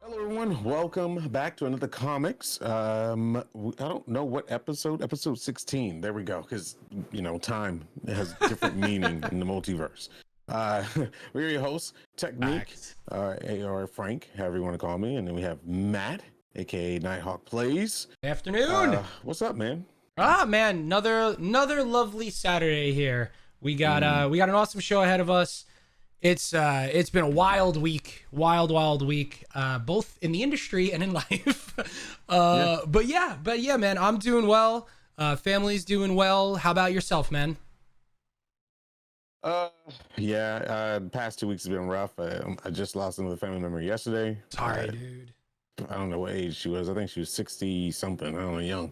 Hello, everyone. Welcome back to another comics. I don't know what episode 16. There we go. Because, time has different meaning in the multiverse. Uh, we're your hosts, Technique, Facts. or Frank, however you want to call me. And then we have Matt, aka Nighthawk Plays. Afternoon. What's up, man? Man, another lovely Saturday here. We got an awesome show ahead of us. It's been a wild week, wild week, both in the industry and in life. But yeah, man, I'm doing well. Family's doing well. How about yourself, man? Past 2 weeks have been rough. I just lost another family member yesterday. Sorry, dude. I don't know what age she was. I think she was 60 something. I don't know, young.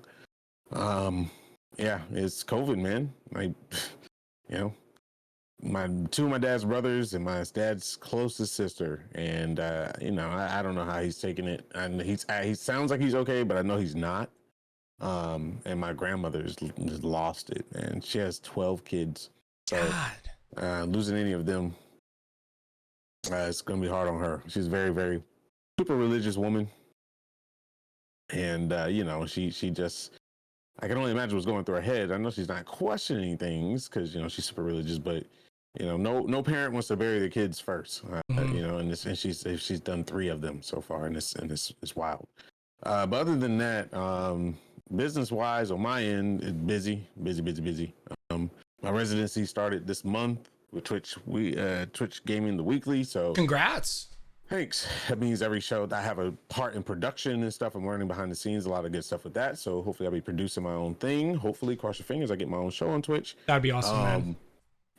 It's COVID, man. Two of my dad's brothers and my dad's closest sister, and I don't know how he's taking it. And he sounds like he's okay, but I know he's not. And my grandmother's just lost it, and she has 12 kids. So losing any of them, it's gonna be hard on her. She's a very, very super religious woman, and she just. I can only imagine what's going through her head. I know she's not questioning things because she's super religious, but no parent wants to bury their kids first. And she's done 3 of them so far, and it's wild. But other than that, business wise on my end, it's busy. My residency started this month with Twitch. Twitch Gaming the Weekly. So Congrats. Thanks. That means every show that I have a part in production and stuff. I'm learning behind the scenes, a lot of good stuff with that. So hopefully I'll be producing my own thing. Hopefully, cross your fingers, I get my own show on Twitch. That'd be awesome, man.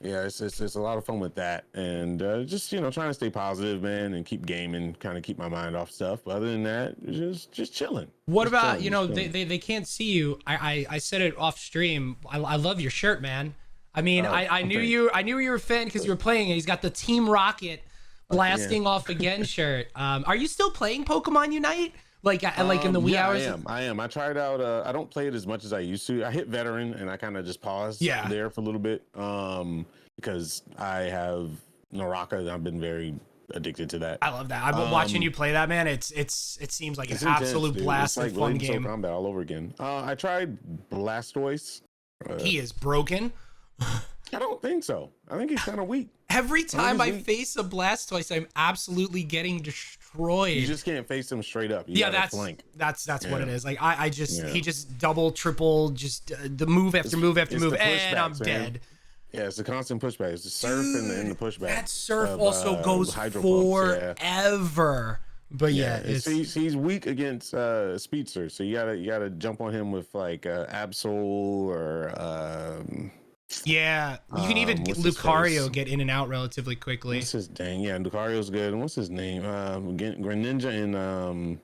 Yeah, it's a lot of fun with that, and just trying to stay positive, man, and keep gaming, kind of keep my mind off stuff. But other than that, just chilling. What about they can't see you? I said it off stream. I love your shirt, man. I mean, I knew you were a fan because you were playing it. He's got the Team Rocket blasting off again shirt. Are you still playing Pokemon Unite? Like in the wee hours? I am. I tried out. I don't play it as much as I used to. I hit veteran and I kind of just paused there for a little bit. Because I have Naraka and I've been very addicted to that. I love that. I've been watching you play that, man. It seems like an absolute blast and fun game. Combat all over again. I tried Blastoise. He is broken. I don't think so. I think he's kind of weak. Every time I face a Blastoise, I'm absolutely getting destroyed. You just can't face him straight up. That's what it is. Like he just double, triple, just the move after move after move, and I'm dead. Yeah, it's a constant pushback. It's the surf and the pushback. That surf also goes forever. But he's weak against speedsters, so you gotta jump on him with like Absol or you can even Lucario get in and out relatively quickly. What's his dang? Yeah, Lucario's good. And what's his name? Greninja and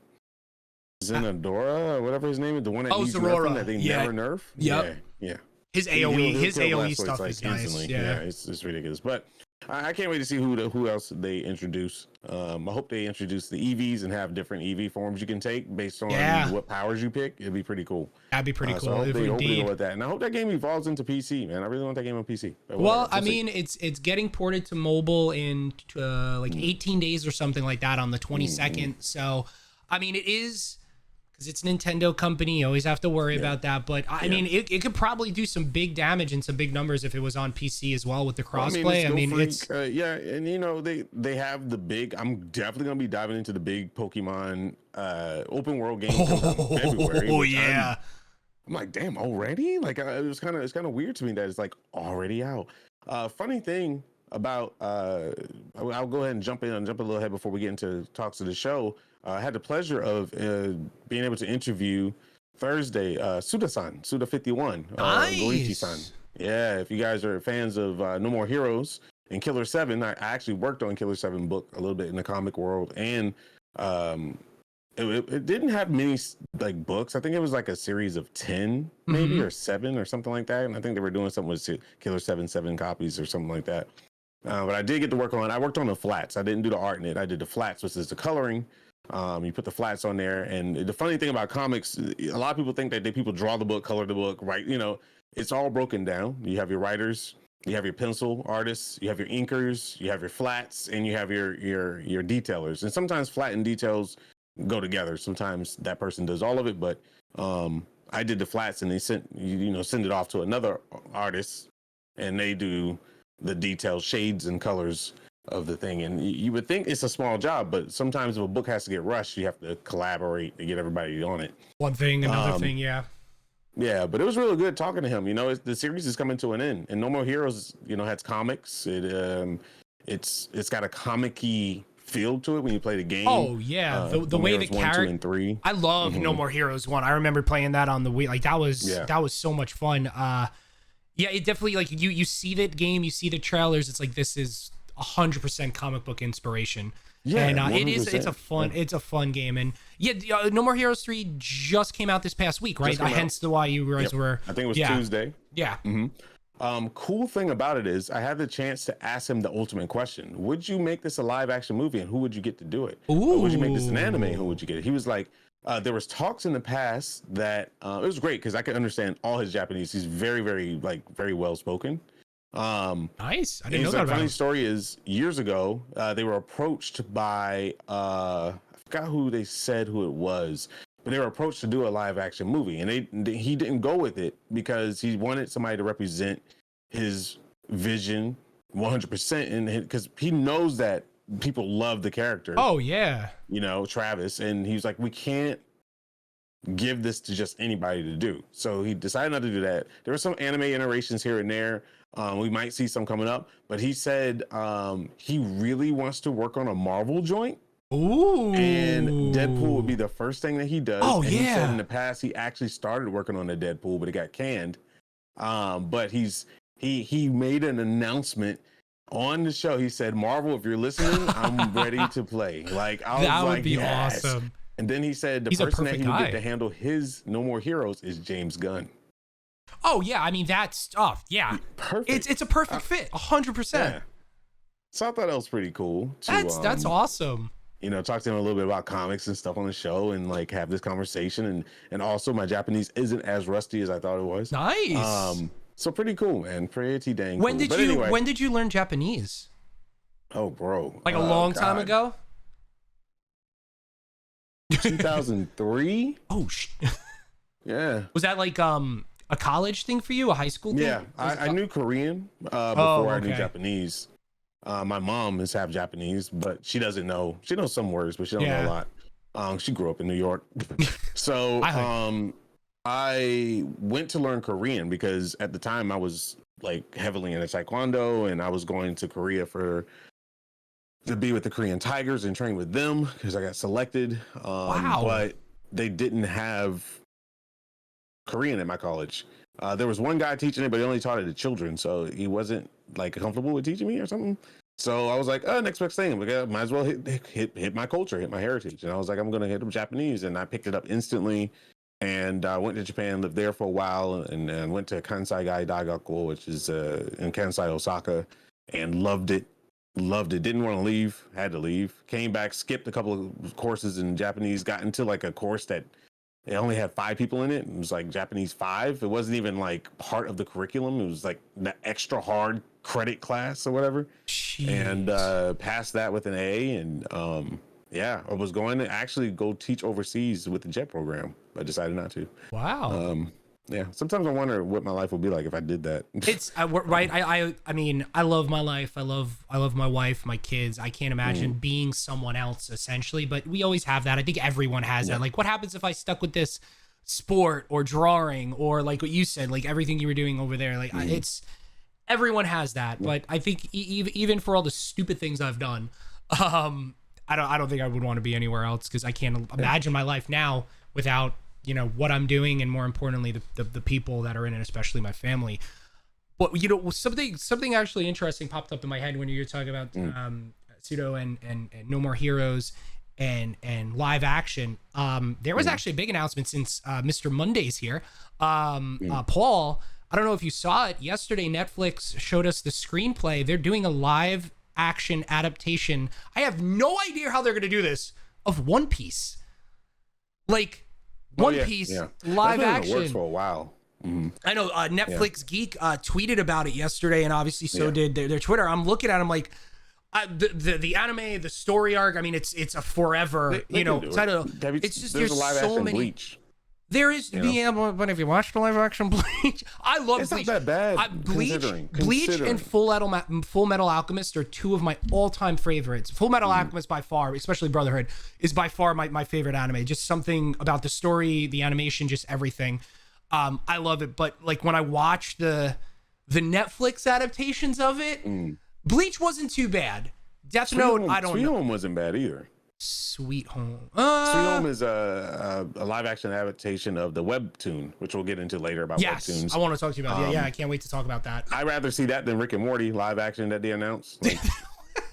Zenadora or whatever his name is. The one that needs nothing that they never nerf. Yep. Yeah. His AoE stuff is nice. Instantly. Yeah, it's ridiculous. But I can't wait to see who else they introduce. I hope they introduce the EVs and have different EV forms you can take based on what powers you pick. It'd be pretty cool. That'd be pretty cool. So I hope they go with that. And I hope that game evolves into PC, man. I really want that game on PC. Well, I mean, it's getting ported to mobile in 18 days or something like that on the 22nd. So, I mean, it is... It's a Nintendo company. You always have to worry about that. But I mean, it could probably do some big damage and some big numbers if it was on PC as well with the crossplay. And they have the big. I'm definitely gonna be diving into the big Pokemon open world game in February. Oh yeah. I'm like, damn, already? Like, it's kind of weird to me that it's like already out. Funny thing about I'll go ahead and jump a little ahead before we get into talks of the show. I had the pleasure of being able to interview Thursday Suda51, Goichi-san. Yeah, if you guys are fans of No More Heroes and Killer 7, I actually worked on Killer 7 book a little bit in the comic world, and it didn't have many like books. I think it was like a series of 10 maybe or 7 or something like that, and I think they were doing something with Killer 7 copies or something like that. But I did get to work on. I worked on the flats. I didn't do the art in it. I did the flats, which is the coloring. You put the flats on there, and the funny thing about comics, a lot of people think that people draw the book, color the book, right? It's all broken down. You have your writers, you have your pencil artists, you have your inkers, you have your flats, and you have your detailers. And sometimes flat and details go together. Sometimes that person does all of it, but I did the flats, and they send it off to another artist, and they do the detailed shades and colors of the thing. And you would think it's a small job, but sometimes if a book has to get rushed, you have to collaborate to get everybody on it. One thing, another thing, yeah. Yeah, but it was really good talking to him. The series is coming to an end, and No More Heroes, has comics. It's got a comic-y feel to it when you play the game. Oh yeah, the way the character 1, 2, and 3. I love No More Heroes 1. I remember playing that on the Wii. Like that was so much fun. Yeah, it definitely, like, you see that game, you see the trailers. It's like, this is 100% comic book inspiration. Yeah, and it's a fun game. And yeah, No More Heroes 3 just came out this past week, right? Hence the why you guys were. I think it was Tuesday. Yeah. Cool thing about it is I had the chance to ask him the ultimate question: would you make this a live action movie, and who would you get to do it? Ooh. Or would you make this an anime, and who would you get it? He was like, there was talks in the past that it was great because I could understand all his Japanese. He's very, very, very well spoken. Nice. I didn't know that about funny him. Story is, years ago, they were approached by I forgot who they said who it was, but they were approached to do a live action movie, and he didn't go with it because he wanted somebody to represent his vision 100%, and because he knows that people love the character. Oh yeah. Travis, and he was like, we can't give this to just anybody to do. So he decided not to do that. There were some anime iterations here and there. We might see some coming up, but he said he really wants to work on a Marvel joint. Ooh. And Deadpool would be the first thing that he does. Oh, and yeah. He said in the past he actually started working on the Deadpool, but it got canned. But he made an announcement on the show. He said, "Marvel, if you're listening, I'm ready to play." Like, I was that would like, be yes. awesome. And then he said He's person that he would guy. get to handle his No More Heroes is James Gunn. Oh yeah, I mean that stuff. Yeah, perfect. It's a perfect fit, 100%. Yeah. So I thought that was pretty cool. That's awesome. Talk to him a little bit about comics and stuff on the show, and like have this conversation. And also my Japanese isn't as rusty as I thought it was. Nice. So pretty cool, man. Pretty dang when cool. When did you learn Japanese? Oh, bro. Like a long time ago? 2003? Oh, yeah. Was that like a college thing for you? A high school thing? Yeah, I knew Korean before I knew Japanese. My mom is half Japanese, but she doesn't know. She knows some words, but she don't know a lot. She grew up in New York. So I went to learn Korean because at the time I was like heavily into Taekwondo, and I was going to Korea to be with the Korean Tigers and train with them because I got selected. Wow. But they didn't have Korean at my college. There was one guy teaching it, but he only taught it to children, so he wasn't like comfortable with teaching me or something. So I was like, next best thing, I might as well hit my culture, hit my heritage. And I was like, I'm gonna hit up Japanese, and I picked it up instantly. And I went to Japan, lived there for a while, and went to Kansai Daigaku, which is in Kansai, Osaka, and loved it. Didn't want to leave, had to leave. Came back, skipped a couple of courses in Japanese, got into like a course that it only had 5 people in it. It was like Japanese 5. It wasn't even like part of the curriculum. It was like the extra hard credit class or whatever. Jeez. And passed that with an A. And I was going to actually go teach overseas with the JET program. I decided not to. Wow. Sometimes I wonder what my life would be like if I did that. It's right. I mean, I love my life. I love my wife, my kids. I can't imagine being someone else essentially, but we always have that. I think everyone has that. Like, what happens if I stuck with this sport or drawing or like what you said, like everything you were doing over there? Like it's everyone has that. But I think even for all the stupid things I've done, I don't think I would want to be anywhere else because I can't imagine my life now without what I'm doing, and more importantly the people that are in it, especially my family. But something actually interesting popped up in my head when you were talking about Pseudo and No More Heroes and live action. There was actually a big announcement since Mr. Monday's here. Paul, I don't know if you saw it yesterday. Netflix showed us the screenplay. They're doing a live action adaptation. I have no idea how they're going to do this, of One Piece. Like One Piece live action. Works for a while. I know Netflix Geek tweeted about it yesterday, and obviously so did their Twitter. I'm looking at them like, The anime, the story arc. I mean, it's a forever. Title. It's just there's there's a live so action many. Bleach. There is but if you watch the live action Bleach, I love It's Bleach. not that bad. Bleach and Full Metal Alchemist are two of my all-time favorites. Full Metal Alchemist by far, especially Brotherhood, is by far my favorite anime. Just something about the story, the animation, just everything. I love it. But like when I watch the Netflix adaptations of it, Bleach wasn't too bad. Death Note, I don't Sweet know. Home wasn't bad either. Sweet Home. Sweet Home is a live action adaptation of the Webtoon, which we'll get into later about Webtoons. I want to talk to you about. Yeah, I can't wait to talk about that. I'd rather see that than Rick and Morty live action that they announced. Like,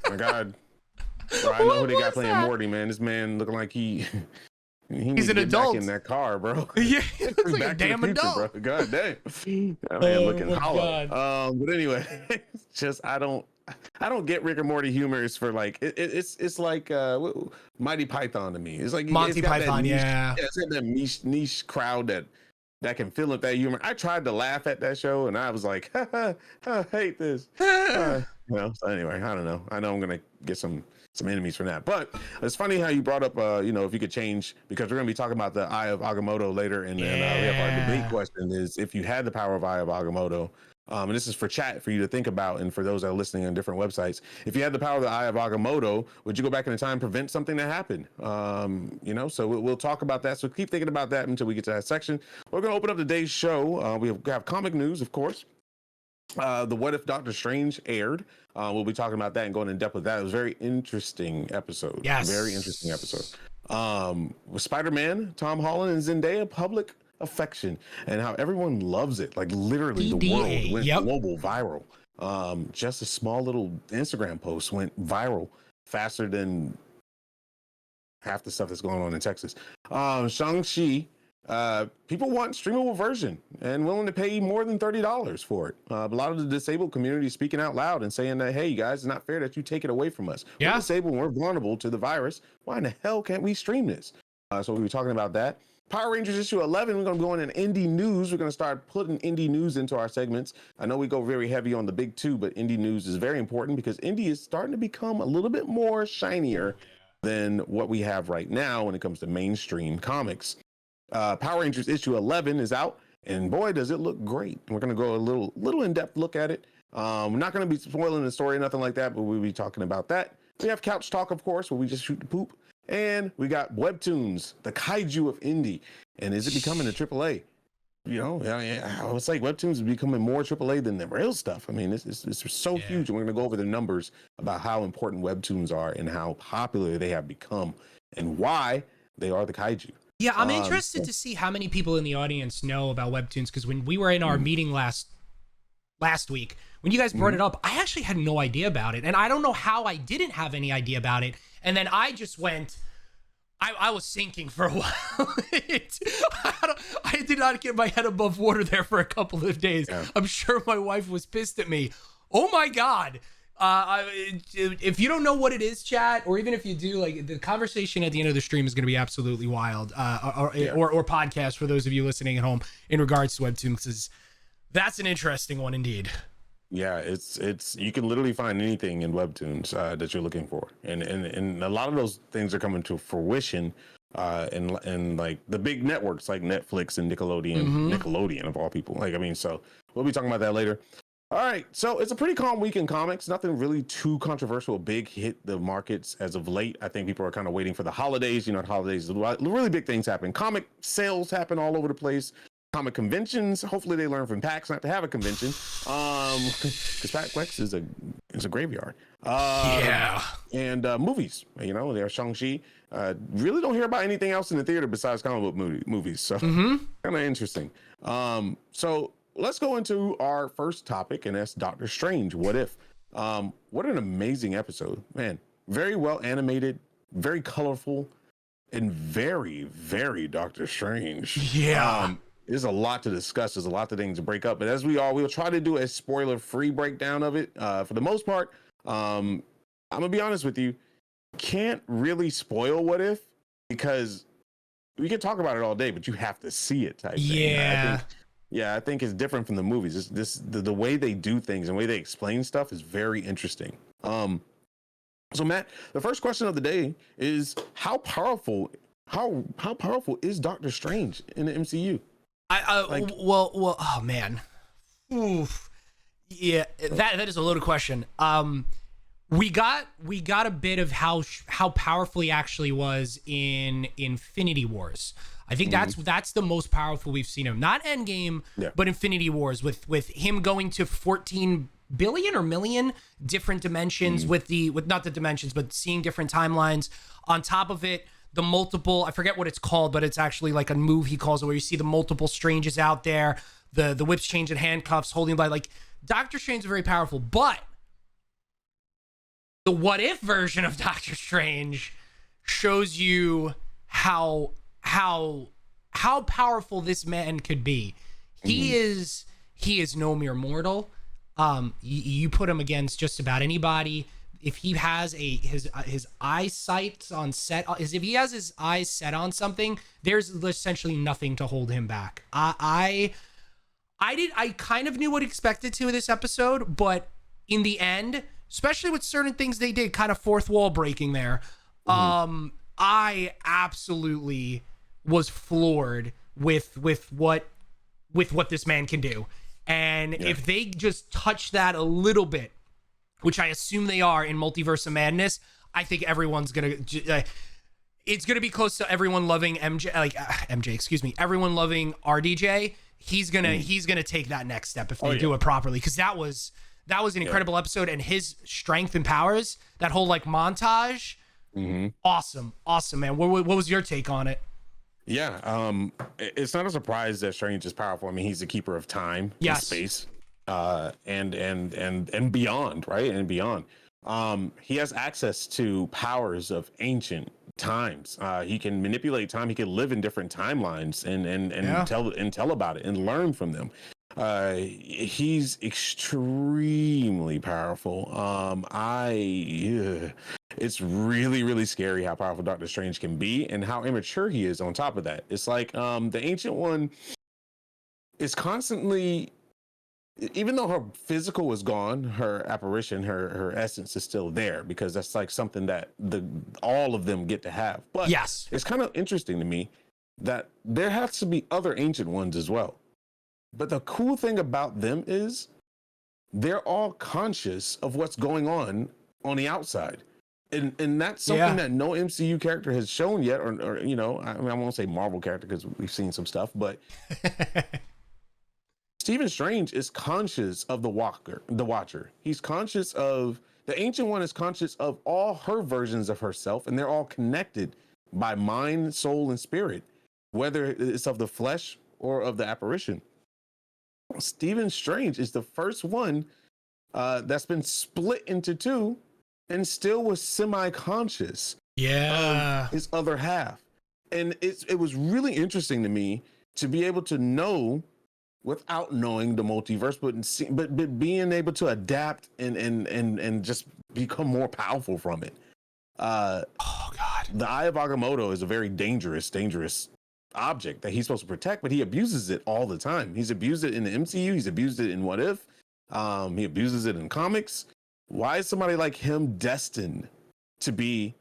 my God, bro, I know who they got playing Morty, man. This man looking like he he's an adult back in that car, bro. Yeah, he's like back a damn adult, bro. God damn, that man looking hollow. But anyway, it's just I don't get Rick and Morty humor. Is for like it's like Mighty Python to me. It's like Monty Python, it's got that niche crowd that can feel it, that humor. I tried to laugh at that show and I was like, I hate this. So anyway, I don't know. I know I'm gonna get some enemies from that, but it's funny how you brought up if you could change, because we're gonna be talking about the Eye of Agamotto later, and then we have our debate question is, if you had the power of Eye of Agamotto. And this is for chat for you to think about, and for those that are listening on different websites. If you had the power of the Eye of Agamotto, would you go back in time and prevent something that happened? So we'll talk about that. So keep thinking about that until we get to that section. We're going to open up today's show. We have comic news, of course. The What If Doctor Strange aired. We'll be talking about that and going in depth with that. It was a very interesting episode. Yes. Very interesting episode. With Spider-Man, Tom Holland, and Zendaya, public affection, and how everyone loves it. Like literally the world went global viral. Just a small little Instagram post went viral faster than half the stuff that's going on in Texas. Shang Chi, people want streamable version and willing to pay more than $30 for it. A lot of the disabled community speaking out loud and saying that, hey, you guys, it's not fair that you take it away from us. We're disabled and we're vulnerable to the virus. Why in the hell can't we stream this? So we'll be talking about that. Power Rangers issue 11, we're going to go in indie news. We're going to start putting indie news into our segments. I know we go very heavy on the big two, but indie news is very important because indie is starting to become a little bit more shinier than what we have right now when it comes to mainstream comics. Power Rangers issue 11 is out, and boy, does it look great. We're going to go a little in-depth look at it. We're not going to be spoiling the story or nothing like that, but we'll be talking about that. We have Couch Talk, of course, where we just shoot the poop. And we got Webtoons, the kaiju of indie. And is it becoming a AAA? I would say Webtoons is becoming more AAA than the real stuff. I mean, it's so huge. And we're going to go over the numbers about how important Webtoons are and how popular they have become and why they are the kaiju. Yeah, I'm interested to see how many people in the audience know about Webtoons, because when we were in our meeting last week, when you guys brought it up, I actually had no idea about it. And I don't know how I didn't have any idea about it. And then I just went, I was sinking for a while. I did not get my head above water there for a couple of days. Yeah. I'm sure my wife was pissed at me. Oh my God. If you don't know what it is, chat, or even if you do, like, the conversation at the end of the stream is going to be absolutely wild, or podcast for those of you listening at home in regards to Webtoons, because that's an interesting one indeed. Yeah, it's you can literally find anything in Webtoons that you're looking for, and a lot of those things are coming to fruition, and like the big networks like Netflix and Nickelodeon of all people. Like, I mean, so we'll be talking about that later. All right, so it's a pretty calm week in comics. Nothing really too controversial, big hit the markets as of late. I think people are kind of waiting for the holidays. At holidays, really big things happen. Comic sales happen all over the place. Comic conventions. Hopefully they learn from PAX not to have a convention, because PAX is a graveyard. And movies. There's Shang-Chi. Really don't hear about anything else in the theater besides comic book movies. So kind of interesting. So let's go into our first topic, and that's Doctor Strange. What if? What an amazing episode, man! Very well animated, very colorful, and very, very Doctor Strange. Yeah. There's a lot to discuss. There's a lot of things to break up. But as we'll try to do a spoiler-free breakdown of it. For the most part, I'm gonna be honest with you. Can't really spoil What If, because we can talk about it all day, but you have to see it type thing. I think it's different from the movies. The way they do things and the way they explain stuff is very interesting. So Matt, the first question of the day is how powerful is Doctor Strange in the MCU? Like, Well, oh man. Oof. Yeah, that is a loaded question. We got a bit of how powerful he actually was in Infinity Wars. I think that's the most powerful we've seen him. Not Endgame, yeah. but Infinity Wars with him going to 14 billion or million different dimensions with not the dimensions, but seeing different timelines. On top of it, the multiple, I forget what it's called, but it's actually like a move he calls it where you see the multiple Stranges out there, the whips change and handcuffs holding by, like, Doctor Strange is very powerful, but the what if version of Doctor Strange shows you how powerful this man could be. He is no mere mortal. You put him against just about anybody. If he has his eyesight on set, if he has his eyes set on something, there's essentially nothing to hold him back. I kind of knew what expected to this episode, but in the end, especially with certain things they did, kind of fourth wall breaking there, I absolutely was floored with what this man can do. And if they just touch that a little bit, which I assume they are in Multiverse of Madness, I think everyone's gonna it's gonna be close to everyone loving everyone loving RDJ. He's gonna take that next step if they do it properly, because that was an incredible episode, and his strength and powers, that whole like montage, awesome man. What was your take on it? Yeah, it's not a surprise that Strange is powerful. I mean, he's the keeper of time and space, and beyond, right? And beyond. He has access to powers of ancient times. He can manipulate time. He can live in different timelines and tell about it and learn from them. He's extremely powerful. It's really, really scary how powerful Doctor Strange can be and how immature he is on top of that. It's like the Ancient One is constantly, even though her physical is gone, her apparition, her essence is still there, because that's like something that all of them get to have. But it's kind of interesting to me that there has to be other Ancient Ones as well. But the cool thing about them is they're all conscious of what's going on the outside. And that's something that no MCU character has shown yet, or you know, I mean, I won't say Marvel character because we've seen some stuff, but Stephen Strange is conscious of the Watcher. He's conscious of the Ancient One, is conscious of all her versions of herself, and they're all connected by mind, soul, and spirit, whether it's of the flesh or of the apparition. Stephen Strange is the first one that's been split into two and still was semi-conscious of his other half. And it was really interesting to me to be able to know without knowing the multiverse, but being able to adapt and just become more powerful from it. Oh God. The Eye of Agamotto is a very dangerous object that he's supposed to protect, but he abuses it all the time. He's abused it in the MCU. He's abused it in What If. He abuses it in comics. Why is somebody like him destined to be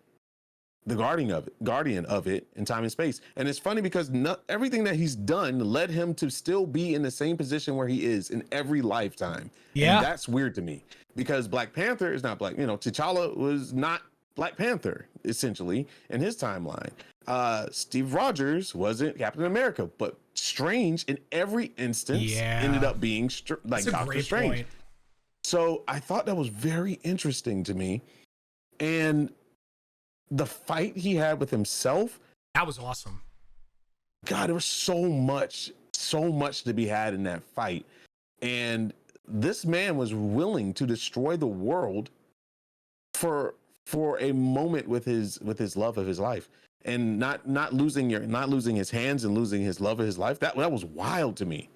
the guardian of it in time and space? And it's funny because everything that he's done led him to still be in the same position where he is in every lifetime. Yeah. And that's weird to me, because Black Panther is not black. You know, T'Challa was not Black Panther, essentially, in his timeline. Steve Rogers wasn't Captain America, but Strange in every instance ended up being like Doctor Strange. Point. So I thought that was very interesting to me. And the fight he had with himself, that was awesome. God, there was so much to be had in that fight. And this man was willing to destroy the world for a moment with his love of his life, and not losing his hands and losing his love of his life. That was wild to me.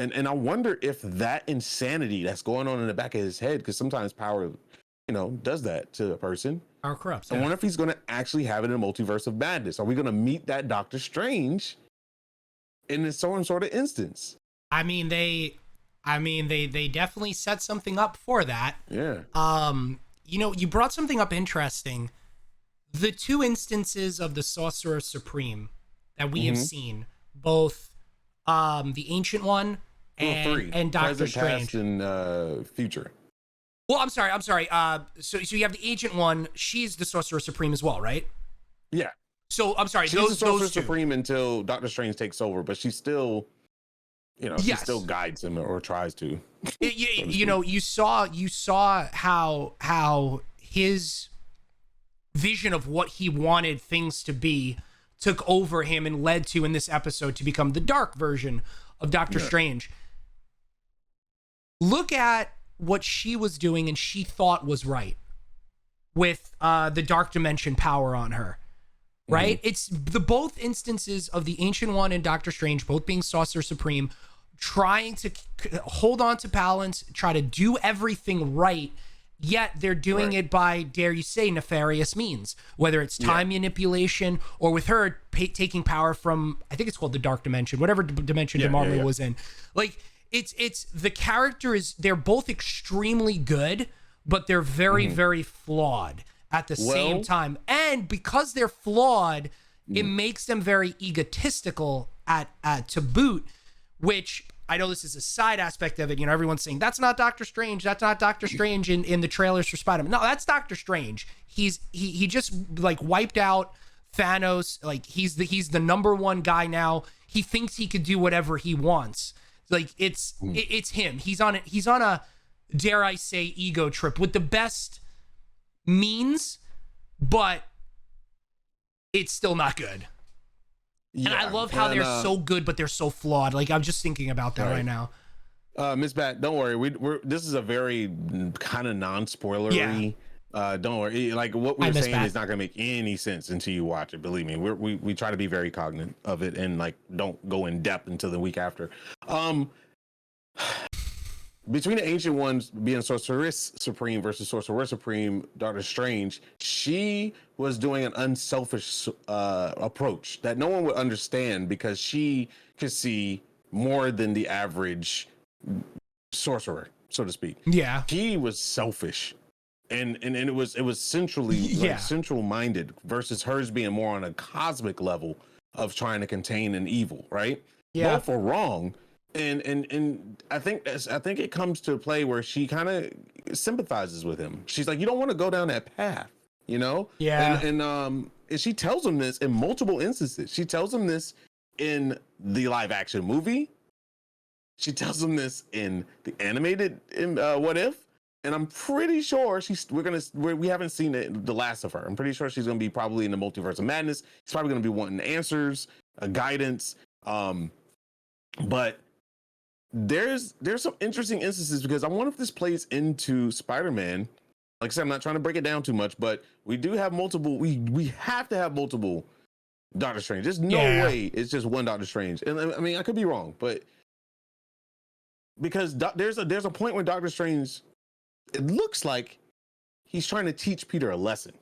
And I wonder if that insanity that's going on in the back of his head, because sometimes power, you know, does that to a person. Power corrupts. I wonder if he's going to actually have it in a multiverse of madness. Are we going to meet that Doctor Strange in some sort of instance? I mean, they definitely set something up for that. Yeah. you brought something up interesting. The two instances of the Sorcerer Supreme that we have seen, both the Ancient One and Doctor Present, Strange. past, and future. Well, I'm sorry. So you have the Ancient One. She's the Sorcerer Supreme as well, right? Yeah. So I'm sorry. She's Those the Sorcerer two. Supreme until Doctor Strange takes over, but she still, she still guides him or tries to. You saw how his vision of what he wanted things to be took over him and led to, in this episode, to become the dark version of Doctor Strange. Look at what she was doing and she thought was right with the dark dimension power on her, right? It's the both instances of the Ancient One and Doctor Strange, both being Sorcerer Supreme, trying to hold on to balance, try to do everything right, yet they're doing it by, dare you say, nefarious means, whether it's time manipulation or with her taking power from, I think it's called the dark dimension, whatever dimension Dormammu was in. Like, it's the character they're both extremely good, but they're very, very flawed at the same time. And because they're flawed, it makes them very egotistical to boot, which I know this is a side aspect of it. Everyone's saying that's not Doctor Strange. That's not Doctor Strange in the trailers for Spider-Man. No, that's Doctor Strange. He just like wiped out Thanos. Like he's the number one guy now. He thinks he could do whatever he wants. Like it's him. He's on a dare I say ego trip with the best means, but it's still not good. Yeah, and I love how they're so good, but they're so flawed. Like, I'm just thinking about that right now. Miss Bat, don't worry. This is a very kind of non-spoilery. Don't worry. Like, what we're saying is not going to make any sense until you watch it. Believe me, we try to be very cognizant of it and like don't go in depth until the week after. Between the Ancient Ones being Sorceress Supreme versus Sorcerer Supreme, Doctor Strange, she was doing an unselfish approach that no one would understand because she could see more than the average sorcerer, so to speak. Yeah, he was selfish, and it was centrally central minded versus hers being more on a cosmic level of trying to contain an evil. Right? Yeah, both are wrong. And I think it comes to a play where she kind of sympathizes with him. She's like, you don't want to go down that path, Yeah. And she tells him this in multiple instances. She tells him this in the live action movie. She tells him this in the animated What If. And I'm pretty sure we haven't seen the last of her. I'm pretty sure she's gonna be probably in the Multiverse of Madness. She's probably gonna be wanting answers, guidance. But there's some interesting instances because I wonder if this plays into Spider-Man. Like I said, I'm not trying to break it down too much, but we do have multiple. We have to have multiple Doctor Strange. There's no way it's just one Doctor Strange. And I mean, I could be wrong, but because there's a point where Doctor Strange, it looks like he's trying to teach Peter a lesson.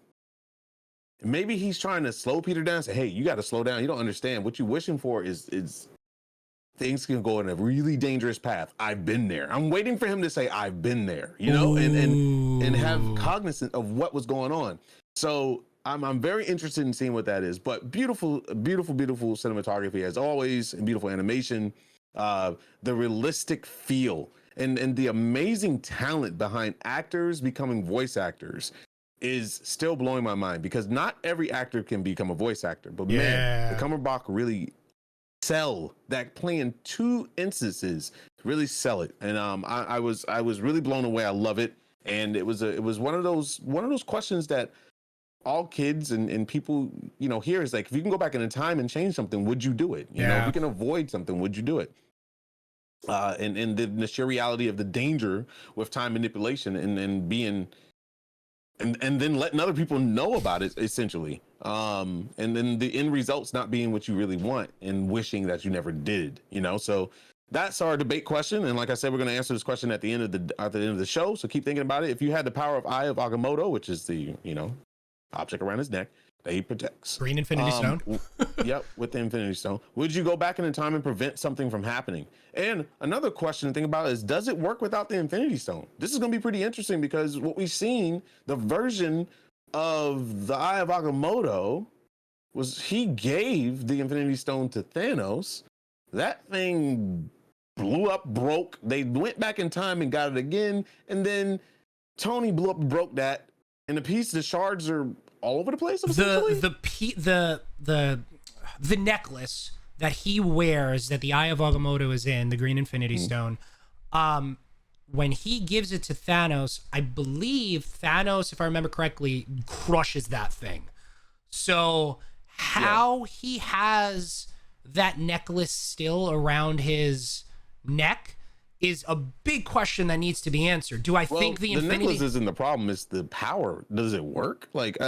Maybe he's trying to slow Peter down. Say, hey, you got to slow down. You don't understand. What you're wishing for is things can go in a really dangerous path. I've been there. I'm waiting for him to say, I've been there, and have cognizance of what was going on. So I'm very interested in seeing what that is. But beautiful cinematography as always, and beautiful animation, the realistic feel, and the amazing talent behind actors becoming voice actors is still blowing my mind because not every actor can become a voice actor. But man, the Cumberbatch really sell that, playing two instances really sell it. And I was really blown away. I love it. And it was one of those questions that all kids and people hear is like, if you can go back in time and change something, would you do it? If you can avoid something, would you do it? And the sheer reality of the danger with time manipulation and being and then letting other people know about it, essentially. And then the end results not being what you really want and wishing that you never did, So that's our debate question. And like I said, we're going to answer this question at the end of the show. So keep thinking about it. If you had the power of Eye of Agamotto, which is the, object around his neck, that he protects. Green Infinity Stone. Yep, with the Infinity Stone. Would you go back in time and prevent something from happening? And another question to think about is, does it work without the Infinity Stone? This is going to be pretty interesting because what we've seen, the version of the Eye of Agamotto, was he gave the Infinity Stone to Thanos. That thing blew up, broke. They went back in time and got it again, and then Tony blew up and broke that. And the shards are all over the place. The necklace that he wears, that the Eye of Agamotto is in, the Green Infinity Stone. When he gives it to Thanos, I believe Thanos, if I remember correctly, crushes that thing. So how he has that necklace still around his neck is a big question that needs to be answered. Do I think the necklace isn't the problem? It's the power. Does it work? Like,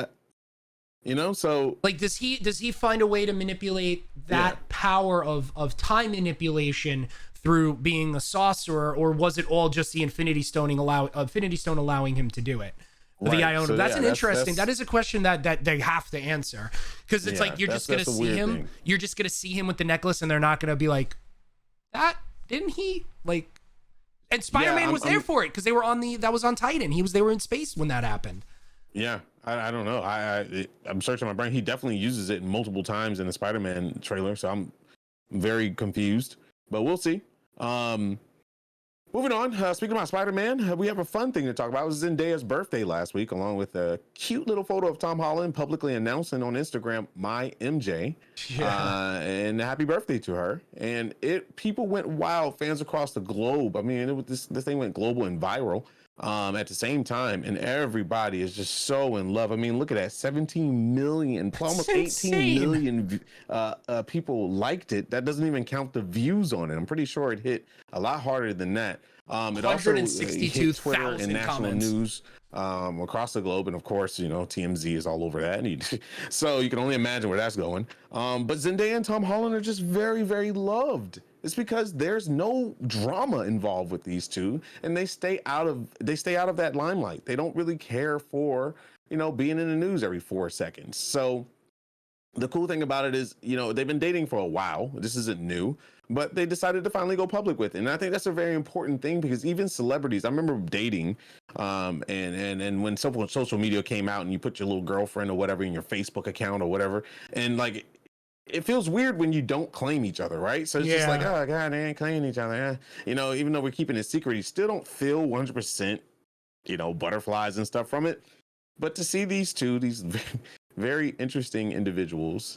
so like, does he find a way to manipulate that power of time manipulation through being a sorcerer, or was it all just the Infinity Stone allowing him to do it? Right. The Iona. So, that's interesting. That is a question that they have to answer, because it's like you're just gonna see him. Thing. You're just gonna see him with the necklace, and they're not gonna be like, that didn't he like? And Spider-Man was there for it because they were that was on Titan. They were in space when that happened. Yeah, I don't know. I'm searching my brain. He definitely uses it multiple times in the Spider-Man trailer, so I'm very confused. But we'll see. Moving on. Speaking about Spider-Man, we have a fun thing to talk about. It was Zendaya's birthday last week, along with a cute little photo of Tom Holland publicly announcing on Instagram, "My MJ," and happy birthday to her. And people went wild. Fans across the globe. I mean, this thing went global and viral. At the same time, and everybody is just so in love. I mean, look at that, 17 million, almost 18 million people liked it. That doesn't even count the views on it. I'm pretty sure it hit a lot harder than that. It also hit Twitter and national news across the globe, and of course, TMZ is all over that. So you can only imagine where that's going. But Zendaya and Tom Holland are just very, very loved. It's because there's no drama involved with these two, and they stay out of that limelight. They don't really care for, being in the news every 4 seconds. So the cool thing about it is, they've been dating for a while. This isn't new, but they decided to finally go public with it. And I think that's a very important thing, because even celebrities, I remember dating, and when social media came out and you put your little girlfriend or whatever in your Facebook account or whatever, and like, it feels weird when you don't claim each other, right? So it's just like, oh God, they ain't claiming each other. Even though we're keeping it secret, you still don't feel 100%, butterflies and stuff from it. But to see these very interesting individuals,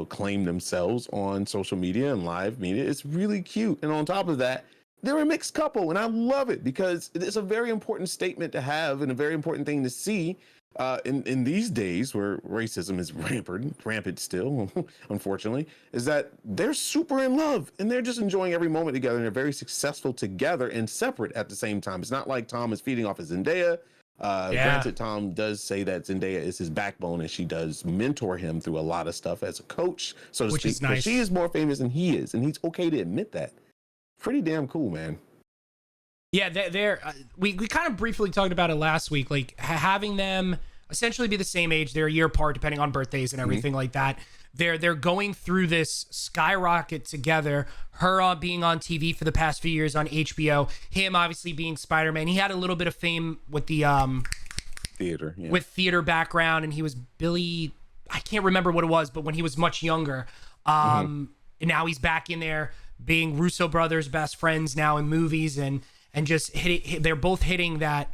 claim themselves on social media and live media, it's really cute. And on top of that, they're a mixed couple, and I love it because it's a very important statement to have and a very important thing to see. In these days where racism is rampant still, unfortunately, is that they're super in love and they're just enjoying every moment together, and they're very successful together and separate at the same time. It's not like Tom is feeding off of Zendaya. Granted, Tom does say that Zendaya is his backbone, and she does mentor him through a lot of stuff as a coach, so to speak. Is nice. But she is more famous than he is, and he's okay to admit that. Pretty damn cool, man. Yeah, we kind of briefly talked about it last week, like having them essentially be the same age. They're a year apart, depending on birthdays and everything like that. They're going through this skyrocket together. Her being on TV for the past few years on HBO. Him obviously being Spider-Man. He had a little bit of fame with the theater, with theater background, and he was Billy. I can't remember what it was, but when he was much younger. And now he's back in there being Russo brothers, best friends now in movies, and just they're both hitting that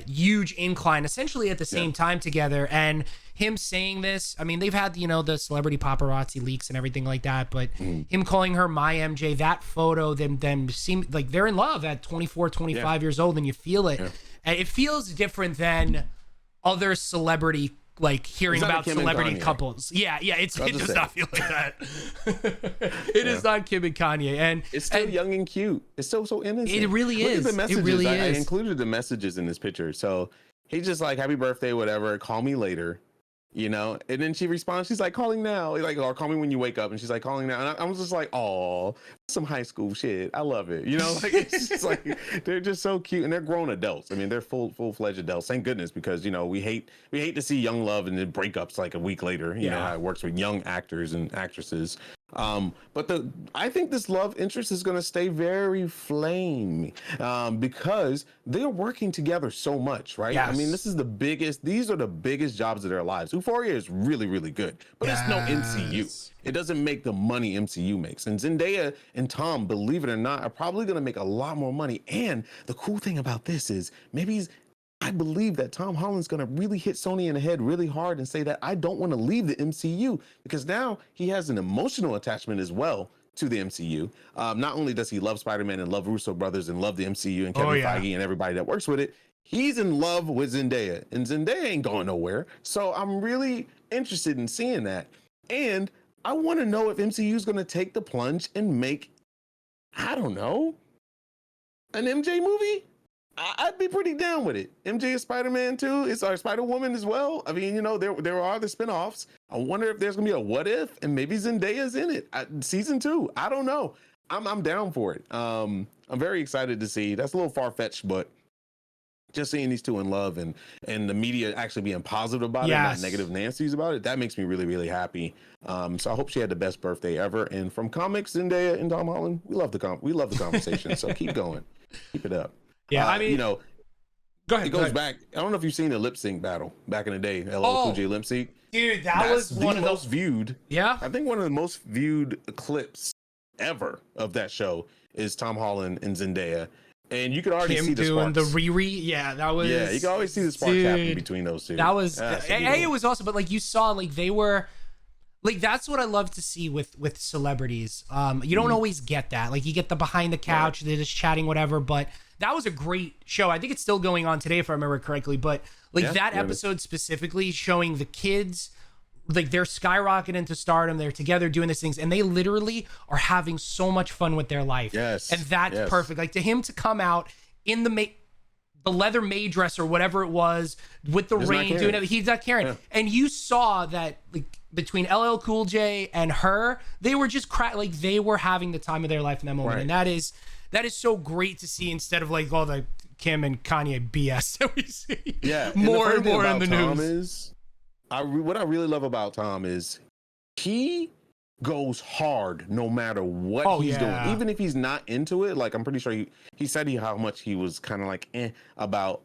huge incline essentially at the same time together. And him saying this, I mean, they've had, the celebrity paparazzi leaks and everything like that, but him calling her my MJ, that photo, them seem like they're in love at 24, 25 years old, and you feel it. And it feels different than other celebrity, like hearing about celebrity couples. It does not feel like that. It is not Kim and Kanye, and it's still young and cute. It's so innocent. It really is. The messages. It really is. I included the messages in this picture. So he's just like, "Happy birthday, whatever. Call me later." you know. And then she responds, she's like, calling now, like, or call me when you wake up. And she's like, calling now. And I was just like, oh, some high school shit. I love it, you know. Like, it's just like they're just so cute, and they're grown adults. I mean, they're full-fledged adults. Thank goodness, because you know we hate to see young love and then breakups like a week later. You know how it works with young actors and actresses. But I think this love interest is going to stay very flame, because they're working together so much, right? Yes. I mean, these are the biggest jobs of their lives. Euphoria is really, really good, but it's no MCU. It doesn't make the money MCU makes. And Zendaya and Tom, believe it or not, are probably going to make a lot more money. And the cool thing about this is I believe that Tom Holland's going to really hit Sony in the head really hard and say that I don't want to leave the MCU, because now he has an emotional attachment as well to the MCU. Not only does he love Spider-Man and love Russo brothers and love the MCU and Kevin Feige and everybody that works with it, he's in love with Zendaya, and Zendaya ain't going nowhere. So I'm really interested in seeing that. And I want to know if MCU is going to take the plunge and make, I don't know, an MJ movie. I'd be pretty down with it. MJ is Spider-Man too. It's our Spider-Woman as well. I mean, you know, there are the spinoffs. I wonder if there's gonna be a what if, and maybe Zendaya's in it. Season 2. I don't know. I'm down for it. I'm very excited to see. That's a little far-fetched, but just seeing these two in love and the media actually being positive about it, not negative Nancy's about it, that makes me really, really happy. So I hope she had the best birthday ever. And from Commix, Zendaya and Tom Holland, we love the conversation. So keep going, keep it up. Yeah, I mean, you know, go ahead. It goes back. I don't know if you've seen the lip sync battle back in the day. LL Cool J lip sync. Dude, that's one of the most viewed. Yeah, I think one of the most viewed clips ever of that show is Tom Holland and Zendaya, and you could already see the doing sparks. the Riri. Yeah, that was. Yeah, you can always see the sparks happening between those two. That was. It was awesome, but like you saw, like they were. Like that's what I love to see with celebrities. You don't always get that. Like you get the behind the couch, they're just chatting, whatever. But that was a great show. I think it's still going on today, if I remember correctly. But like that episode specifically showing the kids, like they're skyrocketing into stardom. They're together doing these things, and they literally are having so much fun with their life. Yes, and that's perfect. Like to him to come out in the leather maid dress or whatever it was with the ring, doing it. He's not caring. Yeah. And you saw that like between LL Cool J and her, they were just like they were having the time of their life in that moment. And that is so great to see, instead of like all the Kim and Kanye BS that we see. Yeah. more and more in the news. What I really love about Tom is he goes hard no matter what he's doing, even if he's not into it. Like I'm pretty sure he said how much he was kind of like about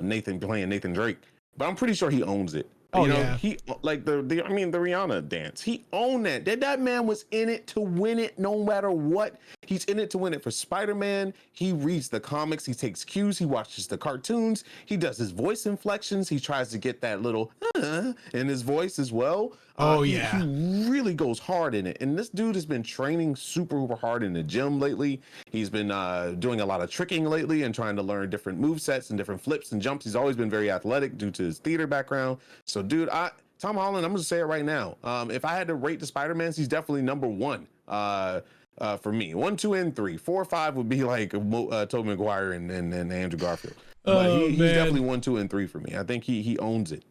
Nathan playing Nathan Drake, but I'm pretty sure he owns it. He like the Rihanna dance, he owned that. That man was in it to win it no matter what. He's in it to win it for Spider-Man. He reads the comics, he takes cues, he watches the cartoons, he does his voice inflections, he tries to get that little in his voice as well. He really goes hard in it. And this dude has been training super hard in the gym lately. He's been doing a lot of tricking lately and trying to learn different move sets and different flips and jumps. He's always been very athletic due to his theater background. So dude, Tom Holland, I'm gonna say it right now. If I had to rate the Spider-Mans, he's definitely number one for me. 1, 2, and 3. 4, 5 would be like Tobey Maguire and Andrew Garfield. But he's definitely 1, 2, and 3 for me. I think he owns it.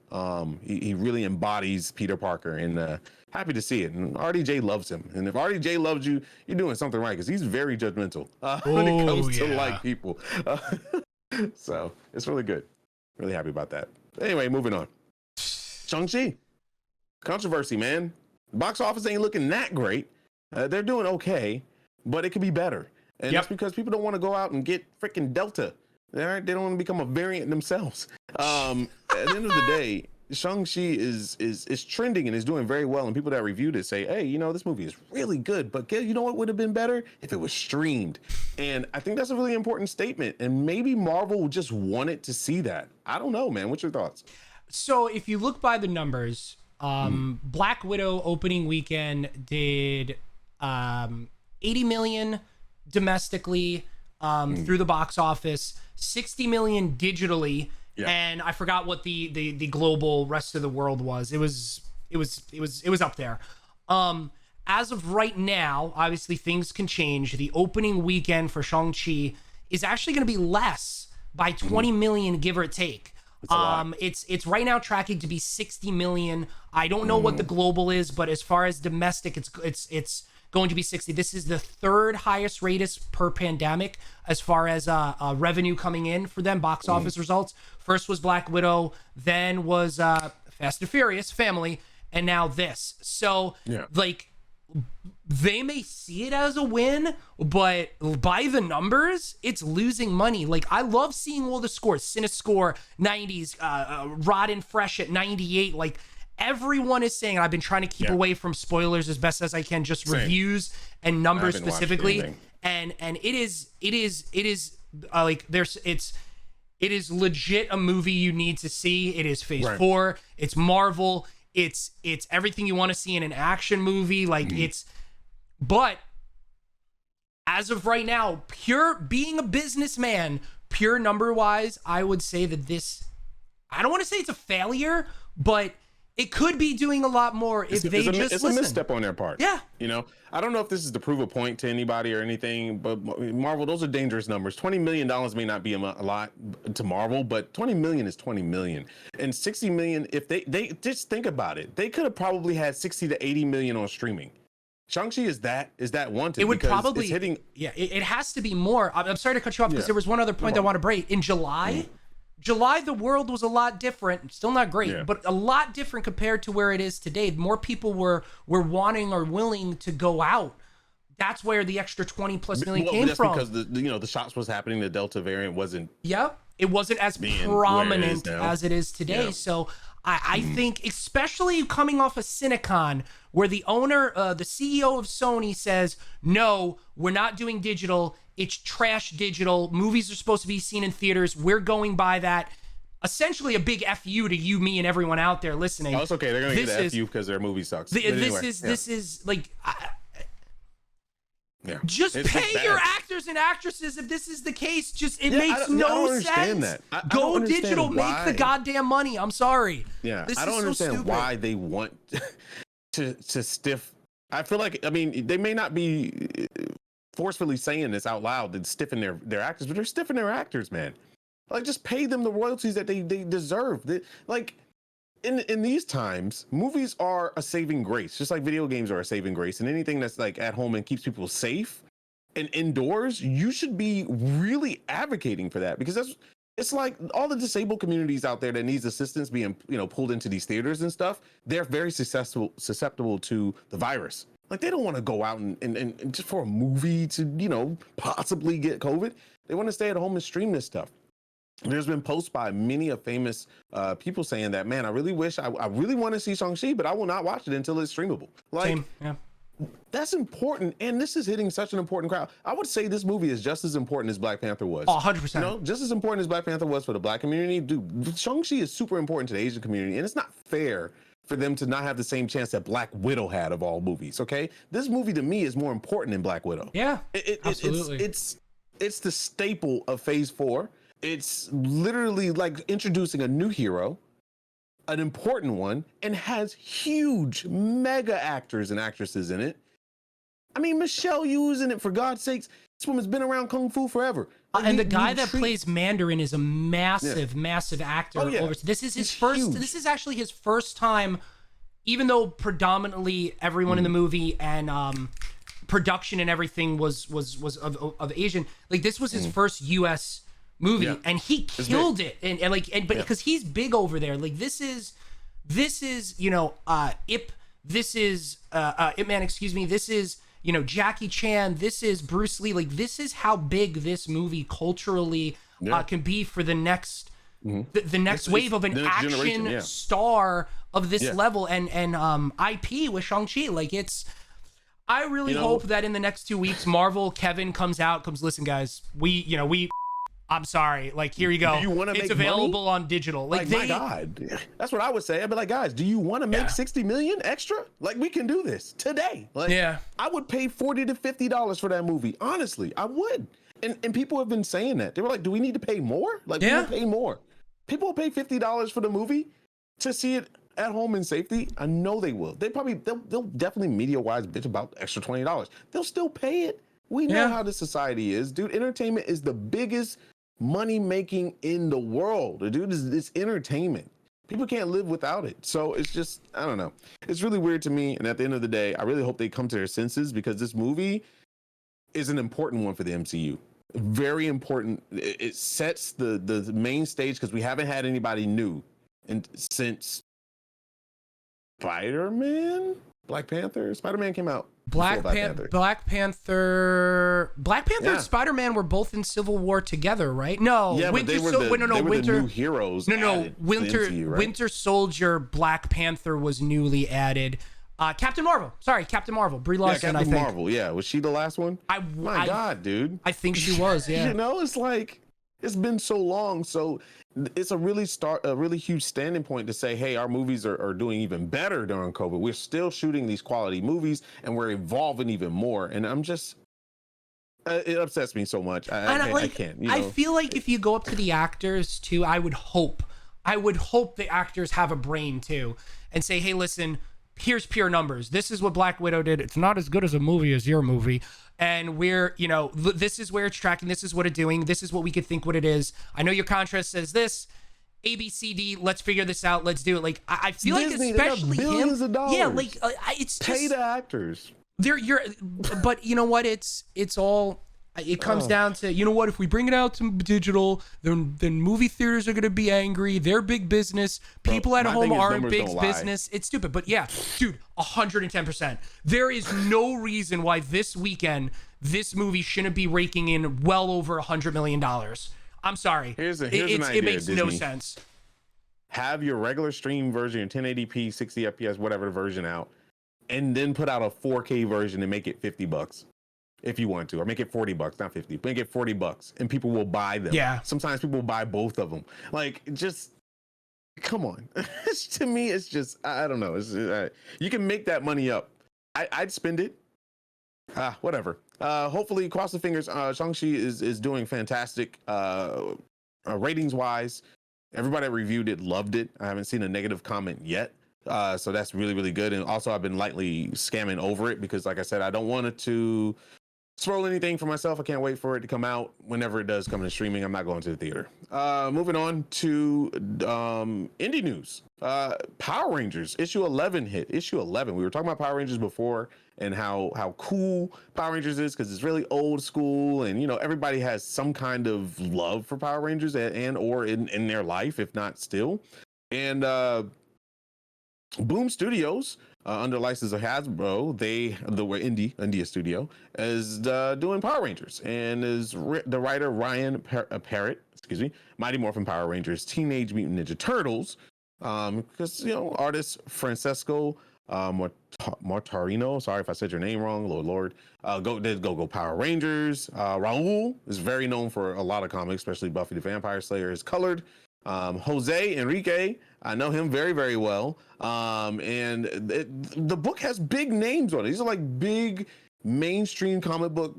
He really embodies Peter Parker, and happy to see it. And RDJ loves him. And if RDJ loves you, you're doing something right, because he's very judgmental when it comes to like people. So it's really good. Really happy about that. Anyway, moving on. Shang Chi. Controversy, man. Box office ain't looking that great. They're doing okay, but it could be better. And that's because people don't want to go out and get freaking Delta. They don't want to become a variant themselves. At the end of the day, Shang-Chi is trending and is doing very well. And people that reviewed it say, hey, this movie is really good, but you know what would have been better? If it was streamed. And I think that's a really important statement. And maybe Marvel just wanted to see that. I don't know, man. What's your thoughts? So if you look by the numbers, Black Widow opening weekend did 80 million domestically through the box office, 60 million digitally, and I forgot what the global rest of the world was. It was up there. As of right now, obviously things can change. The opening weekend for Shang-Chi is actually going to be less by 20 million, give or take. That's a lot. It's right now tracking to be 60 million. I don't know what the global is, but as far as domestic, it's going to be 60. This is the third highest rated per pandemic as far as revenue coming in for them, box office results. First was Black Widow, then was Fast and Furious, Family, and now this. So like they may see it as a win, but by the numbers, it's losing money. Like, I love seeing all the scores. CineScore 90s, Rotten Fresh at 98. Like, everyone is saying, and I've been trying to keep away from spoilers as best as I can, just reviews and numbers specifically. And it is like it is legit a movie you need to see. It is Phase 4. It's Marvel. It's everything you want to see in an action movie. Like but as of right now, pure being a businessman, pure number wise, I would say that this, I don't want to say it's a failure, but it could be doing a lot more if they just listen. It's a misstep on their part. Yeah. You know, I don't know if this is to prove a point to anybody or anything, but Marvel, those are dangerous numbers. $20 million may not be a lot to Marvel, but 20 million is 20 million. And 60 million, if they just think about it, they could have probably had 60 to 80 million on streaming. Shang-Chi is that wanted. It would probably, it's hitting. Yeah, it has to be more. I'm sorry to cut you off because there was one other point I want to break. In July, the world was a lot different. Still not great, but a lot different compared to where it is today. More people were wanting or willing to go out. That's where the extra 20+ million came from. Because the shots was happening. The Delta variant wasn't. Yep, it wasn't as prominent as it is today. So I think, especially coming off of Cinecon, where the owner, the CEO of Sony says, no, we're not doing digital. It's trash digital. Movies are supposed to be seen in theaters. We're going by that. Essentially a big FU to you, me, and everyone out there listening. Oh, it's okay. They're going to get an FU because their movie sucks. This is like... Just pay your actors and actresses if this is the case. Just it makes no sense. Go digital, make the goddamn money. I'm sorry. Yeah, I don't understand why they want to stiff. I feel like, I mean, they may not be forcefully saying this out loud and stiffen their actors, but they're stiffing their actors, man. Like, just pay them the royalties that they deserve. Like, in these times, movies are a saving grace, just like video games are a saving grace, and anything that's like at home and keeps people safe and indoors, you should be really advocating for that, because it's like all the disabled communities out there that needs assistance being, pulled into these theaters and stuff. They're very susceptible to the virus. Like, they don't want to go out and just for a movie to, possibly get COVID. They want to stay at home and stream this stuff. There's been posts by many of famous people saying that, man, I really wish I really want to see Shang-Chi, but I will not watch it until it's streamable. Like, that's important. And this is hitting such an important crowd. I would say this movie is just as important as Black Panther was. 100%. Just as important as Black Panther was for the Black community. Dude, Shang-Chi is super important to the Asian community. And it's not fair for them to not have the same chance that Black Widow had of all movies. Okay. This movie to me is more important than Black Widow. Yeah, absolutely. It's the staple of Phase 4. It's literally like introducing a new hero, an important one, and has huge mega actors and actresses in it. I mean, Michelle Yeoh's in it, for God's sakes. This woman's been around Kung Fu forever. And the guy that plays Mandarin is a massive actor. Oh, yeah. This is his first. Huge. This is actually his first time, even though predominantly everyone in the movie and production and everything was of Asian. Like, this was his first U.S. movie, and he killed it. And because he's big over there. Like, this is Ip. This is Ip Man. Excuse me. This is Jackie Chan. This is Bruce Lee. Like, this is how big this movie culturally can be for the next the next wave of an action star of this level and IP with Shang-Chi. Like, it's. I really hope that in the next 2 weeks, Kevin comes, listen, guys, we. I'm sorry. Like, here you go. It's available on digital. Like, my God, that's what I would say. I'd be like, guys, do you want to make 60 million extra? Like, we can do this today. Like, I would pay $40 to $50 for that movie. Honestly, I would. And people have been saying that. They were like, do we need to pay more? Like, we will pay more. People will pay $50 for the movie to see it at home in safety. I know they will. They'll definitely media-wise bitch about extra $20. They'll still pay it. We know how this society is, dude. Entertainment is the biggest money making in the world. The dude is, it's entertainment. People can't live without it. So it's just, I don't know. It's really weird to me. And at the end of the day, I really hope they come to their senses, because this movie is an important one for the MCU. Very important. It sets the main stage, because we haven't had anybody new since Spider-Man. Spider-Man came out. Black Panther, and Spider-Man were both in Civil War together, right? No, yeah, Winter Soldier. No, Winter the new heroes. Winter Soldier, Black Panther was newly added. Captain Marvel. Sorry, Captain Marvel. Brie Larson, I think. Marvel. Yeah, was she the last one? My God, dude. I think she was. Yeah. You know, it's like, it's been so long. So it's a really huge standing point to say, hey, our movies are doing even better during COVID. We're still shooting these quality movies, and we're evolving even more. And I'm just, it upsets me so much. I can't. You know? I feel like if you go up to the actors too, I would hope the actors have a brain too, and say, hey, listen, here's pure numbers. This is what Black Widow did. It's not as good as a movie as your movie. And we're, you know, this is where it's tracking. This is what it's doing. This is what we could think what it is. I know your contract says this, A, B, C, D. Let's figure this out. Let's do it. Like, I feel Disney, like especially billions him. Of dollars. Yeah, like it's pay just, the actors. But you know what? It's all. It comes down to, you know what, if we bring it out to digital, then movie theaters are going to be angry. They're big business. People at home aren't big business. It's stupid. But yeah, dude, 110%. There is no reason why this weekend, this movie shouldn't be raking in well over $100 million. I'm sorry. Here's an idea, it makes Disney. no sense. Have your regular stream version, your 1080p, 60 FPS, whatever the version out, and then put out a 4K version and make it $50. If you want to, or make it $40, not 50, make it $40, and people will buy them. Yeah. Sometimes people will buy both of them. Like, just come on. To me, it's just, I don't know. It's, you can make that money up. I'd spend it. Whatever. Hopefully, cross the fingers. Shang-Chi is doing fantastic. Ratings wise, everybody that reviewed it loved it. I haven't seen a negative comment yet. So that's really, really good. And also, I've been lightly scamming over it, because, like I said, I don't want it to spoil anything for myself. I can't wait for it to come out. Whenever it does come into streaming, I'm not going to the theater. Moving on to indie news. Power Rangers issue 11 hit. Issue 11. We were talking about Power Rangers before, and how cool Power Rangers is, because it's really old school, and you know, everybody has some kind of love for Power Rangers and or in their life, if not still. And Boom Studios, under license of Hasbro, the India studio, is doing Power Rangers, and is the writer Ryan Parrott, Mighty Morphin Power Rangers, Teenage Mutant Ninja Turtles, because you know, artist Francesco Mortarino, sorry if I said your name wrong, Lord, Go Power Rangers. Raul is very known for a lot of comics, especially Buffy the Vampire Slayer, is colored. Jose Enrique, I know him very, very well. And the book has big names on it. These are like big mainstream comic book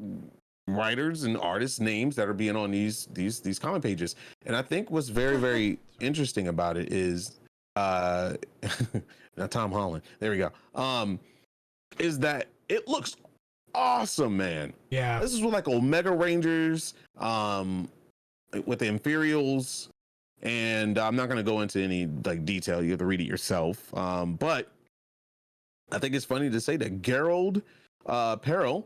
writers and artists' names that are being on these comic pages. And I think what's very, very interesting about it is now Tom Holland. There we go. Is that it looks awesome, man. Yeah. This is with like Omega Rangers, with the Imperials. And I'm not going to go into any like detail. You have to read it yourself. But I think it's funny to say that Gerald Perel,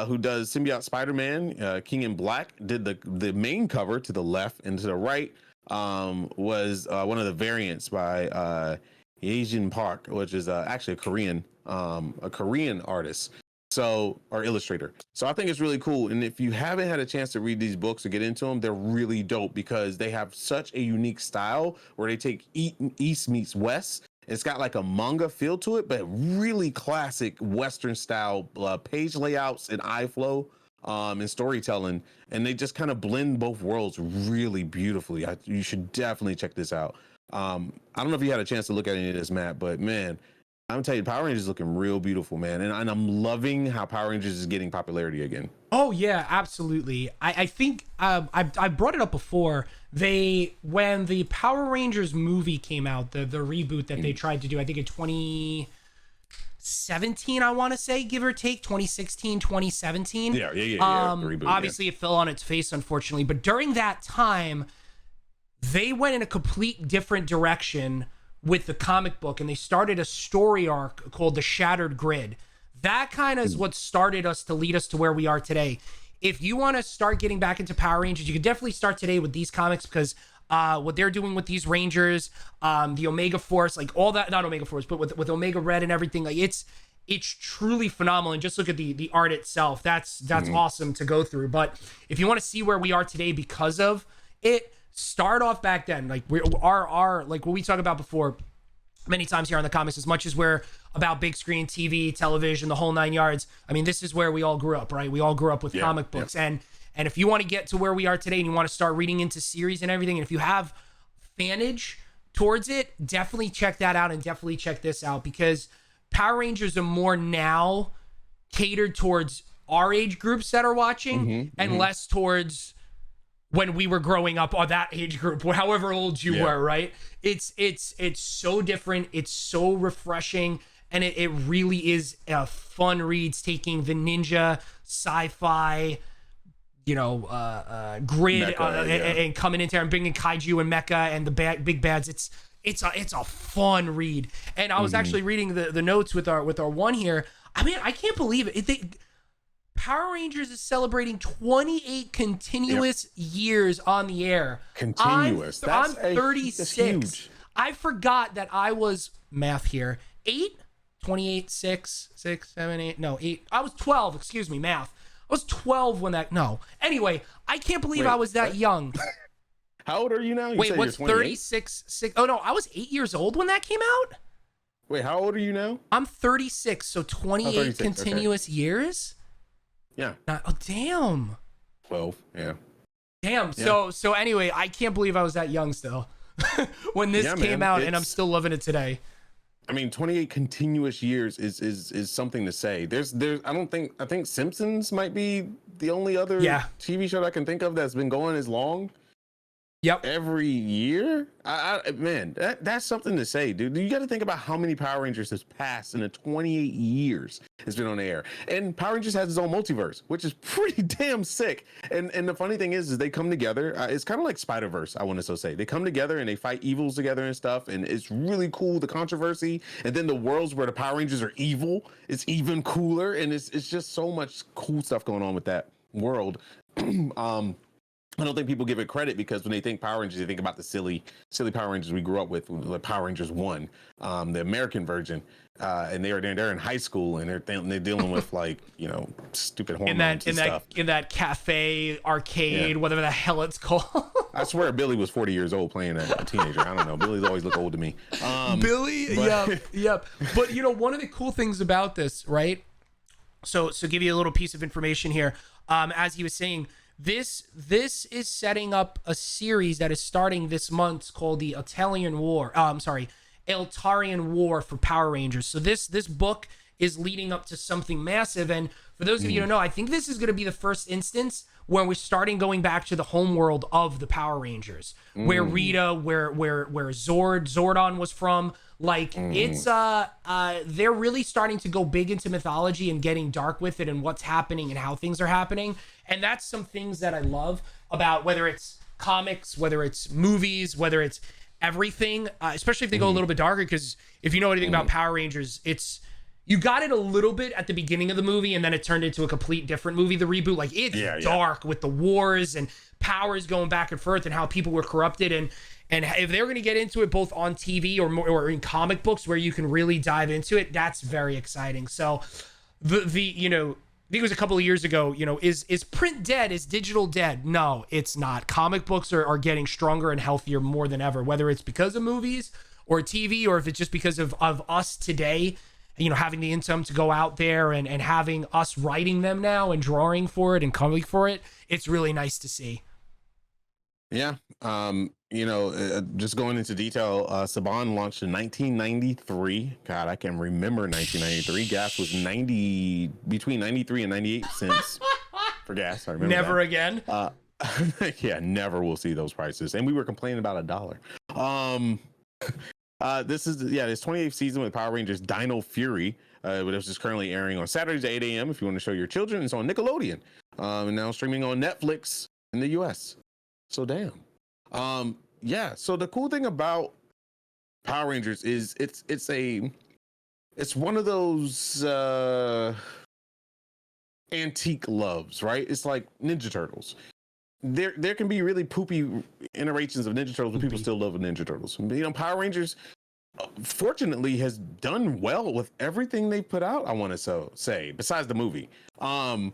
who does Symbiote Spider-Man, King in Black, did the main cover to the left, and to the right was one of the variants by Yejin Park, which is actually a Korean artist. Or illustrator. So I think it's really cool. And if you haven't had a chance to read these books or get into them, they're really dope, because they have such a unique style where they take East meets West. It's got like a manga feel to it, but really classic Western style page layouts and eye flow and storytelling. And they just kind of blend both worlds really beautifully. You should definitely check this out. I don't know if you had a chance to look at any of this, Matt, but man, I'm telling you, Power Rangers is looking real beautiful, man. And I'm loving how Power Rangers is getting popularity again. Oh, yeah, absolutely. I think I brought it up before. When the Power Rangers movie came out, the reboot that they tried to do, I think in 2017, I want to say, give or take, 2016, 2017. Yeah. The reboot, obviously, it fell on its face, unfortunately. But during that time, they went in a complete different direction with the comic book, and they started a story arc called The Shattered Grid. That kind of is what started us to lead us to where we are today. If you want to start getting back into Power Rangers, you can definitely start today with these comics, because what they're doing with these Rangers, the Omega Force, like all that, not Omega Force, but with Omega Red and everything, like it's truly phenomenal. And just look at the art itself. That's awesome to go through. But if you want to see where we are today because of it, start off back then. Like our like what we talk about before many times here on the Comics, as much as we're about big screen TV, television, the whole 9 yards. I mean, this is where we all grew up, right? We all grew up with comic books. And if you want to get to where we are today and you want to start reading into series and everything, and if you have fanage towards it, definitely check that out, and definitely check this out, because Power Rangers are more now catered towards our age groups that are watching, and less towards when we were growing up, or that age group, however old you were, right? It's so different. It's so refreshing. And it really is a fun read, taking the ninja, sci-fi, grid mecha, and coming into there and bringing kaiju and mecha and the big bads. It's a fun read. And I was actually reading the notes with our one here. I mean, I can't believe it. Power Rangers is celebrating 28 continuous years on the air. Continuous. I'm 36. I forgot that I was, math here, 8, 28, 6, 7, 8, no, 8. I was 12, excuse me, math. I was 12 when that, no. Anyway, I can't believe I was that young. How old are you now? Wait, what's 36? 6, oh, no, I was 8 years old when that came out? Wait, how old are you now? I'm 36, so 28 continuous years? Yeah. Oh, damn. 12, yeah. Damn. Yeah. So anyway, I can't believe I was that young still when this came out, and I'm still loving it today. I mean, 28 continuous years is something to say. I think Simpsons might be the only other TV show that I can think of that's been going as long. Yep. Every year, man, that's something to say, dude. You got to think about how many Power Rangers has passed in the 28 years it's been on the air. And Power Rangers has its own multiverse, which is pretty damn sick. And the funny thing is they come together. It's kind of like Spider-Verse, I want to so say. They come together and they fight evils together and stuff. And it's really cool, the controversy. And then the worlds where the Power Rangers are evil, it's even cooler. And it's just so much cool stuff going on with that world. I don't think people give it credit, because when they think Power Rangers, they think about the silly Power Rangers we grew up with, the Power Rangers 1, the American version, and they're in high school, and they're dealing with stupid hormones and stuff. In that cafe arcade, whatever the hell it's called. I swear Billy was 40 years old playing a teenager. I don't know. Billy's always look old to me. Billy, yep. But one of the cool things about this, right? So give you a little piece of information here. As he was saying, This is setting up a series that is starting this month called the Eltarian War for Power Rangers. So this book is leading up to something massive. And for those of you who don't know, I think this is going to be the first instance where we're starting going back to the home world of the Power Rangers, where Rita, where Zordon was from. Like it's they're really starting to go big into mythology and getting dark with it and what's happening and how things are happening. And that's some things that I love about, whether it's comics, whether it's movies, whether it's everything, especially if they go a little bit darker. Because if you know anything about Power Rangers, you got it a little bit at the beginning of the movie, and then it turned into a complete different movie, the reboot. Like it's dark with the wars and powers going back and forth and how people were corrupted. And if they're going to get into it both on TV or in comic books where you can really dive into it, that's very exciting. So I think it was a couple of years ago, is print dead? Is digital dead? No, it's not. Comic books are getting stronger and healthier more than ever, whether it's because of movies or TV, or if it's just because of us today, having the income to go out there and having us writing them now and drawing for it and covering for it. It's really nice to see. Yeah. Just going into detail, Saban launched in 1993. God, I can remember 1993. Gas was between 93 and 98 cents for gas. I remember Never that. Again. Yeah, never will see those prices. And we were complaining about $1. This is this 28th season with Power Rangers Dino Fury. but it's just currently airing on Saturdays at 8 a.m. If you want to show your children, it's on Nickelodeon, and now streaming on Netflix in the U.S. So damn. Yeah. So the cool thing about Power Rangers is it's one of those antique loves, right? It's like Ninja Turtles. There can be really poopy iterations of Ninja Turtles, but people still love Ninja Turtles. You know, Power Rangers, fortunately, has done well with everything they put out. I want to say, besides the movie, the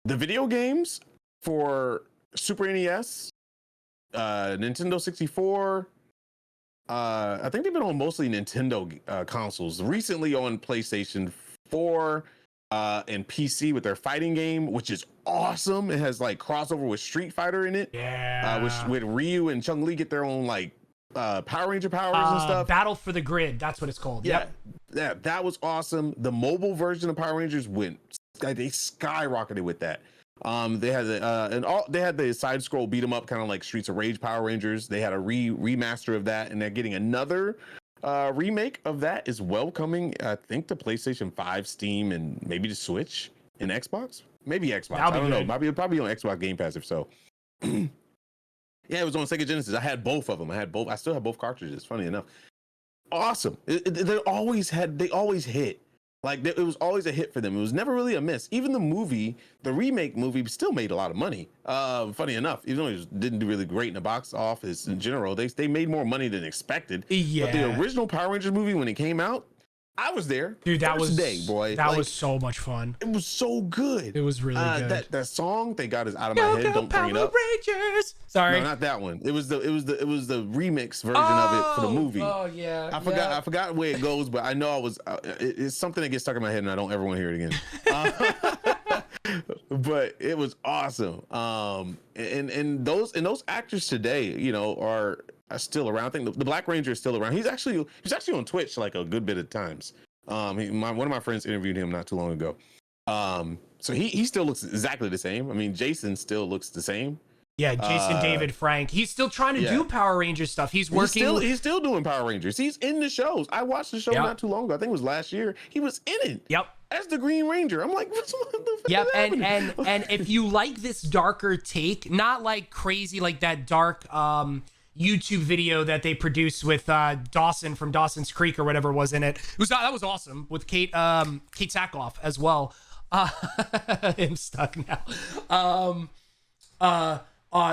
video games for Super NES, Nintendo 64. I think they've been on mostly Nintendo consoles. Recently on PlayStation 4 and PC with their fighting game, which is awesome. It has like crossover with Street Fighter in it. Yeah. Which with Ryu and Chun-Li get their own like Power Ranger powers and stuff. Battle for the Grid, that's what it's called. Yeah, yeah, that was awesome. The mobile version of Power Rangers they skyrocketed with that. They had they had the side scroll beat 'em up, kind of like Streets of Rage Power Rangers. They had a remaster of that, and they're getting another remake of that is welcoming. I think the PlayStation 5, Steam, and maybe the Switch and Xbox. Maybe Xbox. I don't know. Probably on Xbox Game Pass if so. Yeah, it was on Sega Genesis. I had both of them. I still have both cartridges. Funny enough, awesome. They always hit. Like it was always a hit for them. It was never really a miss. Even the remake movie, still made a lot of money. Funny enough, even though it didn't do really great in the box office in general, they made more money than expected. Yeah. But the original Power Rangers movie, when it came out, I was there. Dude, that was boy. That was so much fun. It was so good. It was really good. That song, thank God, is out of my head. Don't bring it up. Rangers. Sorry, no, not that one. It was the remix version of it for the movie. Oh yeah. I forgot where it goes, but I know it's something that gets stuck in my head, and I don't ever want to hear it again. But it was awesome. And those actors today, you know, are still around. I think the Black Ranger is still around. He's actually on Twitch like a good bit of times. One of my friends interviewed him not too long ago. So he still looks exactly the same. I mean, Jason still looks the same. Yeah, Jason David Frank. He's still trying to do Power Rangers stuff. He's working. He's still doing Power Rangers. He's in the shows. I watched the show not too long ago. I think it was last year. He was in it. Yep. As the Green Ranger. I'm like, what the fuck? Yep. Is happening? And if you like this darker take, not like crazy like that dark YouTube video that they produced with Dawson from Dawson's Creek or whatever was in it. That was awesome with Kate Sackhoff as well. I'm stuck now.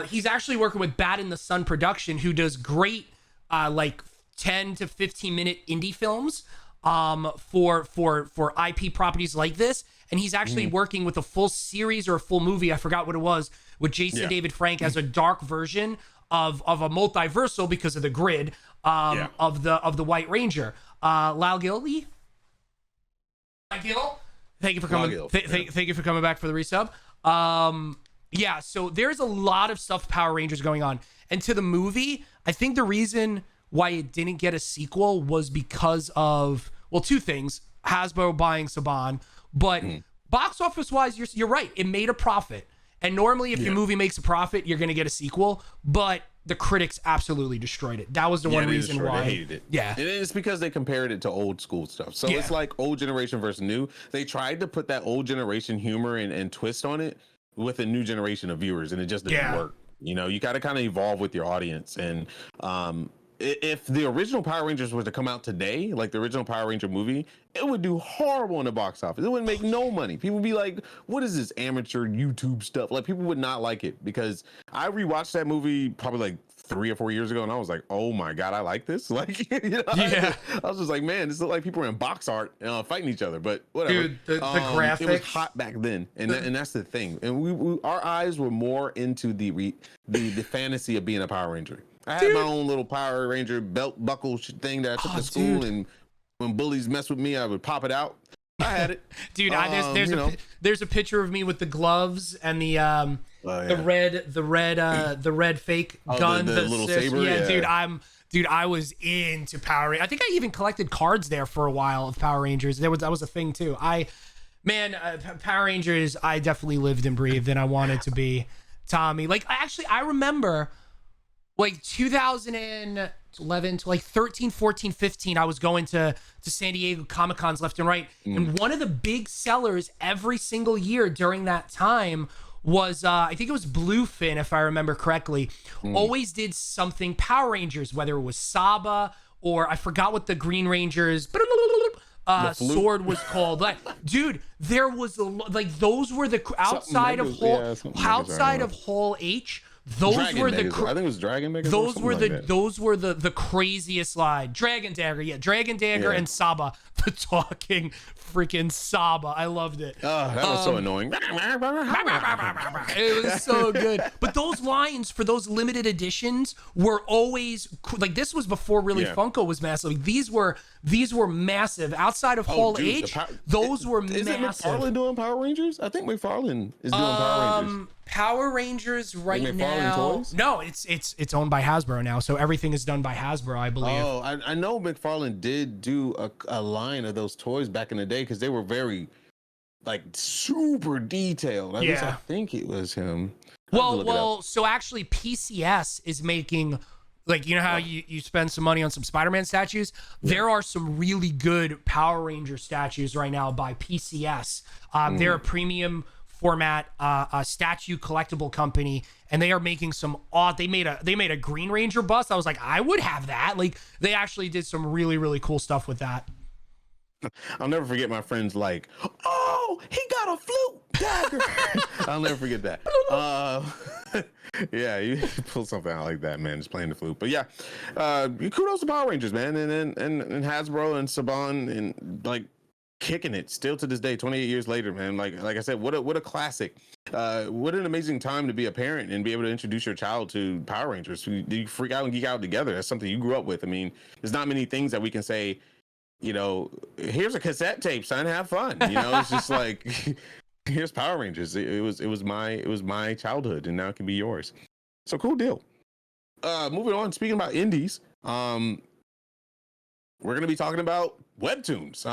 He's actually working with Bat in the Sun Production, who does great like 10 to 15 minute indie films for IP properties like this. And he's actually working with a full series or a full movie, I forgot what it was, with Jason David Frank as a dark version of a multiversal because of the grid of the White Ranger. Lyle Gilly? Gil? Thank you for coming. Thank you for coming back for the resub. Yeah, so there's a lot of stuff Power Rangers going on. And to the movie, I think the reason why it didn't get a sequel was because of, well, two things. Hasbro buying Saban, but box office wise, you're right. It made a profit. And normally if your movie makes a profit, you're going to get a sequel, but the critics absolutely destroyed it. That was the one reason why. They hated it. Yeah. And it's because they compared it to old school stuff. So it's like old generation versus new. They tried to put that old generation humor and twist on it with a new generation of viewers, and it just didn't work. You know, you got to kind of evolve with your audience. And if the original Power Rangers was to come out today, like the original Power Ranger movie, it would do horrible in the box office. It wouldn't make no money. People would be like, what is this amateur YouTube stuff? Like, people would not like it, because I rewatched that movie probably like 3 or 4 years ago, and I was like, oh my God, I like this. Like, you know, I was just like, man, this looked like people were in box art fighting each other, but whatever. Dude, the graphics. It was hot back then, and that's the thing. And our eyes were more into the fantasy of being a Power Ranger. I had my own little Power Ranger belt buckle thing that I took to school, and when bullies mess with me, I would pop it out. I had it. Dude, there's a picture of me with the gloves and the red fake gun, the little saber. Yeah, dude, I was into Power Rangers. I think I even collected cards there for a while of Power Rangers. That was a thing too. Power Rangers, I definitely lived and breathed, and I wanted to be Tommy. Like, actually, I remember like 2000 and 11 to like 13, 14, 15, I was going to San Diego Comic Cons left and right. And one of the big sellers every single year during that time was I think it was Bluefin, if I remember correctly. Always did something Power Rangers, whether it was Saba or I forgot what the Green Rangers sword was called. Like, dude, there was like those were the outside of Hall H. Those Dragon were Megas, the I think it was Dragon Megas. those were the craziest slide. Dragon Dagger, Dragon Dagger and Saba, the talking freaking Saba. I loved it. Oh, that was so annoying. It was so good. But those lines for those limited editions were always like, this was before really Funko was massive. These were massive. Outside of Hall H, those were massive. Isn't McFarlane doing Power Rangers? I think McFarlane is doing Power Rangers. Power Rangers right like now. Toys? No, it's owned by Hasbro now, so everything is done by Hasbro, I believe. Oh, I know McFarlane did do a line of those toys back in the day because they were very like super detailed. At least I think it was him. Well, so actually PCS is making, like, you know how you spend some money on some Spider-Man statues? There are some really good Power Ranger statues right now by PCS. They're a premium format statue collectible company, and they are making some they made a Green Ranger bust. I was like, I would have that. Like, they actually did some really, really cool stuff with that. I'll never forget my friends like, oh, he got a flute dagger. I'll never forget that. Yeah, you pull something out like that, man, just playing the flute. But yeah, kudos to Power Rangers, man, and Hasbro and Saban and like kicking it still to this day, 28 years later, man. Like I said, what a classic. What an amazing time to be a parent and be able to introduce your child to Power Rangers. You freak out and geek out together. That's something you grew up with. I mean, there's not many things that we can say, you know, here's a cassette tape, son, have fun. You know, it's just like, here's Power Rangers. It was my childhood, and now it can be yours. So cool deal. Moving on, speaking about indies, we're gonna be talking about Webtoons.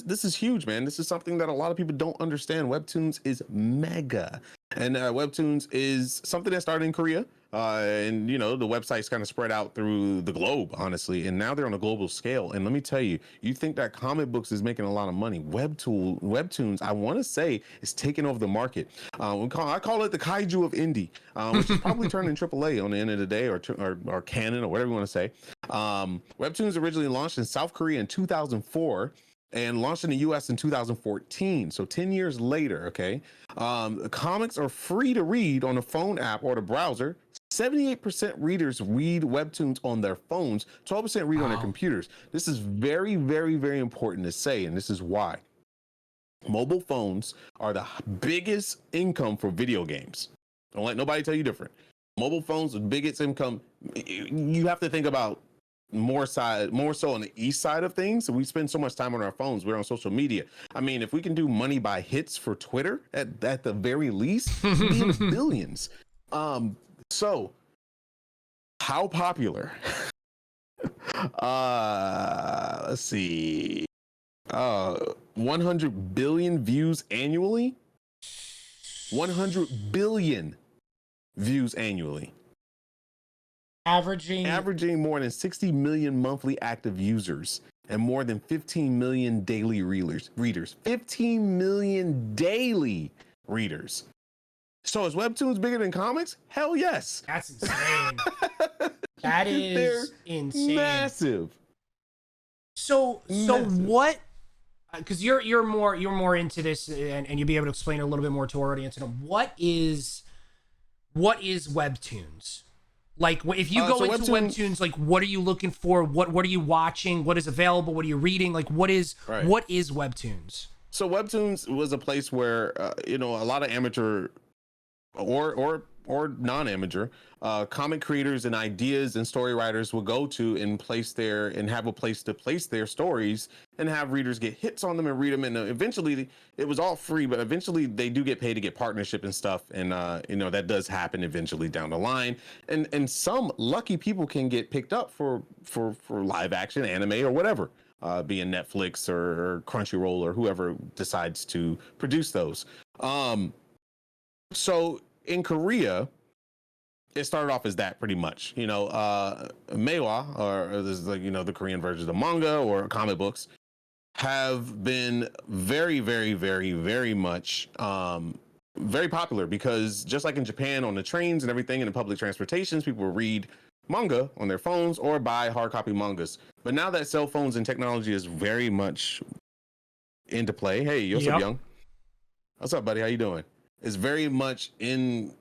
This is huge, man. This is something that a lot of people don't understand. Webtoons is mega, and Webtoons is something that started in Korea. And you know, the website's kind of spread out through the globe, honestly, and now they're on a global scale. And let me tell you, you think that comic books is making a lot of money? Webtoons, I want to say, is taking over the market. I call it the kaiju of indie, which is probably turning AAA on the end of the day, or canon, or whatever you want to say. Webtoons originally launched in South Korea in 2004. And launched in the US in 2014. So 10 years later, okay? Comics are free to read on the phone app or the browser. 78% readers read Webtoons on their phones, 12% read on their computers. This is very, very, very important to say, and this is why. Mobile phones are the biggest income for video games. Don't let nobody tell you different. Mobile phones, the biggest income. You have to think about more so on the east side of things. We spend so much time on our phones. We're on social media. I mean, if we can do money by hits for Twitter at the very least, we'd be in the billions. So how popular? Let's see. 100 billion views annually. 100 billion views annually. Averaging more than 60 million monthly active users and more than 15 million daily readers. 15 million daily readers. So is Webtoons bigger than comics? Hell yes. That's insane. That is insane. Massive. So what? Because you're more into this, and you'll be able to explain it a little bit more to our audience. What is Webtoons? Like, if you go into Webtoons, like, what are you looking for? What are you watching? What is available? What are you reading? Like, what is Webtoons? So Webtoons was a place where a lot of amateur or non-amateur comic creators and ideas and story writers will go to and have a place to place their stories and have readers get hits on them and read them. And eventually it was all free, but eventually they do get paid to get partnership and stuff. And that does happen eventually down the line. And some lucky people can get picked up for live action, anime, or whatever, being Netflix or Crunchyroll or whoever decides to produce those. So in Korea, it started off as that pretty much. Meiwa, or this is like, the Korean version of manga or comic books, have been very, very, very, very much very popular, because just like in Japan on the trains and everything and in public transportations, people will read manga on their phones or buy hard copy mangas. But now that cell phones and technology is very much into play. Hey, what's up, Young? What's up, buddy? How you doing? It's very much in,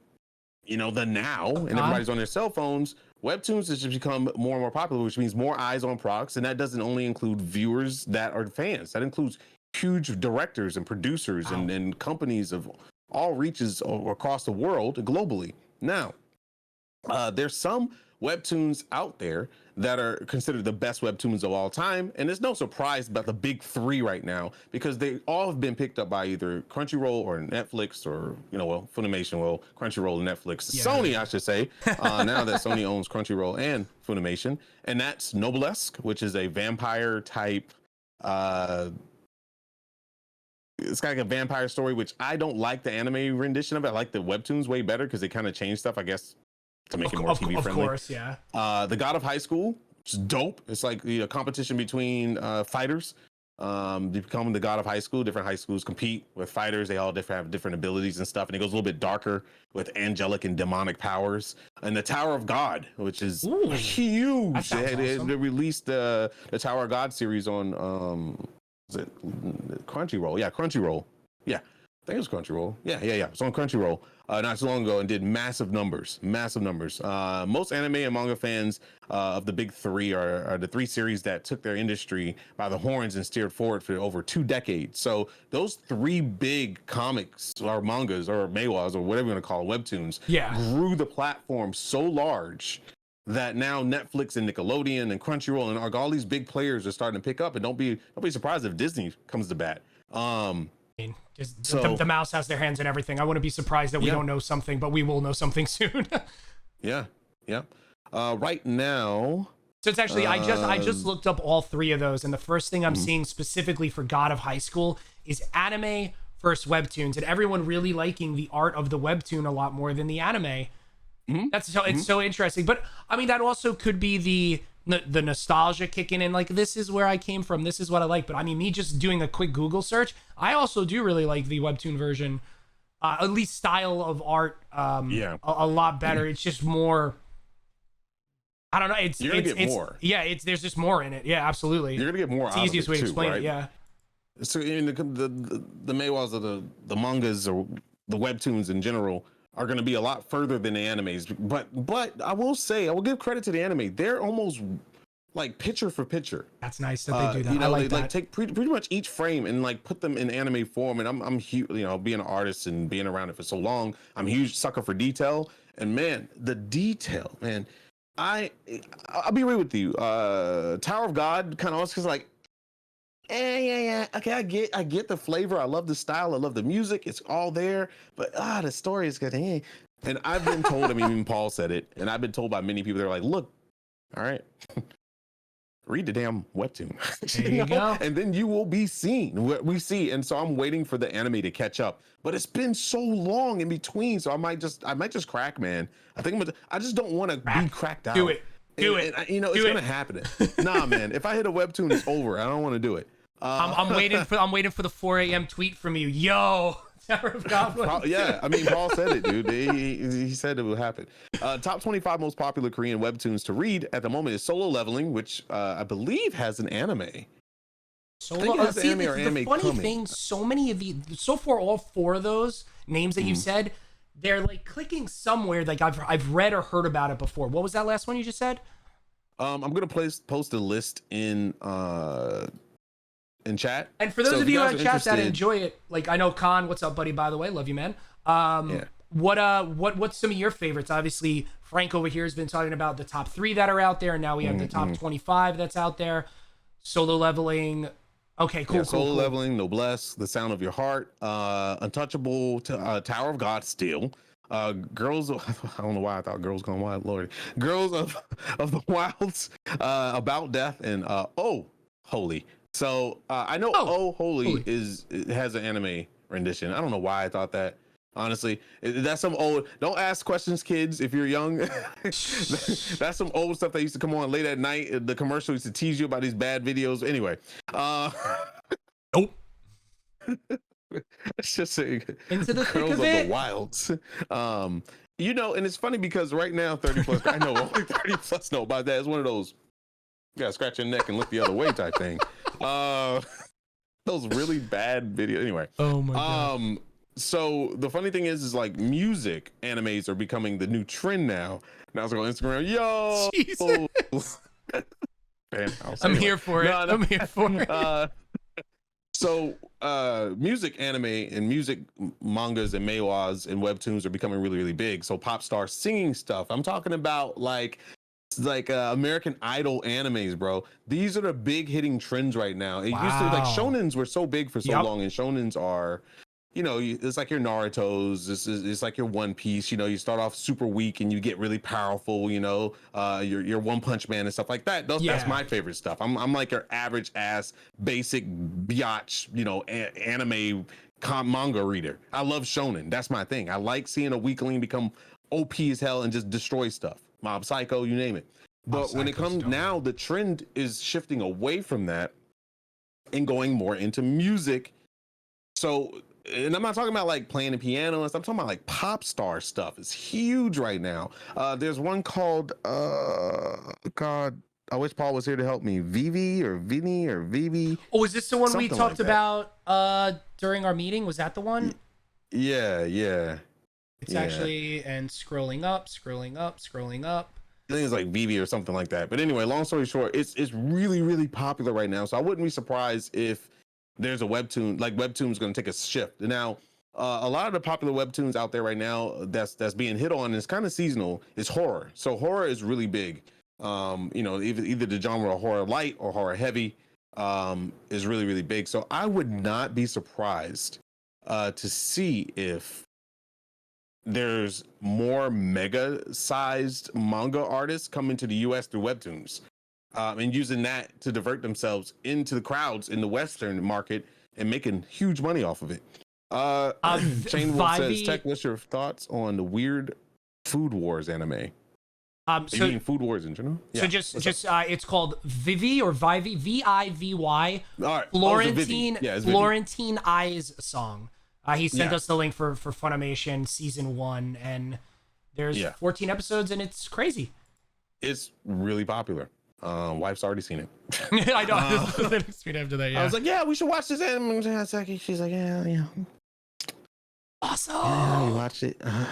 the now, and everybody's on their cell phones. Webtoons has just become more and more popular, which means more eyes on products. And that doesn't only include viewers that are fans. That includes huge directors and producers and companies of all reaches across the world globally. Now, there's some Webtoons out there that are considered the best Webtoons of all time, and there's no surprise about the big three right now, because they all have been picked up by either Crunchyroll or Netflix, or Funimation. Crunchyroll and Netflix, Sony, I should say. Now that Sony owns Crunchyroll and Funimation, and that's Noblesque, which is a vampire type. It's kind of like a vampire story, which I don't like the anime rendition of it. I like the Webtoons way better because they kind of changed stuff, I guess, to make it more TV friendly. Of course, yeah. The God of High School, which is dope. It's like a competition between fighters. They become the God of High School. Different high schools compete with fighters. They all have different abilities and stuff. And it goes a little bit darker with angelic and demonic powers. And the Tower of God, which is huge. They released the Tower of God series on is it Crunchyroll? Yeah, Crunchyroll. Yeah, I think it was Crunchyroll. Yeah. It's on Crunchyroll not so long ago, and did massive numbers. Most anime and manga fans of the big three are the three series that took their industry by the horns and steered forward for over 2 decades. So those three big comics or mangas or manhwas or whatever you want to call it, Webtoons, grew the platform so large that now Netflix and Nickelodeon and Crunchyroll and all these big players are starting to pick up. And don't be surprised if Disney comes to bat. The mouse has their hands in everything. I wouldn't be surprised that we don't know something, but we will know something soon. Yeah. Right now, so it's actually I just looked up all three of those, and the first thing I'm seeing specifically for God of High School is anime versus Webtoons, and everyone really liking the art of the Webtoon a lot more than the anime. That's so it's so interesting. But I mean, that also could be the nostalgia kicking in, like, this is where I came from, this is what I like. But I mean, me just doing a quick Google search, I also do really like the Webtoon version, at least style of art, a lot better. It's just more, I don't know, you're gonna get more. There's just more in it. Yeah, absolutely. You're gonna get more. It's the easiest way to explain it. Yeah. So in the manhwas of the mangas or the Webtoons in general are going to be a lot further than the animes, but I will give credit to the anime. They're almost like picture for picture. That's nice that they do that. I like that. Like take pretty much each frame and like put them in anime form. And I'm huge, being an artist and being around it for so long, I'm a huge sucker for detail. And man, the detail, man, I'll be real with you. Tower of God kind of also is like, yeah. Okay, I get the flavor. I love the style. I love the music. It's all there. But the story is good. And I've been told, I mean, even Paul said it, and I've been told by many people, they're like, look, all right, read the damn Webtoon. There you go. And then you will be seeing what we see. And so I'm waiting for the anime to catch up. But it's been so long in between. So I might just crack, man. I just don't want to be cracked out. Do it. And, it's gonna happen. Nah, man. If I hit a Webtoon, it's over. I don't want to do it. I'm waiting for the 4 a.m. tweet from you. Yo, Tower of God. Yeah, I mean, Paul said it, dude. He said it would happen. Top 25 most popular Korean Webtoons to read at the moment is Solo Leveling, which I believe has an anime. The funny thing, so far, all 4 of those names that you said, they're like clicking somewhere. Like I've read or heard about it before. What was that last one you just said? I'm gonna post a list in chat. And for those of you in chat that enjoy it, like I know Khan, what's up, buddy? By the way, love you, man. What's some of your favorites? Obviously, Frank over here has been talking about the top 3 that are out there, and now we have the top 25 that's out there. Solo Leveling. Okay, cool. Solo Leveling, Noblesse, The Sound of Your Heart, Untouchable, Tower of God, still. Girls, I don't know why I thought Girls Gone Wild, Lord. Girls of the Wilds, About Death, and Oh Holy. So I know Oh Holy has an anime rendition. I don't know why I thought that, Honestly, that's some old. Don't ask questions, kids. If you're young, that's some old stuff that used to come on late at night. The commercial used to tease you about these bad videos. Anyway, Nope. it's just a, Into the thick Girls of of it. the Wilds. You know, and it's funny because right now, 30 plus. I know only 30 plus know about that. It's one of those. You gotta scratch your neck and look the other way type thing. Those really bad videos. Anyway. Oh my god. So the funny thing is like music animes are becoming the new trend now. Now it's on Instagram. Yo, Jesus. Man, I'm here for it. I'm here for it. So music anime and music mangas and manhwas and webtoons are becoming really, really big. So pop star singing stuff. I'm talking about like American Idol animes, bro. These are the big hitting trends right now. It used to like shonens were so big for so long, and shonens are, you know, it's like your Naruto's. It's like your One Piece. You know, you start off super weak and you get really powerful. You know, your One Punch Man and stuff like that. That's my favorite stuff. I'm like your average ass basic biatch, you know, anime manga reader. I love shonen. That's my thing. I like seeing a weakling become OP as hell and just destroy stuff. Mob Psycho, you name it. But when it comes now, the trend is shifting away from that and going more into music. So, and I'm not talking about like playing the piano and stuff. I'm talking about like pop star stuff. It's huge right now. There's one called God, I wish Paul was here to help me. Vivi or Vinny or Vivi. Oh, is this the one we Something talked like about during our meeting? Was that the one? Yeah. It's actually, and scrolling up. I think it's like Vivi or something like that. But anyway, long story short, it's really, really popular right now. So I wouldn't be surprised if there's a webtoon, like Webtoon's going to take a shift. Now, a lot of the popular webtoons out there right now that's being hit on, and it's kind of seasonal, is horror. So horror is really big. You know, either the genre of horror light or horror heavy is really, really big. So I would not be surprised to see if there's more mega sized manga artists coming to the US through Webtoons, and using that to divert themselves into the crowds in the Western market and making huge money off of it. Shane Wolf says, Tech, what's your thoughts on the weird Food Wars anime? So you mean Food Wars in general? So just it's called Vivi or Vivy, Vivy. All right. Florentine, Yeah, Florentine Eyes song. He sent us the link for Funimation season 1, and there's 14 episodes, and it's crazy. It's really popular. Wife's already seen it. I know. Straight after that, I was like, yeah, we should watch this anime. She's like, yeah. Awesome. Yeah, you watched it. I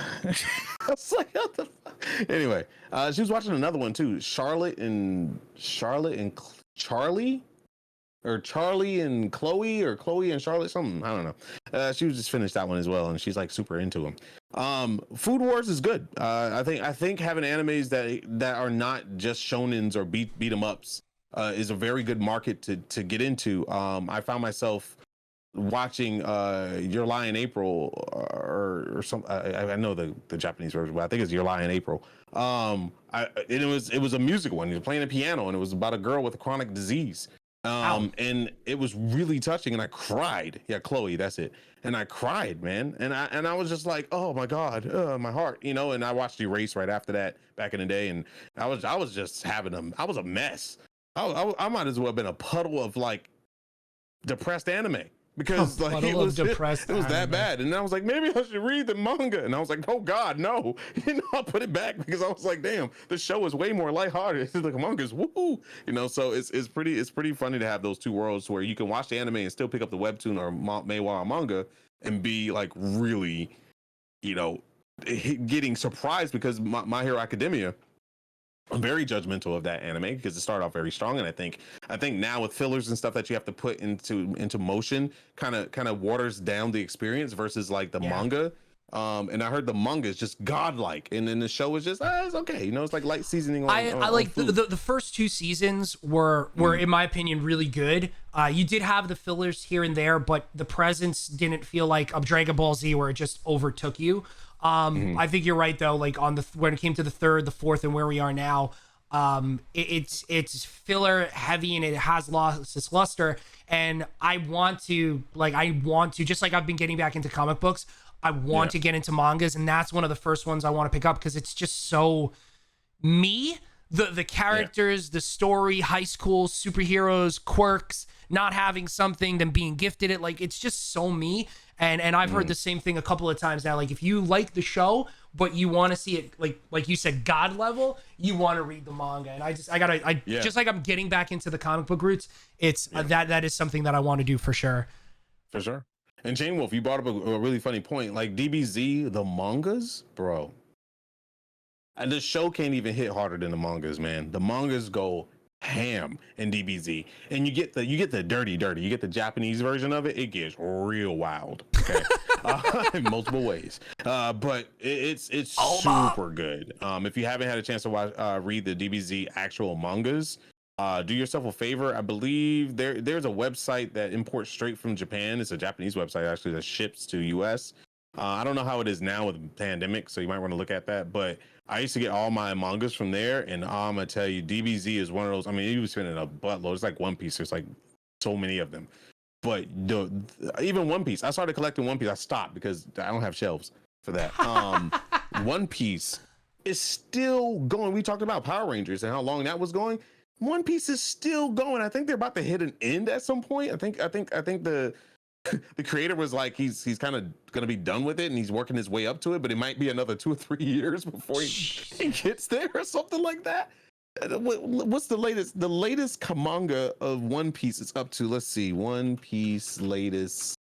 was like, what the fuck? Anyway, she was watching another one too. Charlotte and Charlie, or Charlie and Chloe, or Chloe and Charlotte, something. I don't know. She was just finished that one as well, and she's like super into them. Food Wars is good. I think having animes that are not just shonens or beat 'em ups is a very good market to get into. I found myself watching Your Lie in April or some. I know the Japanese version, but I think it's Your Lie in April. It was a music one. He was playing a piano, and it was about a girl with a chronic disease. And it was really touching, and I cried. Yeah, Chloe, that's it. And I cried, man. And I was just like, oh my God, my heart, you know. And I watched Erase right after that back in the day, and I was just having I was a mess. I might as well have been a puddle of like depressed anime, because like it was that bad. And I was like, maybe I should read the manga. And I was like, oh God, no. You know, I'll put it back, because I was like, damn, the show is way more lighthearted. The manga's woo. You know, so it's pretty funny to have those two worlds where you can watch the anime and still pick up the webtoon or manhwa or manga and be like really, you know, getting surprised, because My Hero Academia, I'm very judgmental of that anime because it started off very strong, and I think now with fillers and stuff that you have to put into motion, kind of waters down the experience versus like the manga. And I heard the manga is just godlike, and then the show is just it's okay, you know, it's like light seasoning. I like the first 2 seasons were in my opinion really good. You did have the fillers here and there, but the presence didn't feel like a Dragon Ball Z where it just overtook you. I think you're right though. Like when it came to the 3rd, the 4th, and where we are now, It's filler heavy and it has lost its luster. And I want to just like I've been getting back into comic books. I want to get into mangas, and that's one of the first ones I want to pick up because it's just so me. The characters, the story, high school superheroes, quirks, not having something, then being gifted it. Like, it's just so me. And I've heard the same thing a couple of times now. Like, if you like the show, but you want to see it, like you said, God level, you want to read the manga. And just like I'm getting back into the comic book roots, it's that is something that I want to do for sure. For sure. And Jane Wolf, you brought up a really funny point. Like DBZ, the mangas, bro. And the show can't even hit harder than the mangas, man. The mangas go ham in DBZ, and you get the dirty. You get the Japanese version of it. It gets real wild, okay, in multiple ways. But it's super good. If you haven't had a chance to read the DBZ actual mangas, do yourself a favor. I believe there's a website that imports straight from Japan. It's a Japanese website actually that ships to US. I don't know how it is now with the pandemic, so you might want to look at that. But I used to get all my mangas from there, and I'm gonna tell you, DBZ is one of those. I mean, you was spending a buttload. It's like One Piece. There's like so many of them. But even One Piece, I started collecting One Piece. I stopped because I don't have shelves for that. One Piece is still going. We talked about Power Rangers and how long that was going. One Piece is still going. I think they're about to hit an end at some point. I think the creator was like, he's kind of gonna be done with it, and he's working his way up to it, but it might be another 2 or 3 years before he gets there or something like that. What's the latest? The latest manga of One Piece is up to, let's see, One Piece latest.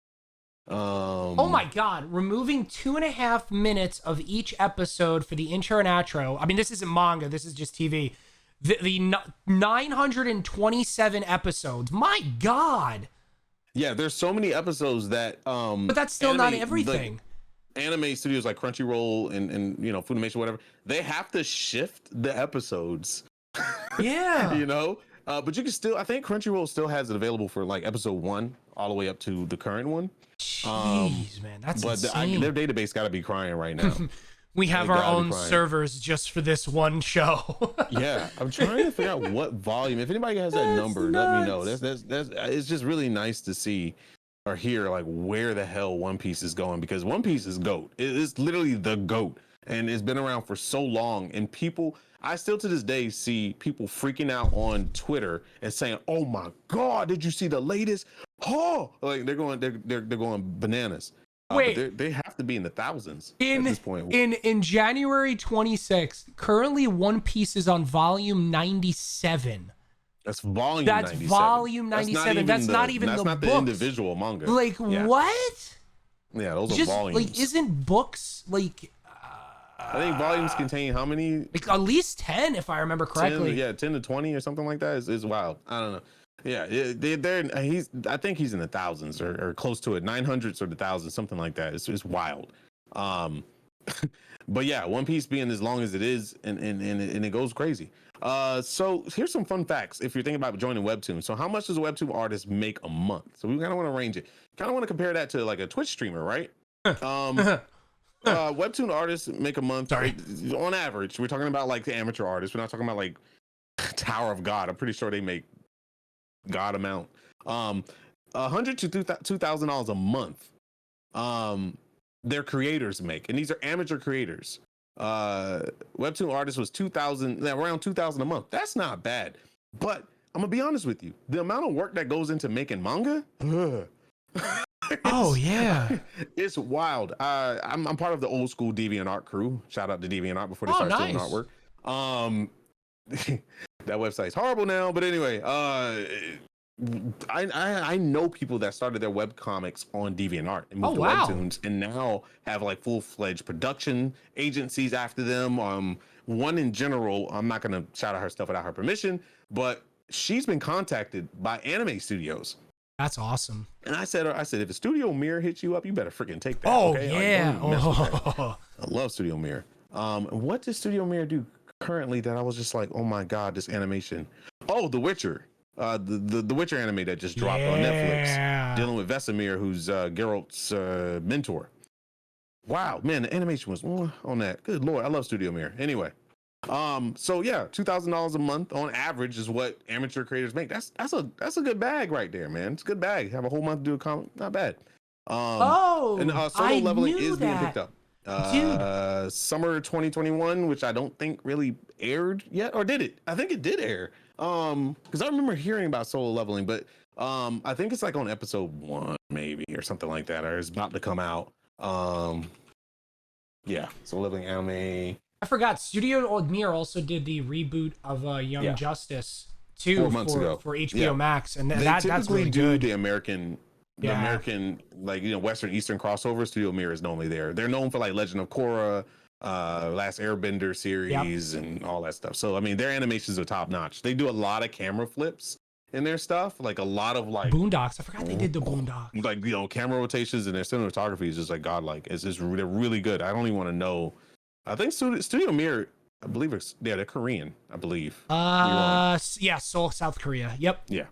Oh my God! Removing 2.5 minutes of each episode for the intro and outro. I mean, this isn't manga. This is just TV. The 927 episodes. My God. Yeah, there's so many episodes that but that's still not everything. Like, anime studios like Crunchyroll and you know, Funimation, whatever, they have to shift the episodes. Yeah. You know? But you can still, I think Crunchyroll still has it available for like episode 1 all the way up to the current one. Jeez, man, that's insane. Their database got to be crying right now. We have our own servers just for this one show. Yeah, I'm trying to figure out what volume. If anybody has that number, let me know. That's it's just really nice to see or hear like where the hell One Piece is going, because One Piece is GOAT. It's literally the GOAT, and it's been around for so long. And people, I still to this day see people freaking out on Twitter and saying, "Oh my God, did you see the latest?" Oh, like they're going bananas. Wait, they have to be in the thousands at this point. In January 26th, currently One Piece is on volume 97. That's volume. That's 97. volume 97. That's not even the books. The individual manga. Like what? Yeah, those are volumes. Like, isn't books like? I think volumes contain how many? Like at least 10, if I remember correctly. 10 to 20 or something like that is wild. I don't know. Yeah, I think he's in the thousands or close to it, 900s or the thousands, something like that. It's wild. But yeah, One Piece being as long as it is, and it goes crazy. So here's some fun facts if you're thinking about joining Webtoon. So how much does a Webtoon artist make a month? So we kind of want to range it. Kind of want to compare that to like a Twitch streamer, right? Webtoon artists make a month. Sorry. On average, we're talking about like the amateur artists. We're not talking about like Tower of God. I'm pretty sure they make God amount. $100 to $2,000 a month. Their creators make, and these are amateur creators. Webtoon artist was around $2,000 a month. That's not bad, but I'm gonna be honest with you. The amount of work that goes into making manga, oh yeah, it's wild. I'm part of the old school DeviantArt crew. Shout out to DeviantArt before they started doing artwork. That website's horrible now, but anyway, I know people that started their web comics on DeviantArt and moved to Webtoons, and now have like full-fledged production agencies after them. One in general, I'm not gonna shout out her stuff without her permission, but she's been contacted by anime studios. That's awesome. And I said, if a Studio Mirror hits you up, you better freaking take that. Oh okay? yeah, I love Studio Mirror. What does Studio Mirror do currently that I was just like, oh my God, this animation? Oh, The Witcher. The Witcher anime that just dropped on Netflix, dealing with Vesemir, who's Geralt's mentor. Wow, man, the animation was on that. Good Lord, I love Studio Mirror. Anyway, So yeah, $2,000 a month on average is what amateur creators make. That's a good bag right there, man. It's a good bag. Have a whole month to do a comic, not bad. And Oh, solo I leveling knew is being picked that. up. Dude, Summer 2021, which I don't think really aired yet, or did it? I think it did air. Because I remember hearing about solo leveling, but I think it's like on episode 1 maybe or something like that, or it's about to come out. Yeah, solo leveling anime. I forgot. Studio Mir also did the reboot of Young Yeah. Justice too 4 months ago. for HBO Yeah. Max, and They that's typically really do good. the American, Yeah. like, you know, Western Eastern crossover. Studio Mir is normally there. They're known for like Legend of Korra, Last Airbender series, and all that stuff. So I mean, their animations are top notch. They do a lot of camera flips in their stuff, like a lot of like Boondocks. I forgot they did the Boondocks. like, you know, camera rotations, and their cinematography is just like godlike. It's just they're really good. I don't even want to know. I think Studio Mir, I believe they're Korean, I believe. Yeah, Seoul, South Korea. Yep. Yeah.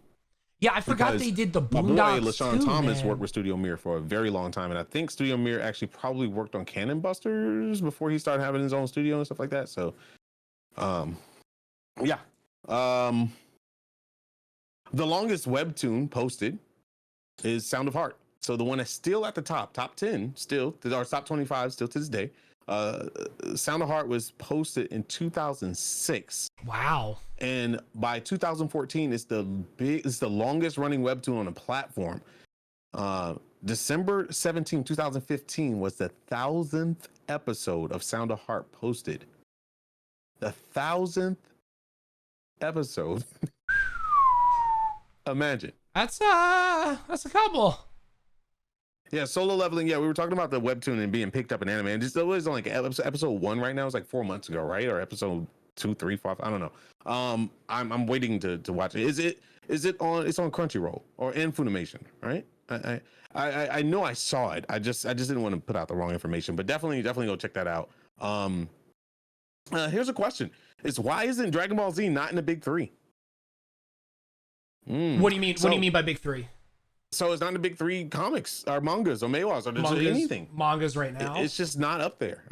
Yeah, I forgot Because they did the my boy Boondocks LaShawn too, Thomas man. worked with Studio Mir for a very long time, and I think Studio Mir actually probably worked on Cannon Busters before he started having his own studio and stuff like that. So, yeah. The longest webtoon posted is Sound of Heart. So the one that's still at the top 10, still, or top 25, still to this day. Sound of Heart was posted in 2006. Wow. And by 2014, it's the longest running webtoon on the platform. December 17, 2015 was the 1,000th episode of Sound of Heart posted. The 1,000th episode. Imagine. That's a couple. Yeah, solo leveling. Yeah, we were talking about the webtoon and being picked up in anime. And it was on like episode 1 right now. It's like 4 months ago, right? Or episode 2, 3, 4. I don't know. I'm waiting to watch it. Is it on? It's on Crunchyroll or in Funimation, right? I know I saw it. I just didn't want to put out the wrong information, but definitely go check that out. Here's a question: why isn't Dragon Ball Z not in the big 3? What do you mean? What do you mean by big 3? So it's not in the big 3 comics or mangas or manhwas or anything. Mangas right now. It's just not up there.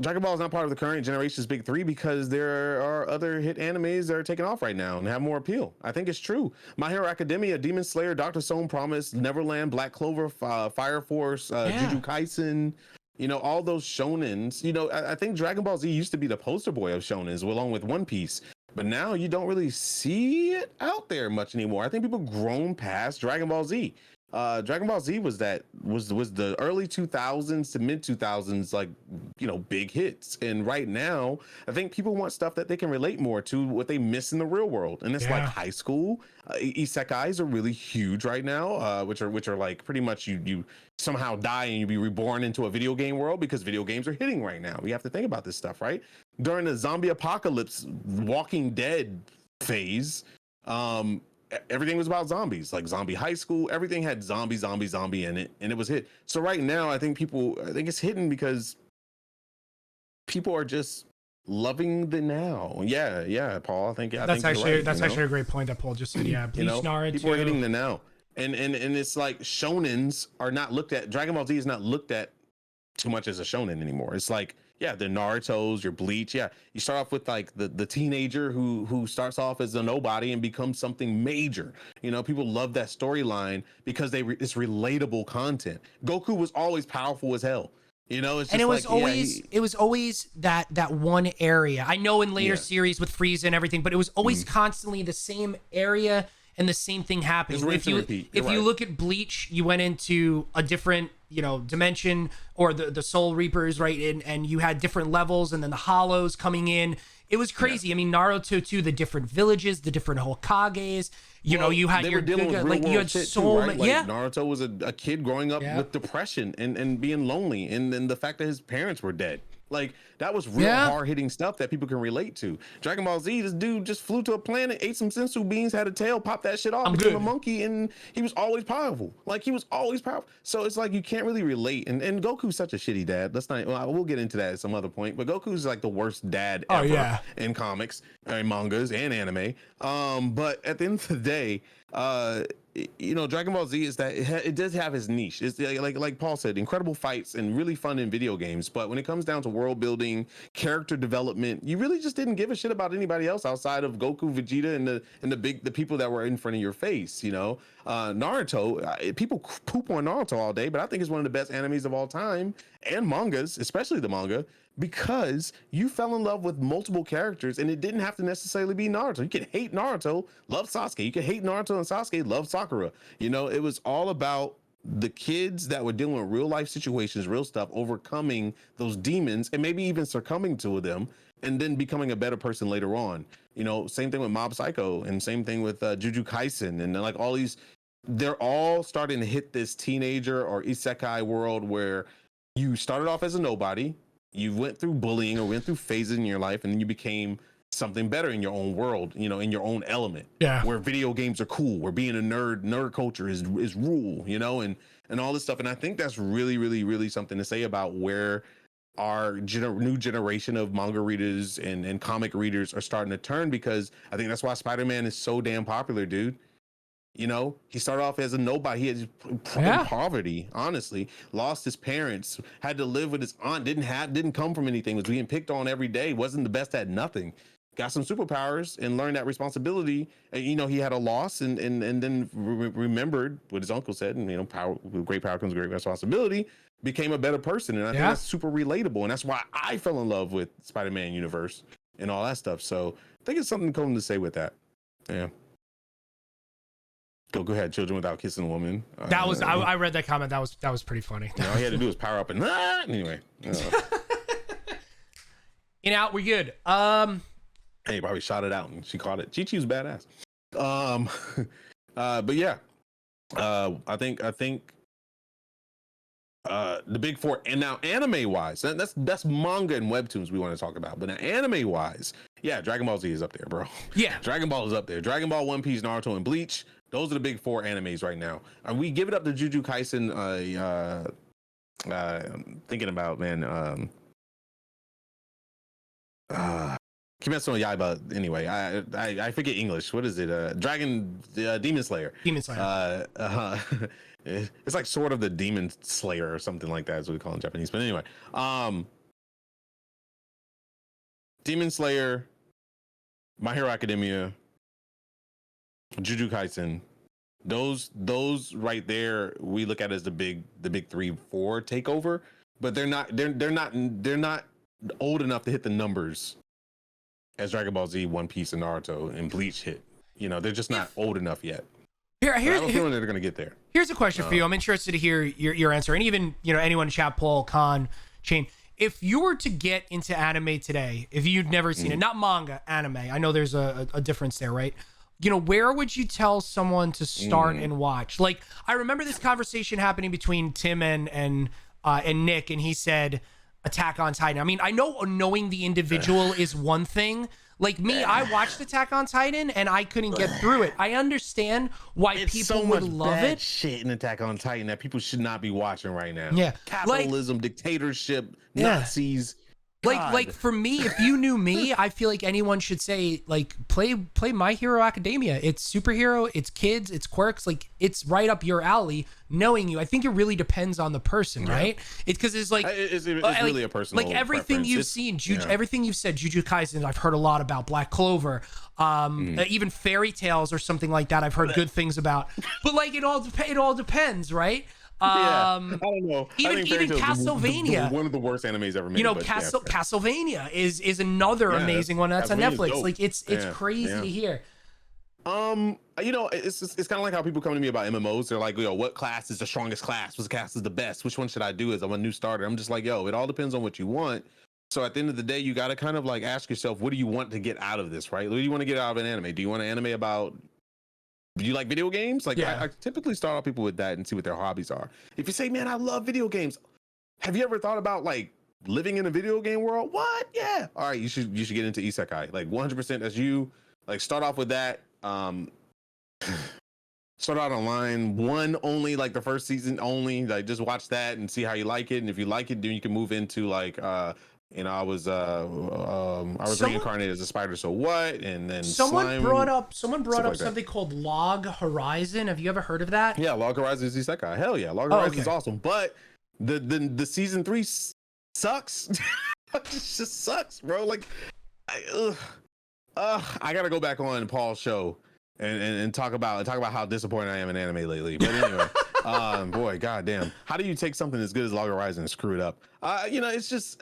Dragon Ball is not part of the current generation's big 3 because there are other hit animes that are taking off right now and have more appeal. I think it's true. My Hero Academia, Demon Slayer, Dr. Stone Promise, Neverland, Black Clover, Fire Force, Jujutsu Kaisen. You know, all those shonens. You know, I think Dragon Ball Z used to be the poster boy of shonens along with One Piece. But now you don't really see it out there much anymore. I think people grown past Dragon Ball Z. Dragon Ball Z was the early 2000s to mid 2000s, like, you know, big hits. And right now, I think people want stuff that they can relate more to what they miss in the real world. And it's like high school. Isekais are really huge right now, which are like pretty much you somehow die and you be reborn into a video game world because video games are hitting right now. We have to think about this stuff, right? During the zombie apocalypse, Walking Dead phase, everything was about zombies, like Zombie High School. Everything had zombie in it, and it was hit. So right now, I think it's hidden because people are just loving the now. Yeah, Paul. I think that's actually right, actually a great point that Paul just said. Yeah, Bleach, Naruto. People are hitting the now, and it's like shonens are not looked at. Dragon Ball Z is not looked at too much as a shonen anymore. It's like, yeah, the Naruto's, your Bleach. Yeah, you start off with like the teenager who starts off as a nobody and becomes something major. You know, people love that storyline because it's relatable content. Goku was always powerful as hell. You know, it's just, and it was always that one area. I know in later series with Frieza and everything, but it was always constantly the same area and the same thing happening. If you look at Bleach, you went into a different, you know, dimension, or the Soul Reapers, right? And you had different levels, and then the Hollows coming in. It was crazy. I mean, Naruto too, the different villages, the different Hokages. You know, you had your dealing with like you had so many. Like, Naruto was a kid growing up with depression and being lonely, and then the fact that his parents were dead. Like, that was real hard-hitting stuff that people can relate to. Dragon Ball Z, this dude just flew to a planet, ate some sensu beans, had a tail, popped that shit off, became a monkey, and he was always powerful. Like, he was always powerful. So it's like you can't really relate. And Goku's such a shitty dad. We'll get into that at some other point. But Goku's like the worst dad ever in comics, mangas, and anime. But at the end of the day, Dragon Ball Z is that it does have its niche. It's like Paul said, incredible fights and really fun in video games. But when it comes down to world building, character development, you really just didn't give a shit about anybody else outside of Goku, Vegeta, and the people that were in front of your face. Naruto, people poop on Naruto all day, but I think it's one of the best animes of all time, and mangas, especially the manga, because you fell in love with multiple characters, and it didn't have to necessarily be Naruto. You could hate Naruto, love Sasuke. You could hate Naruto and Sasuke, love Sakura. It was all about the kids that were dealing with real life situations, real stuff, overcoming those demons, and maybe even succumbing to them, and then becoming a better person later on. Same thing with Mob Psycho, and same thing with Jujutsu Kaisen, and like all these. They're all starting to hit this teenager or isekai world where you started off as a nobody. You went through bullying or went through phases in your life, and then you became something better in your own world, in your own element. Yeah. Where video games are cool, where being a nerd culture is rule, and all this stuff. And I think that's really, really, really something to say about where our new generation of manga readers and comic readers are starting to turn, because I think that's why Spider-Man is so damn popular, dude. He started off as a nobody. He had poverty, honestly, lost his parents, had to live with his aunt, didn't come from anything, was being picked on every day, wasn't the best at nothing, got some superpowers and learned that responsibility. And, he had a loss and then remembered what his uncle said, and, power, with great power comes great responsibility, became a better person. And I think that's super relatable. And that's why I fell in love with Spider-Man universe and all that stuff. So I think it's something cool to say with that. Yeah. Go ahead, children without kissing a woman. That was I read that comment. That was pretty funny. All he had to do was power up and anyway. In out, we good. Hey, probably shot it out and she caught it. Chi-Chi was badass. But yeah, I think the big four, and now anime wise, that's manga and webtoons we want to talk about. But now anime wise, yeah, Dragon Ball Z is up there, bro. Yeah, Dragon Ball is up there. Dragon Ball, One Piece, Naruto, and Bleach. Those are the big four animes right now. And we give it up to Jujutsu Kaisen. Thinking about, man. Kimetsu no Yaiba. Anyway, I forget English. What is it? Demon Slayer. Demon Slayer. It's like sort of the Demon Slayer or something like that, is what we call it in Japanese. But anyway, Demon Slayer, My Hero Academia, Jujutsu Kaisen, those right there we look at as the big 3-4 takeover, but they're not old enough to hit the numbers as Dragon Ball Z, One Piece, and Naruto and Bleach hit. They're just not old enough yet. I have a feeling they're gonna get there. Here's a question for you. I'm interested to hear your answer, and even anyone in chat, Paul, Khan, Chain. If you were to get into anime today, if you'd never seen it, not manga, anime, I know there's a difference there, right? Where would you tell someone to start and watch? Like, I remember this conversation happening between Tim and Nick, and he said Attack on Titan. I mean, I know knowing the individual is one thing. Like me, I watched Attack on Titan and I couldn't get through it. I understand why people would love it. Shit in Attack on Titan that people should not be watching right now. Yeah, capitalism, dictatorship, Nazis. Like for me, if you knew me, I feel like anyone should say, like, play My Hero Academia. It's superhero, it's kids, it's quirks, like it's right up your alley. Knowing you, I think it really depends on the person, right? It's because it's like it's really a personal, like everything preference. You've seen, everything you've said, Jujutsu Kaisen, I've heard a lot about. Black Clover, even fairy tales or something like that, I've heard good things about. But like it all depends, right? I don't know. Even Castlevania, one of the worst animes ever made. Castlevania is another amazing one that's on Netflix. Dope. Like it's crazy to hear. It's kind of like how people come to me about MMOs. They're like, what class is the strongest class? Which class is the best? Which one should I do? As I'm a new starter, I'm just like, it all depends on what you want. So at the end of the day, you got to kind of like ask yourself, what do you want to get out of this, right? What do you want to get out of an anime? Do you want an anime about? Do you like video games? Like I typically start off people with that and see what their hobbies are. If you say, man, I love video games. Have you ever thought about like living in a video game world? What? Yeah. All right. You should get into isekai. Like 100%. That's you. Like start off with that. Start out on line 1 only, like the first season only. Like just watch that and see how you like it. And if you like it, then you can move into like You know, I was reincarnated as a spider. So what? And then someone slime, brought up like something called Log Horizon. Have you ever heard of that? Yeah, Log Horizon is the Isekai. Hell yeah, Log Horizon is awesome. But the season 3 sucks. It just sucks, bro. Like, I gotta go back on Paul's show and talk about how disappointed I am in anime lately. But anyway, boy, goddamn, how do you take something as good as Log Horizon and screw it up? You know, it's just,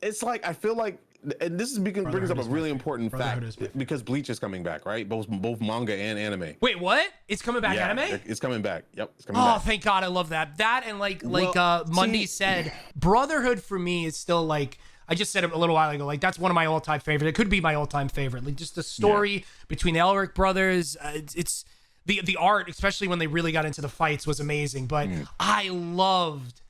it's like I feel like, and this is brings up a really important fact because Bleach is coming back, right? Both manga and anime. Wait, what? It's coming back, yeah, anime? It's coming back. Yep, it's coming back. Oh, thank God, I love that. That and like Mundy said, Brotherhood for me is still like, I just said it a little while ago, like that's one of my all-time favorite. It could be my all-time favorite. Like just the story between the Elric brothers, it's the art, especially when they really got into the fights, was amazing. But I loved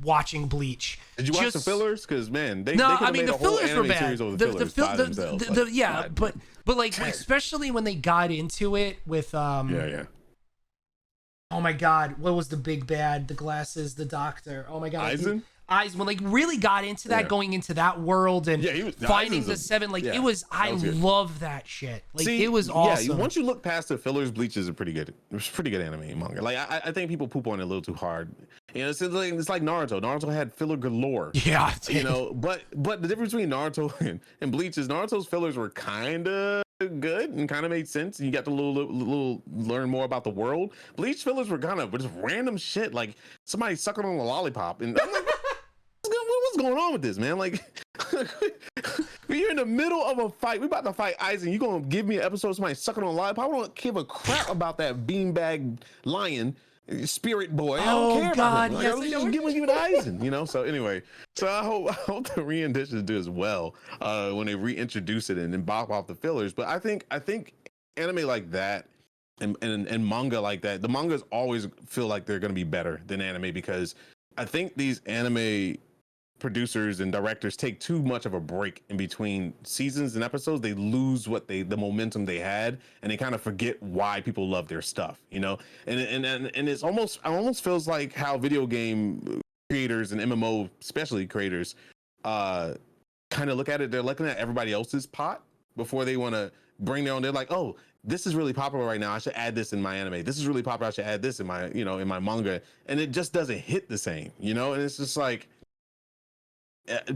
watching Bleach. Did you watch the fillers? Because man, they no, could have I mean made the a whole fillers were anime bad. series over the fillers by themselves. Yeah, but like especially when they got into it with Oh my God, what was the big bad? The glasses, the doctor. Oh my God, Eisen, when like really got into that, going into that world and finding the seven, like it was. I love that shit. Like it was awesome. Yeah, once you look past the fillers, Bleach is pretty good anime and manga. Like I think people poop on it a little too hard. You know, it's like Naruto. Naruto had filler galore. Yeah, you know, but the difference between Naruto and Bleach is Naruto's fillers were kind of good and kind of made sense. You got to little learn more about the world. Bleach fillers were kind of just random shit, like somebody sucking on a lollipop, and I'm like, what's going on with this, man? Like, you're in the middle of a fight. We about to fight Eisen. You gonna give me an episode of somebody sucking on a lollipop? I don't give a crap about that beanbag lion spirit boy. I don't care about him. Like, just give it Eisen, you know. So anyway, so I hope the renditions do as well when they reintroduce it and then bop off the fillers. But I think anime like that and manga like that, the mangas always feel like they're gonna be better than anime because I think these anime producers and directors take too much of a break in between seasons and episodes. They lose the momentum they had, and they kind of forget why people love their stuff, you know. And it almost feels like how video game creators and MMO especially creators kind of look at it. They're looking at everybody else's pot before they want to bring their own. They're like, oh, this is really popular right now, I should add this in my anime. This is really popular, I should add this in my, you know, in my manga. And it just doesn't hit the same, you know. And it's just like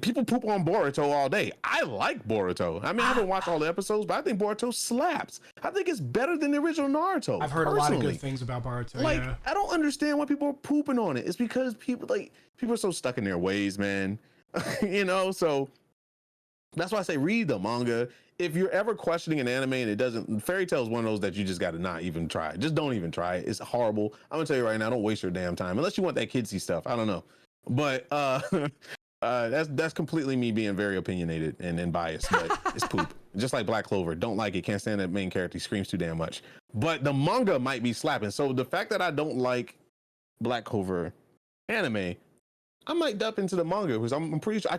people poop on Boruto all day. I like Boruto. I mean, I haven't watched all the episodes, but I think Boruto slaps. I think it's better than the original Naruto. I've heard a lot of good things about Boruto. Like, I don't understand why people are pooping on it. It's because people are so stuck in their ways, man. You know, so that's why I say read the manga. If you're ever questioning an anime and it doesn't, Fairy Tail is one of those that you just got to not even try. Just don't even try it. It's horrible. I'm gonna tell you right now, don't waste your damn time unless you want that kidsy stuff. I don't know, but that's completely me being very opinionated and biased. But it's poop. Just like Black Clover, don't like it. Can't stand that main character. He screams too damn much. But the manga might be slapping. So the fact that I don't like Black Clover anime, I might dump into the manga because I'm pretty sure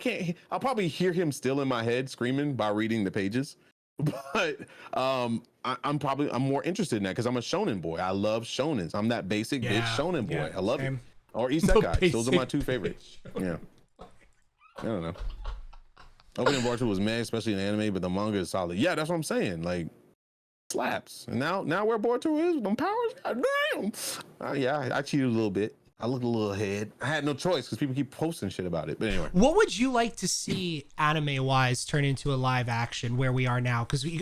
I'll probably hear him still in my head screaming by reading the pages. But I'm more interested in that because I'm a shonen boy. I love shonens. I'm that basic bitch shonen boy. I love it. Or isekai. Those are my two favorites. Yeah. I don't know. Opening Boruto was mad, especially in anime, but the manga is solid. Yeah, that's what I'm saying. Like, slaps. And now where Boruto is with them powers, goddamn. Yeah, I cheated a little bit. I looked a little ahead. I had no choice because people keep posting shit about it. But anyway, what would you like to see anime-wise turn into a live action where we are now? Because you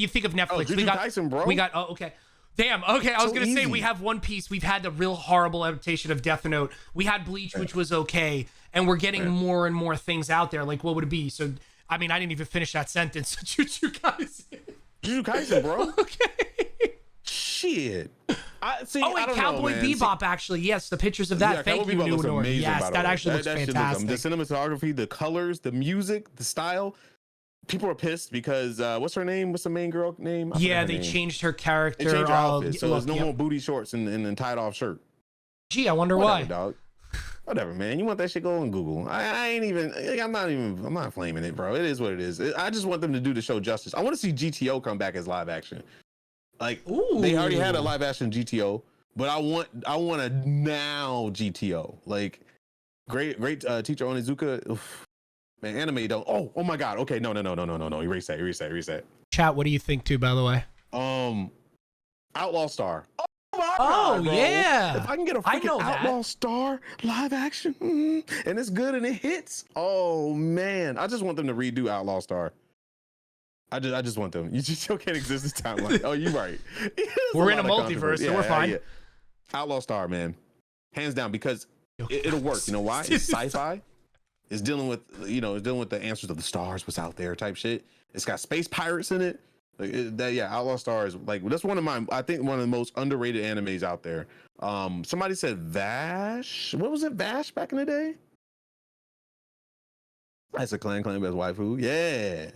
think of Netflix, Jujutsu Kaisen, bro. We got okay. Damn. Okay, I was gonna say we have One Piece. We've had the real horrible adaptation of Death Note. We had Bleach, which was okay, and we're getting more and more things out there. Like, what would it be? So, I mean, I didn't even finish that sentence. Jujutsu Kaisen, bro. Okay. Shit. I don't Cowboy know, Bebop, actually. Yes, the pictures of that. Yeah, Thank you, New North. Yes, that actually looks fantastic. The cinematography, the colors, the music, the style. People are pissed because what's her name? What's the main girl name? Yeah, they changed her character. They changed her outfit, so there's no more booty shorts and tied off shirt. Gee, I wonder why. Dog. Whatever, man. You want that shit? Go on Google. I'm not flaming it, bro. It is what it is. I just want them to do the show justice. I want to see GTO come back as live action. Like, they already had a live action GTO, but I want a now GTO. Like, great teacher Onizuka. Oof. Man, anime don't. Oh my God. Okay, no. Erase that. Chat, what do you think too, by the way? Outlaw Star. Oh my God, bro. Yeah. If I can get a freaking Outlaw Star live action, and it's good and it hits. Oh man, I just want them to redo Outlaw Star. I just want them. You just still can't exist this timeline. Oh, you're right. We're in a multiverse, so we're fine. Yeah. Outlaw Star, man, hands down, because it'll work. You know why? It's sci-fi. It's dealing with the answers of the stars, what's out there type shit. It's got space pirates in it. Outlaw Star is like, that's one of the most underrated animes out there. Somebody said Vash. What was it? Vash back in the day? That's a claim best waifu. Yeah.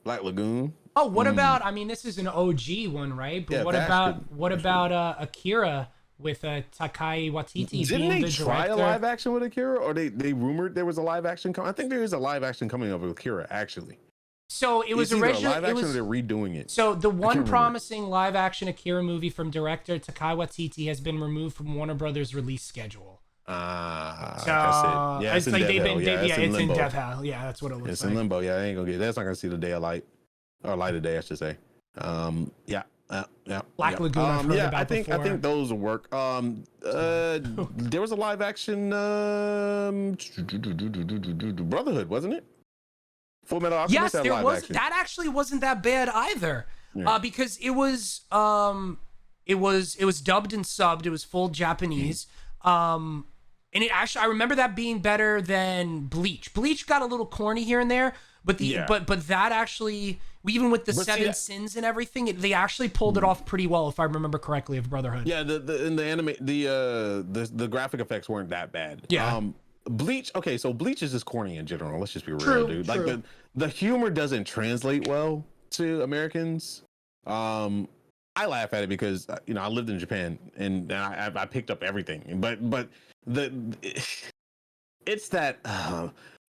Black Lagoon. Oh, what about, I mean, this is an OG one, right? But what about Akira with Takai Waititi? Didn't being they the try director? a live action with Akira, or they rumored there was a live action coming? I think there is a live action coming of Akira, actually. So it was originally originally live action, or they're redoing it. So the one promising live action Akira movie from director Takai Waititi has been removed from Warner Brothers' release schedule. So it's like it's in death hell. Yeah, that's what it looks like. It's in limbo. Yeah, I ain't gonna get. That's not gonna see the day of light, or light of day, I should say. Black Lagoon. I've heard about I think those will work. There was a live action Brotherhood, wasn't it? Full Metal Alchemist. Yes, there was. Action. That actually wasn't that bad either, because it was dubbed and subbed. It was full Japanese. And it actually, I remember that being better than Bleach. Bleach got a little corny here and there, but but that actually, even with the seven sins and everything, they actually pulled it off pretty well, if I remember correctly, of Brotherhood. Yeah, in the anime, the graphic effects weren't that bad. Yeah. Bleach. Okay, so Bleach is just corny in general. Let's just be real, dude. Like the humor doesn't translate well to Americans. I laugh at it because I lived in Japan and I picked up everything, but it's that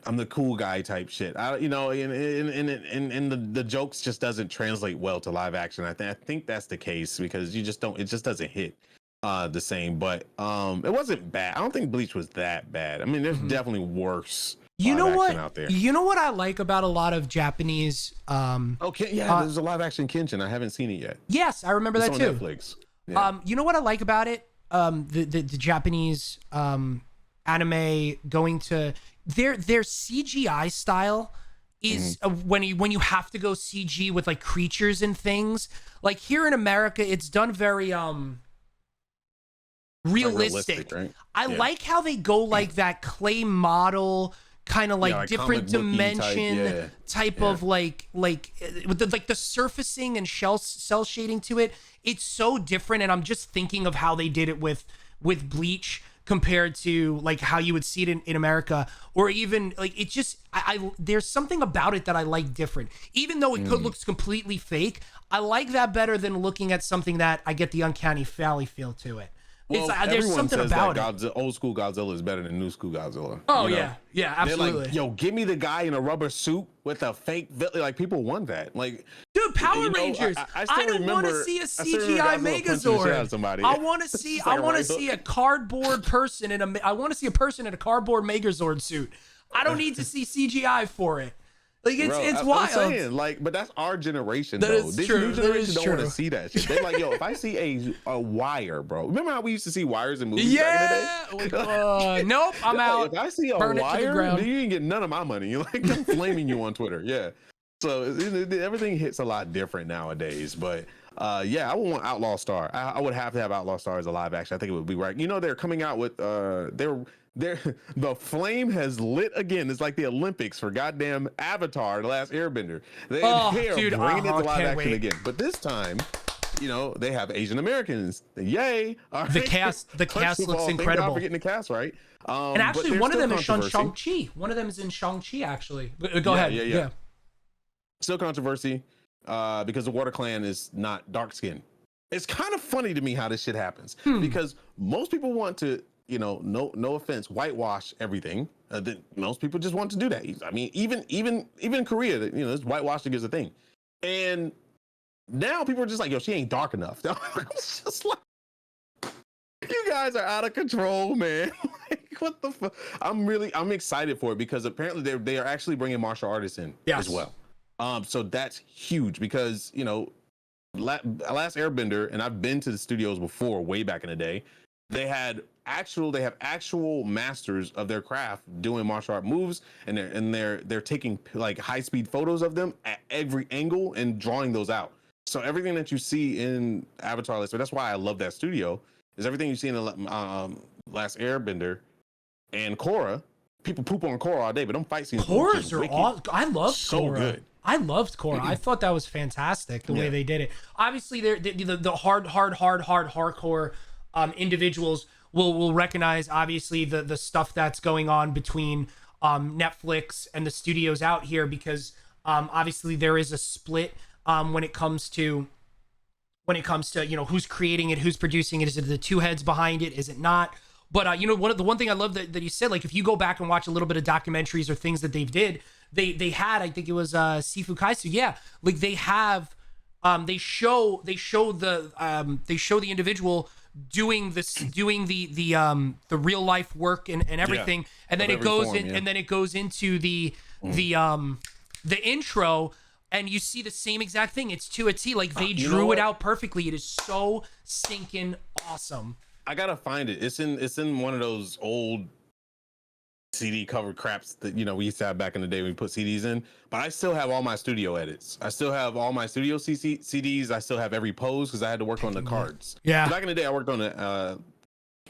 I'm the cool guy type shit. And the jokes just doesn't translate well to live action. I think that's the case because it just doesn't hit the same. But it wasn't bad. I don't think Bleach was that bad. I mean, there's definitely worse. You know what? Out there. You know what I like about a lot of Japanese. There's a live action Kenshin. I haven't seen it yet. Yes, I remember that too. Netflix. Yeah. You know what I like about it? The Japanese anime going to their CGI style is when you have to go CG with like creatures and things. Like here in America, it's done very realistic. Right? I like how they go like that clay model kind of like different dimension type of like with the surfacing and cell shading to it. It's so different, and I'm just thinking of how they did it with Bleach compared to like how you would see it in America, or even like it just I there's something about it that I like different, even though it could look completely fake. I like that better than looking at something that I get the uncanny valley feel to it. Well, there's something about it. Old school Godzilla is better than new school Godzilla. Oh, yeah, absolutely. They're like, yo, give me the guy in a rubber suit with a fake like people want that. Like, dude, Power Rangers. I don't want to see a CGI Megazord. I want to see see a cardboard person I want to see a person in a cardboard Megazord suit. I don't need to see CGI for it. Like it's wild. I'm saying, like, but that's our generation, though. This new generation don't want to see that shit. They're like, yo, if I see a wire, bro. Remember how we used to see wires in movies back in the day? Nope, I'm out. If I see a wire, you ain't get none of my money. Like, I'm flaming you on Twitter. Yeah. So everything hits a lot different nowadays. But I would want Outlaw Star. I would have to have Outlaw Star as a live action. I think it would be right. They're coming out with the flame has lit again. It's like the Olympics for goddamn Avatar, The Last Airbender. They are bringing it to live action again. But this time, they have Asian Americans. Yay! The cast looks incredible. I'm forgetting the cast, right? And actually, one of them is Shang Chi. One of them is in Shang Chi, actually. Go ahead. Yeah. Still controversy because the Water Clan is not dark skinned. It's kind of funny to me how this shit happens because most people want to, no offense, whitewash everything. Most people just want to do that. I mean, even in Korea, this whitewashing is a thing. And now people are just like, yo, she ain't dark enough. It's just like, you guys are out of control, man. Like, what the fuck? I'm excited for it because apparently they are actually bringing martial artists in as well. So that's huge because Last Airbender, and I've been to the studios before, way back in the day. They have actual masters of their craft doing martial art moves, and they're taking like high speed photos of them at every angle and drawing those out. So everything that you see in Avatar, so that's why I love that studio. Is everything you see in the Last Airbender and Korra. People poop on Korra all day, but them fight scenes. Korras are awesome. I love so Korra. Good. I loved Korra. I thought that was fantastic the way they did it. Obviously, the hardcore individuals will recognize obviously the stuff that's going on between Netflix and the studios out here because obviously there is a split when it comes to who's creating it, who's producing it. Is it the two heads behind it? Is it not? But one thing I love that you said, like if you go back and watch a little bit of documentaries or things that they had, I think it was Sifu Kaisu. Yeah, like they have they show the individual doing the real life work and everything, and then it goes and then it goes into the intro, and you see the same exact thing. It's to a T. Like they drew it out perfectly. It is so stinking awesome. I gotta find it. It's in one of those old CD cover craps that we used to have back in the day when we put CDs in. But I still have all my studio edits. I still have all my studio CDs. I still have every pose because I had to work on the cards. Yeah. Back in the day, I worked on the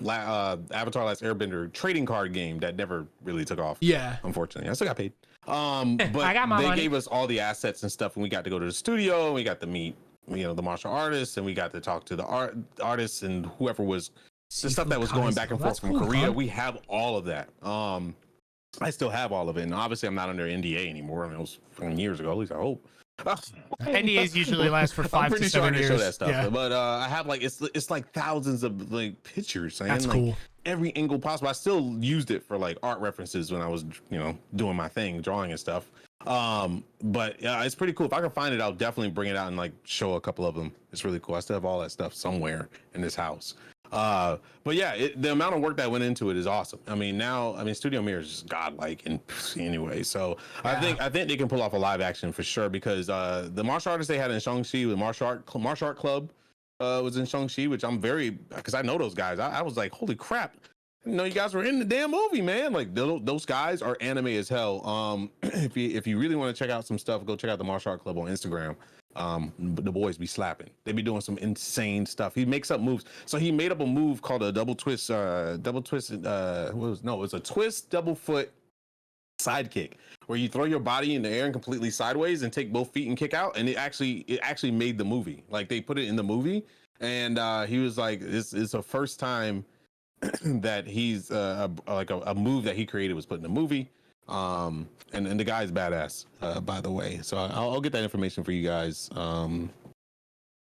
Avatar: Last Airbender trading card game that never really took off. Yeah. Unfortunately, I still got paid. But I got my money. Gave us all the assets and stuff, and we got to go to the studio. And we got to meet the martial artists, and we got to talk to the artists and whoever was the stuff that was going back and forth from Korea. Huh? We have all of that. I still have all of it, and obviously I'm not under NDA anymore. I mean, it was from years ago. At least I hope. NDAs usually last for 5 to 7 years. Show that stuff, but I have like it's like thousands of like pictures. That's cool. Every angle possible. I still used it for like art references when I was doing my thing, drawing and stuff. But yeah, it's pretty cool. If I can find it, I'll definitely bring it out and like show a couple of them. It's really cool. I still have all that stuff somewhere in this house. But yeah, the amount of work that went into it is awesome. I mean, Studio Mirror is just godlike and anyway. So yeah. I think they can pull off a live action for sure because the martial artists they had in Shang Chi, the martial art club was in Shang Chi, which I'm because I know those guys. I was like, holy crap. You guys were in the damn movie, man. Like those guys are anime as hell. If you really want to check out some stuff, go check out the Martial Art Club on Instagram. The boys be slapping. They be doing some insane stuff. He makes up moves. So he made up a move called a double twist. It was a twist double foot side kick, where you throw your body in the air and completely sideways and take both feet and kick out. And it actually made the movie. Like they put it in the movie, and he was like, "It's the first time." that he's a move that he created was put in the movie, and the guy's badass, by the way. So I'll get that information for you guys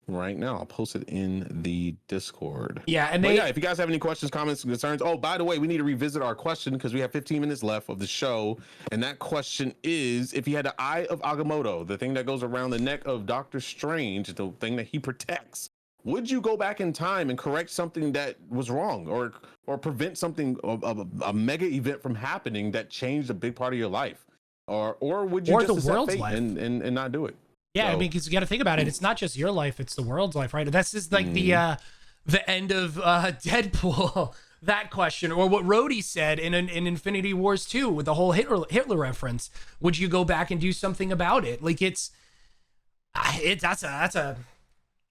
right now. I'll post it in the Discord. Yeah, and if you guys have any questions, comments, concerns. Oh, by the way, we need to revisit our question because we have 15 minutes left of the show, and that question is: if you had the Eye of Agamotto, the thing that goes around the neck of Doctor Strange, the thing that he protects, would you go back in time and correct something that was wrong or prevent something of a mega event from happening that changed a big part of your life? Or would you just accept fate and not do it? Yeah, I mean, because you got to think about it. It's not just your life; it's the world's life, right? That's just like the end of Deadpool. That question, or what Rhodey said in Infinity Wars 2 with the whole Hitler reference. Would you go back and do something about it? Like that's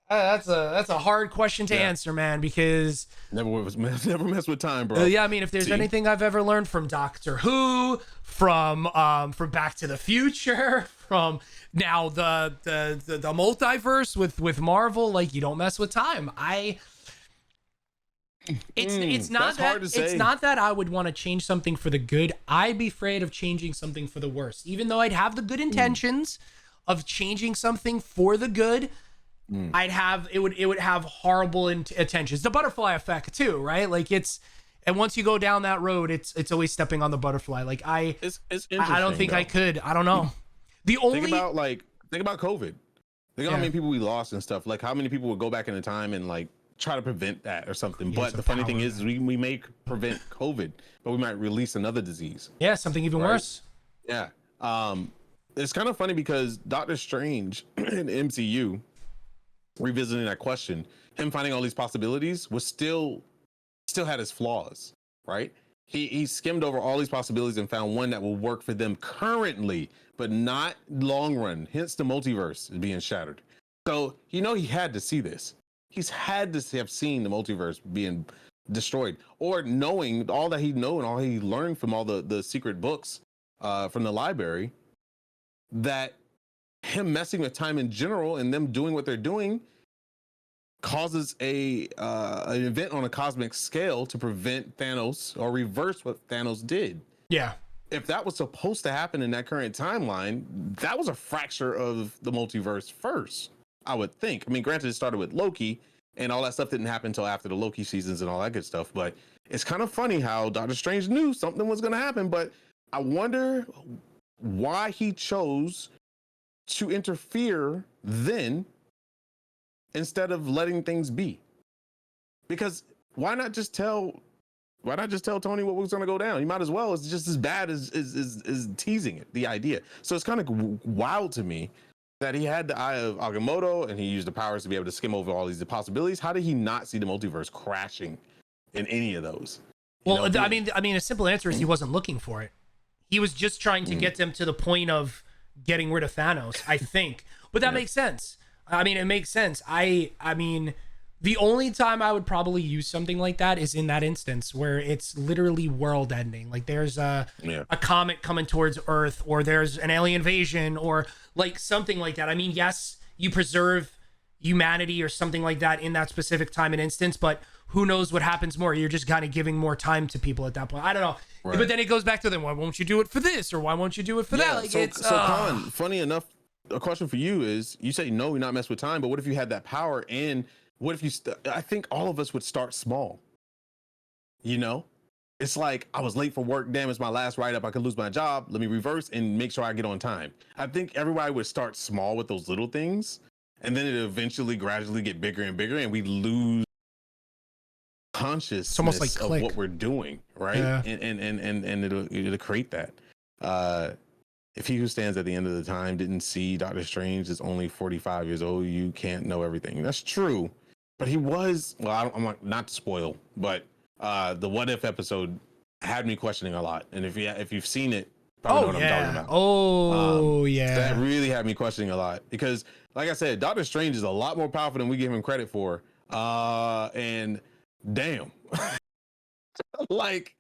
a hard question to answer, man, because never mess with time, bro. Yeah, I mean, if there's anything I've ever learned from Doctor Who, from Back to the Future, from now the multiverse with Marvel, like you don't mess with time. It's not that hard to say. It's not that I would want to change something for the good. I'd be afraid of changing something for the worse, even though I'd have the good intentions of changing something for the good. It would have horrible intentions. The butterfly effect too, right? Like and once you go down that road, it's always stepping on the butterfly. Like it's interesting, I don't think I could. I don't know. Think about COVID. Think about how many people we lost and stuff. Like how many people would go back in the time and like try to prevent that or something. He But has the a funny thing power. is, we may prevent COVID, but we might release another disease. Yeah, something even Right. worse. Yeah. It's kind of funny because Doctor Strange in the MCU, revisiting that question, him finding all these possibilities was still had his flaws, right? He skimmed over all these possibilities and found one that will work for them currently, but not long run. Hence the multiverse is being shattered. So he had to see this. He's had to have seen the multiverse being destroyed, or knowing all that he know and all he learned from all the secret books from the library, that him messing with time in general and them doing what they're doing causes an event on a cosmic scale to prevent Thanos or reverse what Thanos did. Yeah. If that was supposed to happen in that current timeline, that was a fracture of the multiverse first, I would think. I mean, granted, it started with Loki, and all that stuff didn't happen until after the Loki seasons and all that good stuff. But it's kind of funny how Doctor Strange knew something was going to happen, but I wonder why he chose to interfere then instead of letting things be. Because why not just tell Tony what was going to go down? You might as well. It's just as bad as teasing it, the idea. So it's kind of wild to me that he had the eye of Agamotto and he used the powers to be able to skim over all these possibilities. How did he not see the multiverse crashing in any of those? Well, I mean, a simple answer is he wasn't looking for it. He was just trying to get them to the point of getting rid of Thanos, I think. But that makes sense. I mean, it makes sense. I mean, the only time I would probably use something like that is in that instance where it's literally world ending. Like there's a comet coming towards Earth, or there's an alien invasion, or like something like that. I mean, yes, you preserve humanity or something like that in that specific time and instance, but who knows what happens more? You're just kind of giving more time to people at that point. I don't know. Right. But then it goes back to them. Why won't you do it for this? Or why won't you do it for that? Like so Colin, funny enough, a question for you is, you say no, we're not mess with time, but what if you had that power, and what if you I think all of us would start small. It's like, I was late for work, damn, it's my last write-up, I could lose my job, let me reverse and make sure I get on time. I think everybody would start small with those little things, and then it eventually gradually get bigger and bigger, and we lose consciousness, it's almost like of what we're doing, right? Yeah. And it'll create that. If he who stands at the end of the time didn't see Doctor Strange is only 45 years old, you can't know everything. That's true. But he was, well, I'm not to spoil, but the What If episode had me questioning a lot. And if you've seen it, probably know what I'm talking about. Oh, yeah. That really had me questioning a lot. Because, like I said, Doctor Strange is a lot more powerful than we give him credit for. And damn. Like,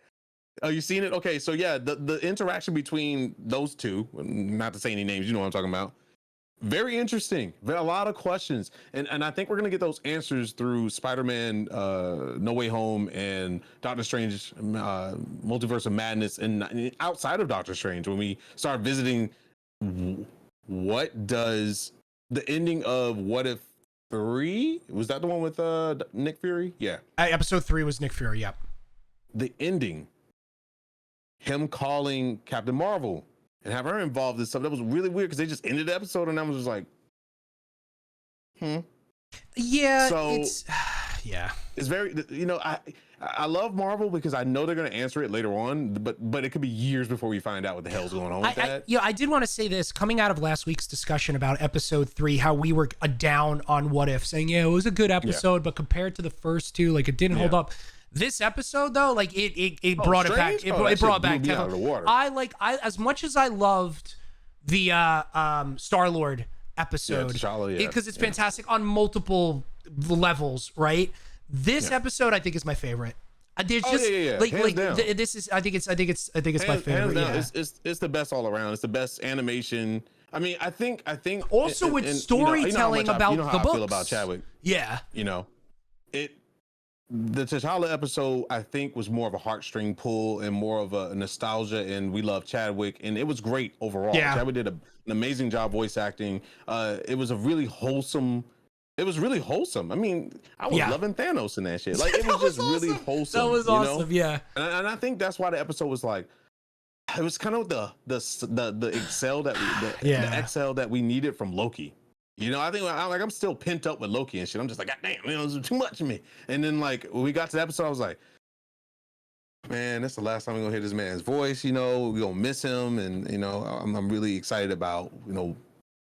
oh, you seen it? Okay, so yeah, the interaction between those two, not to say any names, you know what I'm talking about. Very interesting. There are a lot of questions. And I think we're going to get those answers through Spider-Man No Way Home and Doctor Strange Multiverse of Madness, and outside of Doctor Strange, when we start visiting what does the ending of What If 3, was that the one with Nick Fury? Yeah. Episode 3 was Nick Fury, yep. The ending, him calling Captain Marvel and have her involved in stuff, that was really weird, because they just ended the episode and I was just like, yeah. So it's very, I love Marvel because I know they're going to answer it later on, but it could be years before we find out what the hell's going on with that. I did want to say this, coming out of last week's discussion about episode 3, how we were down on What If, saying, yeah, it was a good episode, but compared to the first two, like, it didn't hold up. This episode, though, like, it brought it back. It brought back out of the water. I as much as I loved the Star-Lord episode, because it's fantastic on multiple levels, right? This episode, I think, is my favorite. There's just this is I think it's my favorite. It's the best all around. It's the best animation. I mean, I think also with storytelling about the books. I feel about Chadwick. Yeah. The T'Challa episode, I think, was more of a heartstring pull and more of a nostalgia, and we love Chadwick, and it was great overall. Yeah. Chadwick did an amazing job voice acting. It was really wholesome. I mean, I was loving Thanos in that shit. Like, it was just awesome. Really wholesome. That was awesome. Yeah. And I think that's why the episode was like, it was kind of the excel that we needed from Loki. You know, I think I'm still pent up with Loki and shit. I'm just like, God damn, you know, it's too much of me. And then like when we got to the episode, I was like, man, that's the last time we're gonna hear this man's voice. You know, we're gonna miss him, and you know, I'm really excited about, you know,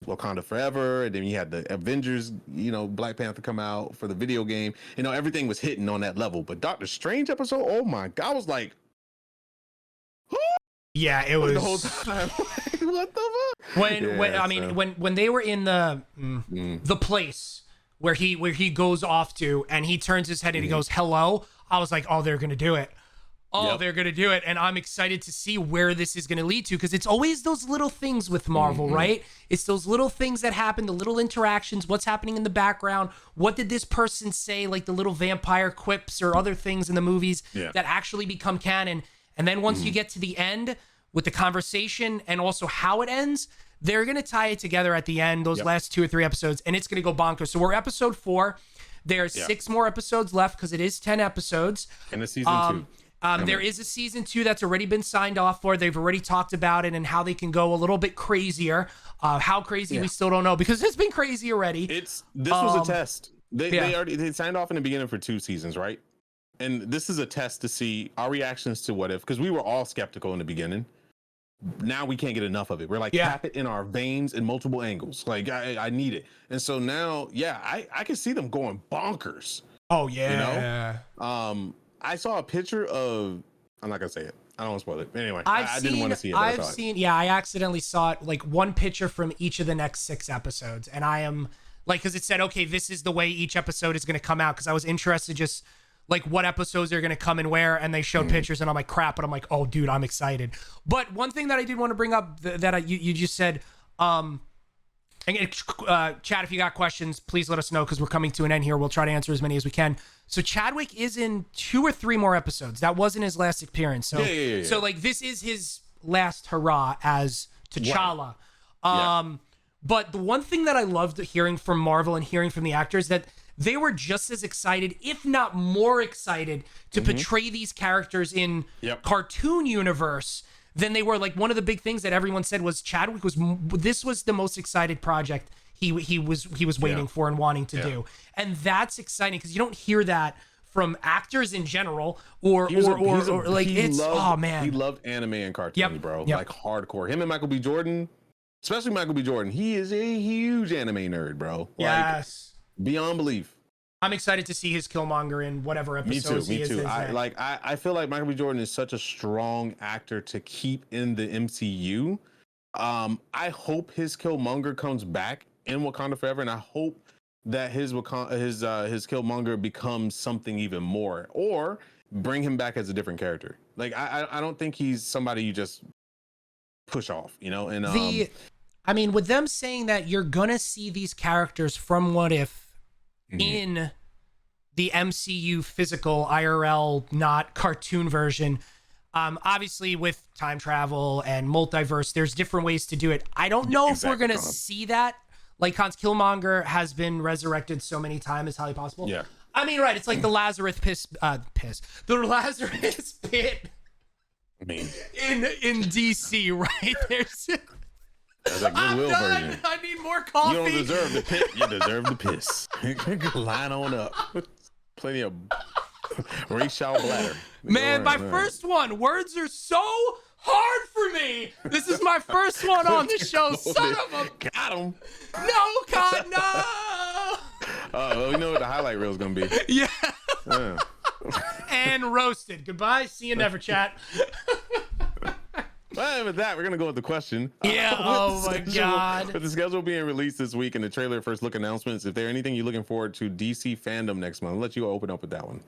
Wakanda Forever. And then you had the Avengers, you know, Black Panther come out for the video game. You know, everything was hitting on that level. But Doctor Strange episode, oh my God, I was like, yeah, it was the whole time. What the fuck? When they were in the place where he goes off to, and he turns his head and he goes, hello, I was like, oh, they're gonna do it. They're gonna do it. And I'm excited to see where this is gonna lead to, because it's always those little things with Marvel, right? It's those little things that happen, the little interactions, what's happening in the background, what did this person say, like the little vampire quips or other things in the movies that actually become canon. And then once you get to the end with the conversation and also how it ends, they're going to tie it together at the end, those last 2 or 3 episodes, and it's going to go bonkers. So we're episode 4. There's 6 more episodes left because it is 10 episodes. And the season 2. There is a season 2 that's already been signed off for. They've already talked about it and how they can go a little bit crazier. How crazy we still don't know, because it's been crazy already. This was a test. They signed off in the beginning for 2 seasons, right? And this is a test to see our reactions to What If, because we were all skeptical in the beginning. Now we can't get enough of it. We're like, tap it in our veins in multiple angles. Like, I need it. And so now, I can see them going bonkers. Oh yeah. You know? I saw a picture of, I'm not gonna say it, I don't want to spoil it. But anyway, I didn't want to see it. I accidentally saw it, like one picture from each of the next 6 episodes, and I am like, because it said, okay, this is the way each episode is going to come out, because I was interested just like what episodes are going to come and where, and they showed pictures, and I'm like, crap, but I'm like, oh dude, I'm excited. But one thing that I did want to bring up that you just said, and Chad, if you got questions, please let us know, because we're coming to an end here. We'll try to answer as many as we can. So Chadwick is in 2 or 3 more episodes. That wasn't his last appearance. So so like this is his last hurrah as T'Challa. But the one thing that I loved hearing from Marvel and hearing from the actors, that they were just as excited, if not more excited, to portray these characters in cartoon universe than they were. Like, one of the big things that everyone said was Chadwick this was the most excited project he was waiting for and wanting to do. And that's exciting, because you don't hear that from actors in general, or like, it's, oh man. He loved anime and cartoons, bro. Like hardcore. Him and Michael B. Jordan, especially Michael B. Jordan, he is a huge anime nerd, bro. Yes. Like, beyond belief. I'm excited to see his Killmonger in whatever episodes he is. Me too. I feel like Michael B. Jordan is such a strong actor to keep in the MCU. I hope his Killmonger comes back in Wakanda Forever, and I hope that his Killmonger becomes something even more, or bring him back as a different character. Like, I don't think he's somebody you just push off, you know. And I mean, with them saying that you're gonna see these characters from What If in the MCU physical IRL, not cartoon version, obviously with time travel and multiverse, there's different ways to do it. I don't know if we're gonna see that. Like, Hans Killmonger has been resurrected so many times, it's highly possible. Yeah. I mean, right, it's like the Lazarus the Lazarus pit. I mean, in DC, right? There's like Goodwill version. I need more coffee. You don't deserve the pit. You deserve the piss. Line on up. Plenty of Rachel bladder. Man, my first one. Words are so hard for me. This is my first one on the show. Son of a. Got him. No, God, no. Well, we know what the highlight reel is gonna be. Yeah. And roasted. Goodbye. See you never, chat. Well, with that, we're gonna go with the question. Yeah. Oh my God. With the schedule being released this week and the trailer first look announcements, if there anything you're looking forward to DC fandom next month, I'll let you open up with that one.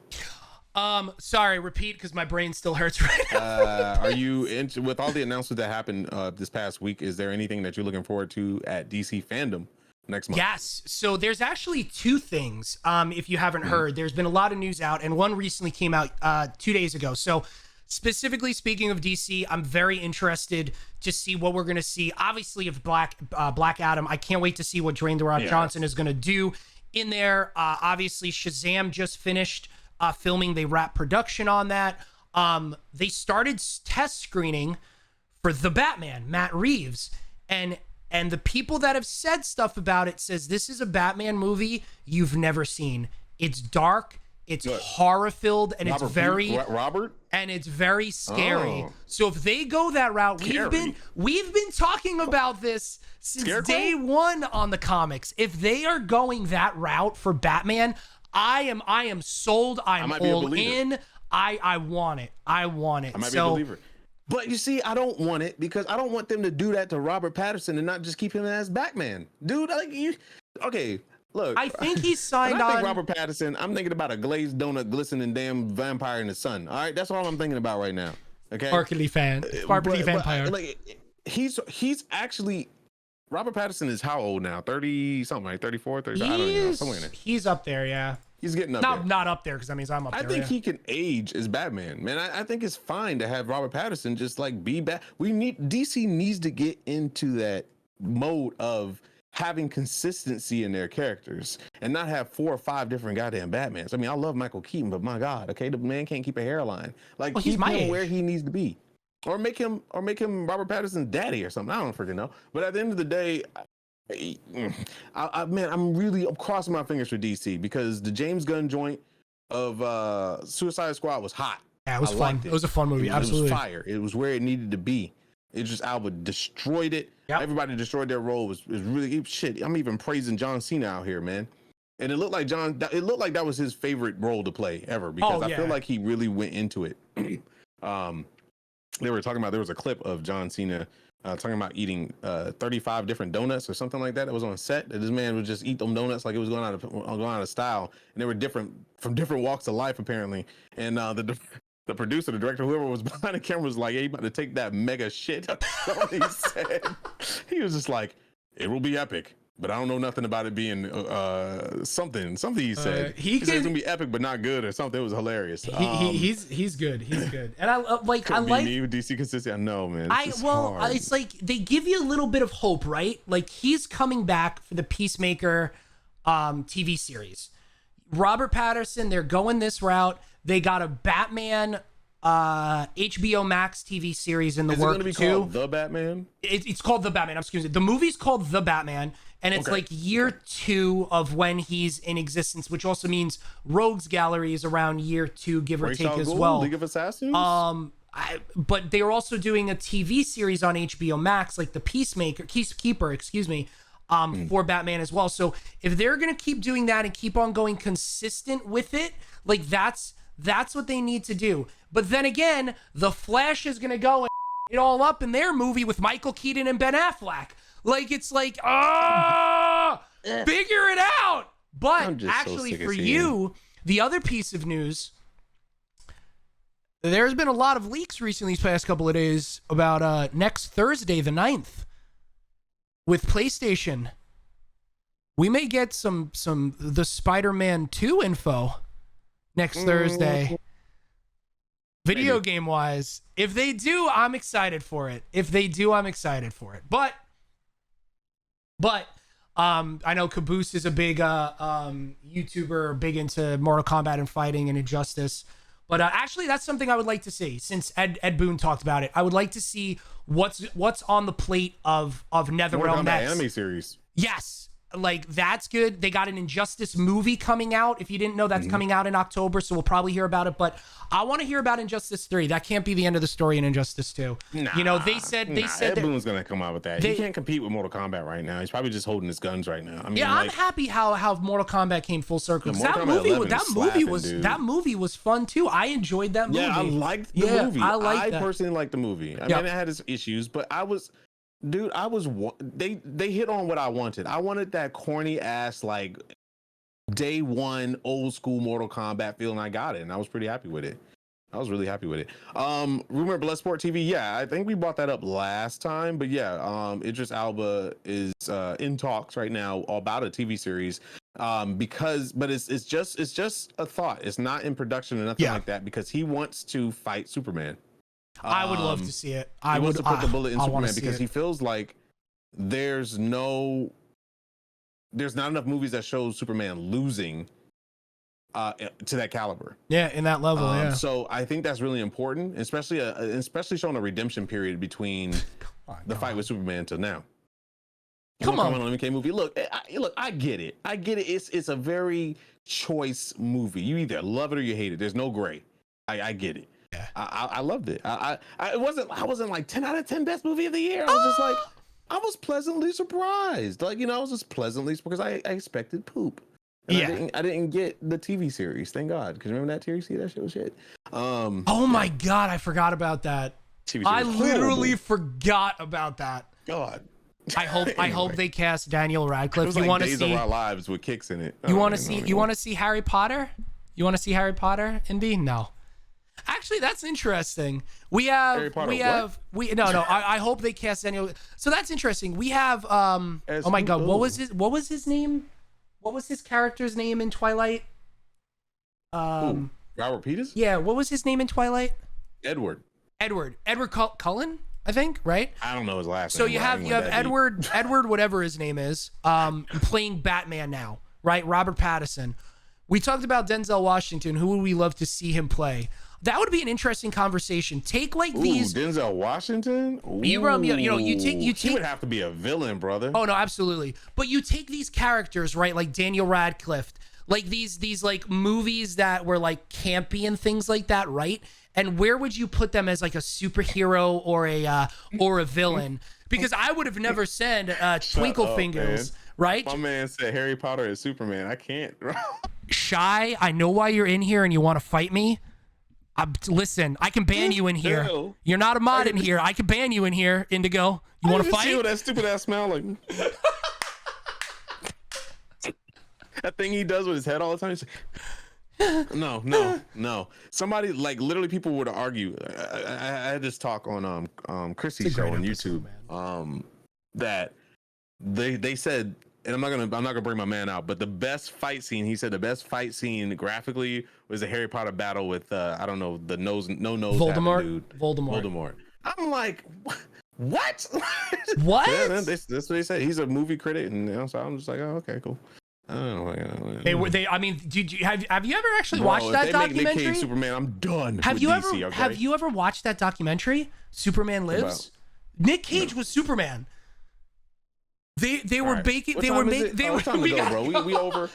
Sorry, repeat, because my brain still hurts right now. Are you into, with all the announcements that happened this past week, is there anything that you're looking forward to at DC fandom next month? Yes. So there's actually 2 things. If you haven't heard, there's been a lot of news out, and one recently came out 2 days ago. So specifically speaking of DC, I'm very interested to see what we're going to see. Obviously, of Black Adam, I can't wait to see what Dwayne The Rock Johnson is going to do in there. Obviously, Shazam just finished filming. They wrapped production on that. They started test screening for The Batman, Matt Reeves. And And the people that have said stuff about it says this is a Batman movie you've never seen. It's dark, it's horror-filled, and it's very scary. Oh. So if they go that route, we've been talking about this since day one on the comics. If they are going that route for Batman, I am sold. I'm all in. I want it. I want it. I might be a believer. But you see, I don't want it because I don't want them to do that to Robert Pattinson and not just keep him as Batman. Dude, okay, look. I think he's signed when I think on. Robert Pattinson, I'm thinking about a glazed donut glistening damn vampire in the sun. All right, that's all I'm thinking about right now. Okay. Sparkly vampire. Like, he's actually Robert Pattinson is how old now? 30 something, like 34, 30. I don't know, somewhere in there. He's up there, yeah. He's getting up there. Not up there because that means I'm up there. I think he can age as Batman, man. I think it's fine to have Robert Pattinson just like be back. DC needs to get into that mode of having consistency in their characters and not have 4 or 5 different goddamn Batmans. I mean, I love Michael Keaton, but my God, okay, the man can't keep a hairline. Like, keep him where he needs to be, or make him Robert Pattinson's daddy or something. I don't freaking know. But at the end of the day, I'm crossing my fingers for DC because the James Gunn joint of Suicide Squad was hot. Yeah, it was fun. It was a fun movie. Absolutely. It was fire. It was where it needed to be. Idris Elba destroyed it. Yep. Everybody destroyed their role. It was really shit. I'm even praising John Cena out here, man. And it looked like that was his favorite role to play ever because I feel like he really went into it. They were talking about, there was a clip of John Cena talking about eating 35 different donuts or something like that. It was on set that this man would just eat them donuts like it was going out of style, and they were different from different walks of life apparently. And the producer, the director, whoever was behind the camera was like, "Hey, you about to take that mega shit." He said, he was just like, "It will be epic." But I don't know nothing about it being something he said. He said it's gonna be epic, but not good or something. It was hilarious. He's good. And I like DC consistency. I know, man. It's like they give you a little bit of hope, right? Like he's coming back for the Peacemaker TV series. Robert Pattinson, they're going this route. They got a Batman HBO Max TV series in the works too. Is it going to be called The Batman? It's called The Batman. Excuse me. The movie's called The Batman. And it's like year 2 of when he's in existence, which also means Rogues Gallery is around year 2, give or take as well. League of Assassins? But they're also doing a TV series on HBO Max, like the Peacekeeper, for Batman as well. So if they're gonna keep doing that and keep on going consistent with it, like that's what they need to do. But then again, The Flash is gonna go and it all up in their movie with Michael Keaton and Ben Affleck. Like, it's like, figure it out. But actually, for you, the other piece of news, there's been a lot of leaks recently these past couple of days about next Thursday, the 9th, with PlayStation. We may get some the Spider-Man 2 info next Thursday. Video game wise. If they do, I'm excited for it. But I know Caboose is a big YouTuber, big into Mortal Kombat and fighting and Injustice. But actually, that's something I would like to see. Since Ed Boon talked about it, I would like to see what's on the plate of NetherRealm Mortal Kombat next. anime series. Yes. Like, that's good. They got an Injustice movie coming out. If you didn't know, that's coming out in October, so we'll probably hear about it. But I want to hear about Injustice 3. That can't be the end of the story in Injustice 2. They said Ed Boon's gonna come out with that. He can't compete with Mortal Kombat right now. He's probably just holding his guns right now. I mean, I'm happy how Mortal Kombat came full circle. That movie was fun too. I enjoyed that movie. Yeah, I liked the movie. I personally liked the movie. I mean, it had its issues, but they hit on what I wanted. I wanted that corny ass, like, day one old school Mortal Kombat feel, and I got it, and I was pretty happy with it. I was really happy with it. Rumor Bloodsport TV, yeah, I think we brought that up last time, but yeah, Idris Elba is in talks right now about a TV series. But it's just a thought. It's not in production or nothing like that, because he wants to fight Superman. I would love to see it. He wants to put the bullet in Superman because he feels like there's not enough movies that show Superman losing to that caliber. Yeah, in that level. So I think that's really important, especially showing a redemption period between the fight with Superman till now. Come on. Comment on MK movie. Look, I get it. I get it. It's a very choice movie. You either love it or you hate it. There's no gray. I get it. Yeah. I loved it. I wasn't like 10 out of 10 best movie of the year. I was just like, I was pleasantly surprised. Like, I was just pleasantly because I expected poop. And I didn't get the TV series. Thank God. Because remember that TV series? That shit was shit. Oh my God, I forgot about that. I literally forgot about that. God. I hope they cast Daniel Radcliffe. It was you like want to Days see of Our Lives with kicks in it. You want to see Harry Potter? You want to see Harry Potter, Indy? No. Actually, that's interesting. I hope they cast Daniel. So that's interesting. We have oh my God, what was his name? What was his character's name in Twilight? Robert Peters? Yeah, what was his name in Twilight? Edward Cullen, I think, right? I don't know his last name. So you have Edward, whatever his name is, playing Batman now, right? Robert Pattinson. We talked about Denzel Washington. Who would we love to see him play? That would be an interesting conversation. Take these Denzel Washington. You take. He would have to be a villain, brother. Oh no, absolutely. But you take these characters, right? Like Daniel Radcliffe, like these like movies that were like campy and things like that, right? And where would you put them as like a superhero or a villain? Because I would have never said Twinkle Fingers, right? My man said Harry Potter is Superman. I can't. Shy, I know why you're in here and you want to fight me. Listen, I can ban you in here. Ew. You're not a mod in here. I can ban you in here, Indigo. You want to fight? See what that stupid ass smell like? That thing he does with his head all the time. No. Somebody like literally people would argue. I had this talk on Chrissy's show on YouTube. That they said, and I'm not gonna bring my man out, but the best fight scene, he said the best fight scene graphically was the Harry Potter battle with I don't know, the no nose Voldemort dude. Voldemort. I'm like, what? What? Yeah, that's what they said. He's a movie critic, and so I'm just like, oh, okay, cool. I don't know. I mean, have you ever actually watched that documentary? Nick Cage Superman, I'm done. Have you ever watched that documentary? Superman Lives. Nick Cage was Superman. They were baking. They were making. They were. Time to go, bro. We over.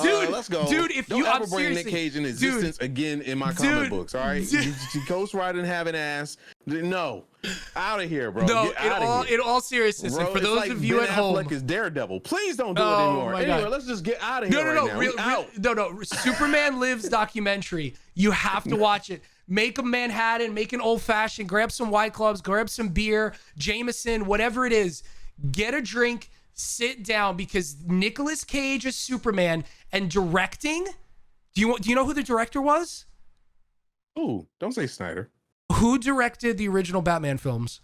Dude, let's go. Dude, if don't you ever bring Nick Cage in existence again in my comic books, all right? Ghost Rider and have an ass. No, out of here, bro. No, in all seriousness, bro, and for those like of you Ben at home, Affleck is Daredevil. Please don't do it anymore. Anyway, let's just get out of here. No. Superman Lives documentary. You have to watch it. Make a Manhattan, make an old fashioned, grab some White Clubs, grab some beer, Jameson, whatever it is. Get a drink. Sit down, because Nicolas Cage is Superman and directing. Do you know who the director was? Ooh, don't say Snyder. Who directed the original Batman films?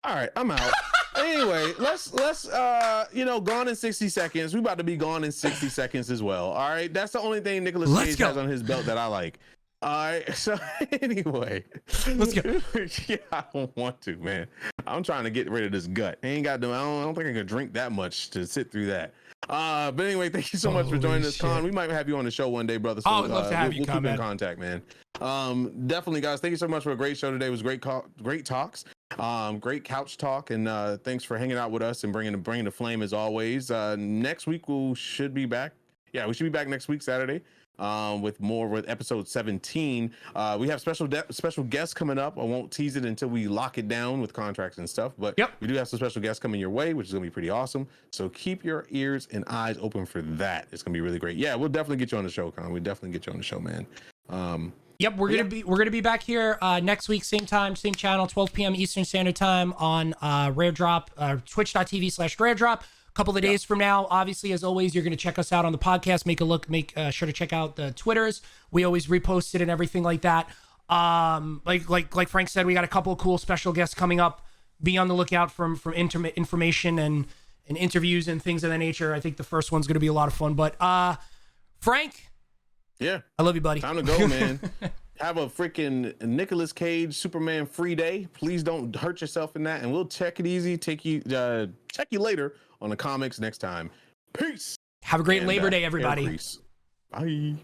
All right, I'm out. Anyway, let's gone in 60 seconds. We about to be gone in 60 seconds as well. All right, that's the only thing Nicolas Cage has on his belt that I like. All right, so anyway, let's go. Yeah, I don't want to, man. I'm trying to get rid of this gut. I don't think I can drink that much to sit through that. But anyway, thank you so much for joining us, Con. We might have you on the show one day, brother. So, I would love to have you. We'll keep in contact, man. Definitely, guys. Thank you so much for a great show today. It was great talks, great couch talk, and thanks for hanging out with us and bringing the flame as always. Next week we should be back. Yeah, we should be back next week, Saturday. With episode 17. We have special guests coming up. I won't tease it until we lock it down with contracts and stuff, but we do have some special guests coming your way, which is gonna be pretty awesome. So keep your ears and eyes open for that. It's gonna be really great. Yeah, we'll definitely get you on the show, Con. We'll definitely get you on the show, man. We're gonna be back here next week, same time, same channel, 12 p.m. Eastern Standard Time on Rare Drop, twitch.tv/Rare Drop. Couple of days from now, obviously, as always, you're going to check us out on the podcast. Make sure to check out the Twitters. We always repost it and everything like that. Like Frank said, we got a couple of cool special guests coming up. Be on the lookout from information and interviews and things of that nature. I think the first one's going to be a lot of fun. But Frank, yeah, I love you, buddy. Time to go, man. Have a freaking Nicolas Cage Superman free day. Please don't hurt yourself in that, and we'll check it easy. Check you later on the comics next time. Peace. Have a great Labor Day, everybody. Bye.